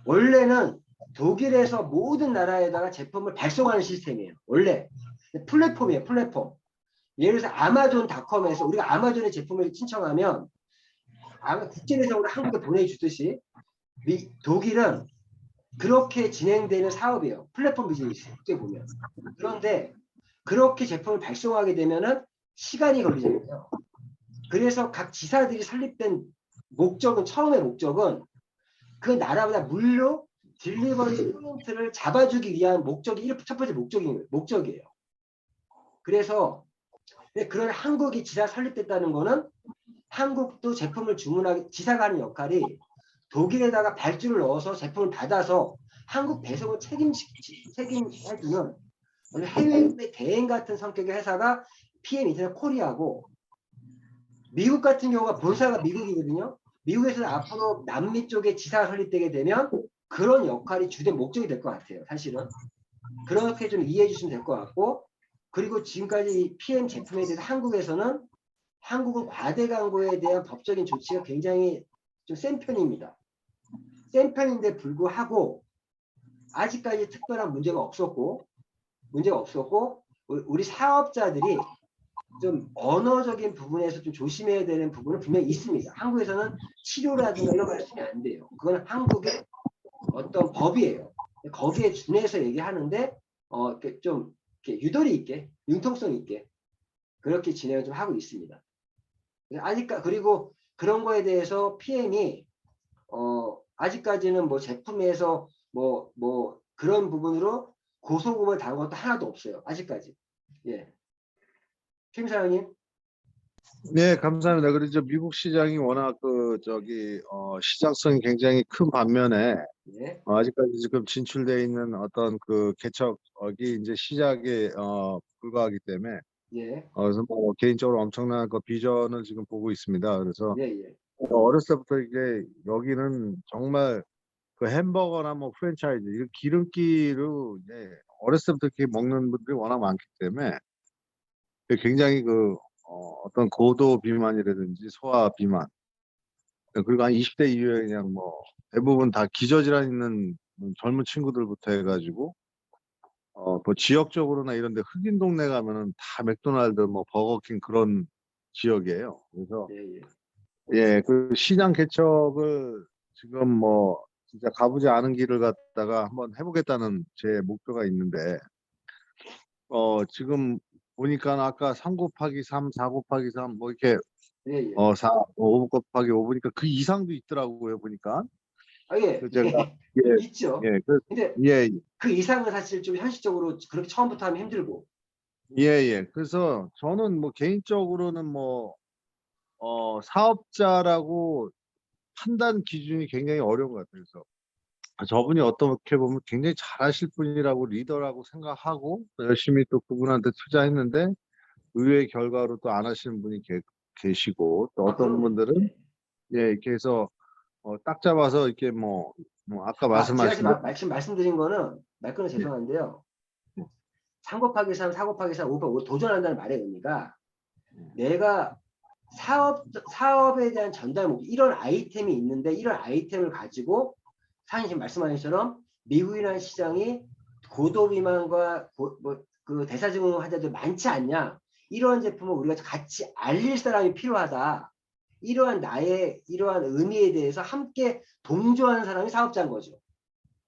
원래는 독일에서 모든 나라에다가 제품을 발송하는 시스템이에요. 원래 플랫폼이에요. 플랫폼. 예를 들어서 아마존닷컴에서 우리가 아마존의 제품을 신청하면 국제배송으로 한국에 보내주듯이 독일은 그렇게 진행되는 사업이에요. 플랫폼 비즈니스 어떻게 보면. 그런데 그렇게 제품을 발송하게 되면은 시간이 걸리잖아요. 그래서 각 지사들이 설립된 목적은 처음의 목적은 그 나라보다 물류 딜리버리 포인트를 잡아주기 위한 목적이 첫 번째 목적이에요. 그래서 그런 한국이 지사 설립됐다는 거는 한국도 제품을 주문하기 지사가 하는 역할이 독일에다가 발주를 넣어서 제품을 받아서 한국 배송을 책임해주는 해외 대행 같은 성격의 회사가 PM 인터넷 코리아고 미국 같은 경우가 본사가 미국이거든요. 미국에서는 앞으로 남미 쪽에 지사가 설립되게 되면 그런 역할이 주된 목적이 될 것 같아요. 사실은 그렇게 좀 이해해 주시면 될 것 같고 그리고 지금까지 PM 제품에 대해서 한국은 과대 광고에 대한 법적인 조치가 굉장히 좀 센 편입니다. 센 편인데 불구하고 아직까지 특별한 문제가 없었고 우리 사업자들이 좀 언어적인 부분에서 좀 조심해야 되는 부분은 분명히 있습니다. 한국에서는 치료라든가 이런 말 쓰면 안 돼요. 그건 한국의 어떤 법이에요. 거기에 준해서 얘기하는데 이렇게 좀 이렇게 유도리 있게 융통성 있게 그렇게 진행을 좀 하고 있습니다. 그리고 그런 거에 대해서 PM이 아직까지는 뭐 제품에서 뭐 그런 부분으로 고소고발 당한 것도 하나도 없어요. 아직까지. 예. 김 사장님. 네, 감사합니다. 그리고 미국 시장이 워낙 시장성이 굉장히 큰 반면에 예. 아직까지 지금 진출되어 있는 어떤 그 개척이 이제 시작에 불과하기 때문에 예. 그래서 뭐 개인적으로 엄청난 그 비전을 지금 보고 있습니다. 그래서 예. 예. 어렸을 때부터 이게 여기는 정말 그 햄버거나 뭐 프랜차이즈 이 기름기로 이제 어렸을 때부터 이렇게 먹는 분들이 워낙 많기 때문에 굉장히 어떤 고도 비만이라든지 소화 비만 그리고 한 20대 이후에 그냥 뭐 대부분 다 기저질환 있는 젊은 친구들부터 해가지고 뭐 지역적으로나 이런 데 흑인 동네 가면은 다 맥도날드 뭐 버거킹 그런 지역이에요. 그래서 예. 예. 예, 그 시장 개척을 지금 뭐 진짜 가보지 않은 길을 갔다가 한번 해보겠다는 제 목표가 있는데 지금 보니까 아까 3 곱하기 3, 4 곱하기 3 뭐 이렇게 예. 예. 5 곱하기 5 보니까 그 이상도 있더라고요 보니까. 아, 예. 그 제가 예, 있죠. 예, 근데 예, 그 이상은 사실 좀 현실적으로 그렇게 처음부터 하면 힘들고. 예. 그래서 저는 뭐 개인적으로는 뭐 사업자라고 판단 기준이 굉장히 어려운 것 같아요. 그래서 저분이 어떻게 보면 굉장히 잘하실 분이라고 리더라고 생각하고 열심히 또 그분한테 투자했는데 의외의 결과로 또 안 하시는 분이 계시고 또 어떤 그럼요. 분들은 예. 예 이렇게 해서 딱 잡아서 이렇게 뭐 아까 제가 지금 말씀하신 것 말씀드린 거는 말거는 예, 죄송한데요. 3 곱하기 3, 4 곱하기 4, 5 곱하기 5 도전한다는 말의 의미가 내가 사업에 대한 전달 목표 이런 아이템이 있는데 이런 아이템을 가지고 사장님 지금 말씀하신 것처럼 미국이라는 시장이 고도 비만과 그 대사증후 환자들 많지 않냐 이런 제품을 우리가 같이 알릴 사람이 필요하다. 이러한 의미에 대해서 함께 동조하는 사람이 사업자인 거죠.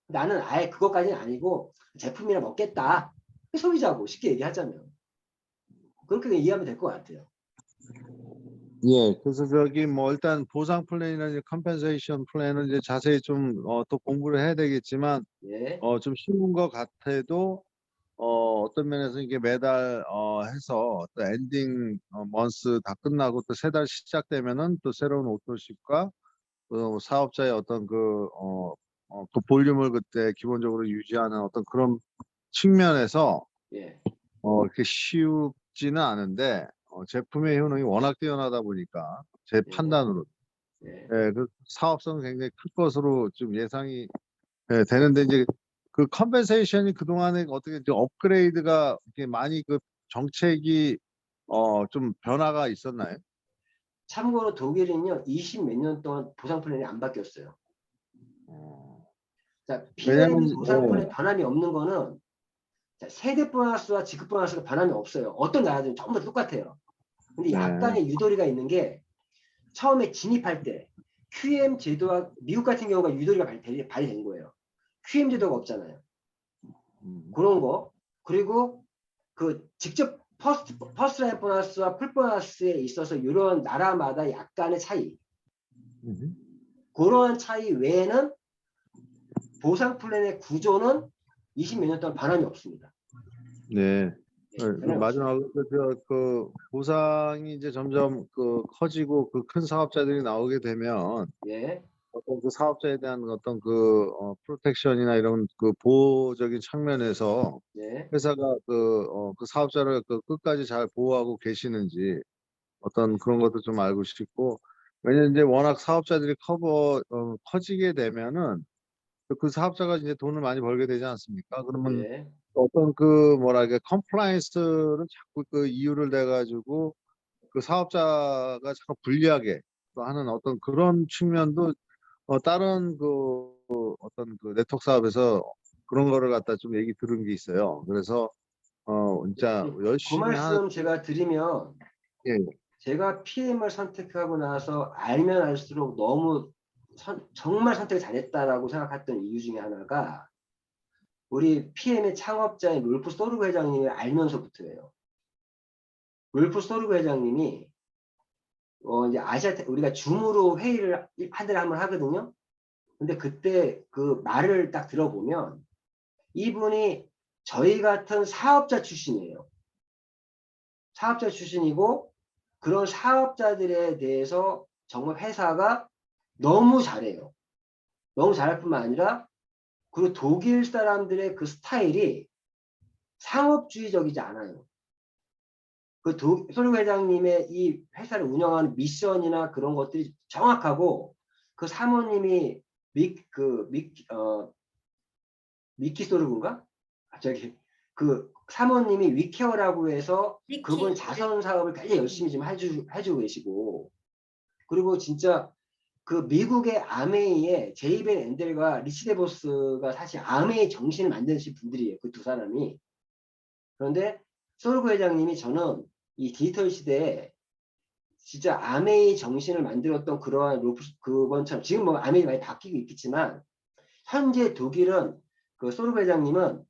나는 아예 그것까지는 아니고 제품이나 먹겠다. 소비자고 쉽게 얘기하자면 그렇게 이해하면 될 것 같아요. 예, 그래서 저기 뭐 일단 보상 플랜이나 컴펜세이션 플랜은 이제 자세히 좀 또 공부를 해야 되겠지만 예, 좀 쉬운 것 같아도 어떤 면에서 이게 매달 해서 또 엔딩 먼스 다 끝나고 또 새 달 시작되면은 또 새로운 오토십과 또 사업자의 어떤 그 볼륨을 그때 기본적으로 유지하는 어떤 그런 측면에서 예, 그렇게 쉽지는 않은데 제품의 효능이 워낙 뛰어나다 보니까 제 예, 판단으로 예. 예, 그 사업성은 굉장히 클 것으로 좀 예상이 되는데 이제 그 컴pen세이션이 그동안에 어떻게 좀 업그레이드가 이렇게 많이 그 정책이 좀 변화가 있었나요? 참고로 독일은요, 20 몇 년 동안 보상 플랜이 안 바뀌었어요. 자, 왜냐면 PM 보상 플랜 변함이 없는 거는 자, 세대 보너스와 지급 보너스가 변함이 없어요. 어떤 나라들은 전부 다 똑같아요. 근데 네. 약간의 유도리가 있는 게 처음에 진입할 때 QM 제도와 미국 같은 경우가 유도리가 발휘된 거예요. QM 제도가 없잖아요. 그런 거. 그리고 그 직접 퍼스트 라인 보너스와 풀 보너스에 있어서 이런 나라마다 약간의 차이, 그러한 차이 외에는 보상 플랜의 구조는 20몇 년 동안 변함이 없습니다. 네. 변함이 마지막으로 그 보상이 이제 점점 그 커지고 그 큰 사업자들이 나오게 되면 예, 어떤 그 사업자에 대한 어떤 그 프로텍션이나 이런 그 보호적인 측면에서 예. 회사가 그 사업자를 그 끝까지 잘 보호하고 계시는지 어떤 그런 것도 좀 알고 싶고, 왜냐면 이제 워낙 사업자들이 커지게 되면은 그 사업자가 이제 돈을 많이 벌게 되지 않습니까? 그러면 예. 어떤 그 뭐랄까 컴플라이언스를 자꾸 그 이유를 대 가지고 그 사업자가 자꾸 불리하게 또 하는 어떤 그런 측면도 다른 어떤 그 네트워크 사업에서 그런 거를 갖다 좀 얘기 들은 게 있어요. 그래서 진짜 그 열심히 하는. 말씀 제가 드리면, 예. 제가 PM을 선택하고 나서 알면 알수록 너무 정말 선택을 잘했다라고 생각했던 이유 중에 하나가 우리 PM의 창업자인 롤프 소르그 회장님을 알면서부터예요. 롤프 소르그 회장님이 이제 우리가 줌으로 회의를 한 달에 한 번 하거든요. 근데 그때 그 말을 딱 들어보면 이분이 저희 같은 사업자 출신이에요. 사업자 출신이고 그런 사업자들에 대해서 정말 회사가 너무 잘해요. 너무 잘할 뿐만 아니라 그리고 독일 사람들의 그 스타일이 상업주의적이지 않아요. 그 소르 회장님의 이 회사를 운영하는 미션이나 그런 것들이 정확하고 그 사모님이 미키 소르그인가? 저기 그 사모님이 위케어라고 해서 그분 자선 사업을 굉장히 열심히 지금 해주고 계시고, 그리고 진짜 그 미국의 아메이의 제이벤 앤델과 리치 데보스가 사실 아메이 정신을 만드신 분들이에요. 그 두 사람이. 그런데 소르그 회장님이 저는 이 디지털 시대에 진짜 아메이 정신을 만들었던 그러한 그번처럼 지금 뭐 아메이 많이 바뀌고 있겠지만 현재 독일은 그 소르그 회장님은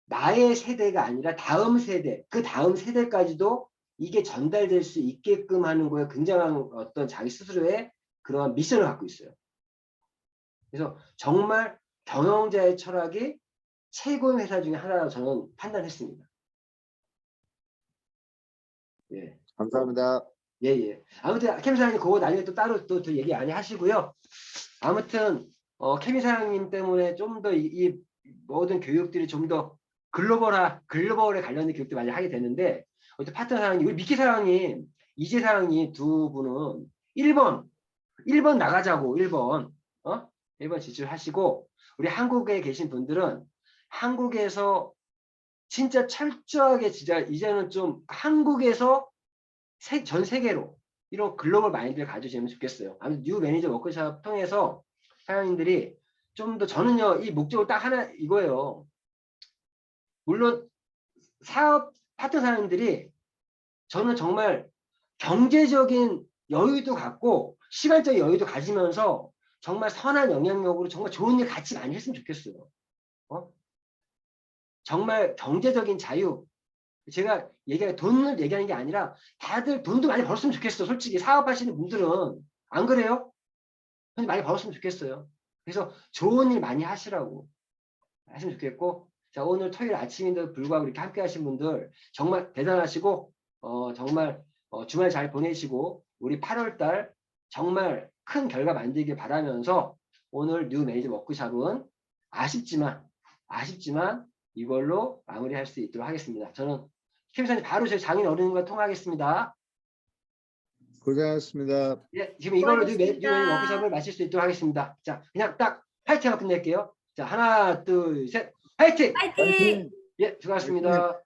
나의 세대가 아니라 다음 세대, 그 다음 세대까지도 이게 전달될 수 있게끔 하는 거에 굉장한 어떤 자기 스스로의 그런 미션을 갖고 있어요. 그래서 정말 경영자의 철학이 최고의 회사 중에 하나라고 저는 판단했습니다. 예. 감사합니다. 예, 예. 아무튼 케미 사장님 그거 나중에 또 따로 또 얘기 많이 하시고요. 아무튼 케미 사장님 때문에 좀 더 이 모든 교육들이 좀 더 글로벌에 관련된 교육들 많이 하게 되는데, 파트너 사장님, 우리 미키 사장님, 이재 사장님 두 분은 1번 나가자고 1번 1번 지출하시고, 우리 한국에 계신 분들은 한국에서 진짜 철저하게 진짜 이제는 좀 한국에서 전 세계로 이런 글로벌 마인드를 가지시면 좋겠어요. 아무튼 뉴 매니저 워크숍 통해서 사장님들이 좀 더, 저는요 이 목적을 딱 하나 이거예요. 물론 사업 파트너 사장님들이 저는 정말 경제적인 여유도 갖고 시간적 여유도 가지면서 정말 선한 영향력으로 정말 좋은 일 같이 많이 했으면 좋겠어요. 정말 경제적인 자유, 제가 돈을 얘기하는 게 아니라 다들 돈도 많이 벌었으면 좋겠어. 솔직히 사업하시는 분들은 안 그래요? 돈 많이 벌었으면 좋겠어요. 그래서 좋은 일 많이 하시라고 하시면 좋겠고, 자, 오늘 토요일 아침인데도 불구하고 이렇게 함께 하신 분들 정말 대단하시고 정말 주말 잘 보내시고 우리 8월달 정말 큰 결과 만들길 바라면서 오늘 뉴 매니저 워크숍은 아쉽지만 이걸로 마무리할 수 있도록 하겠습니다. 저는 김사님 바로 제 장인 어른과 통화하겠습니다. 고생하셨습니다. 예, 지금 이걸로 뉴 수고하셨습니다. 매니저 워크숍을 마칠 수 있도록 하겠습니다. 자, 그냥 딱 파이팅하고 끝낼게요. 자, 하나, 둘, 셋, 파이팅! 파이팅! 예, 수고하셨습니다.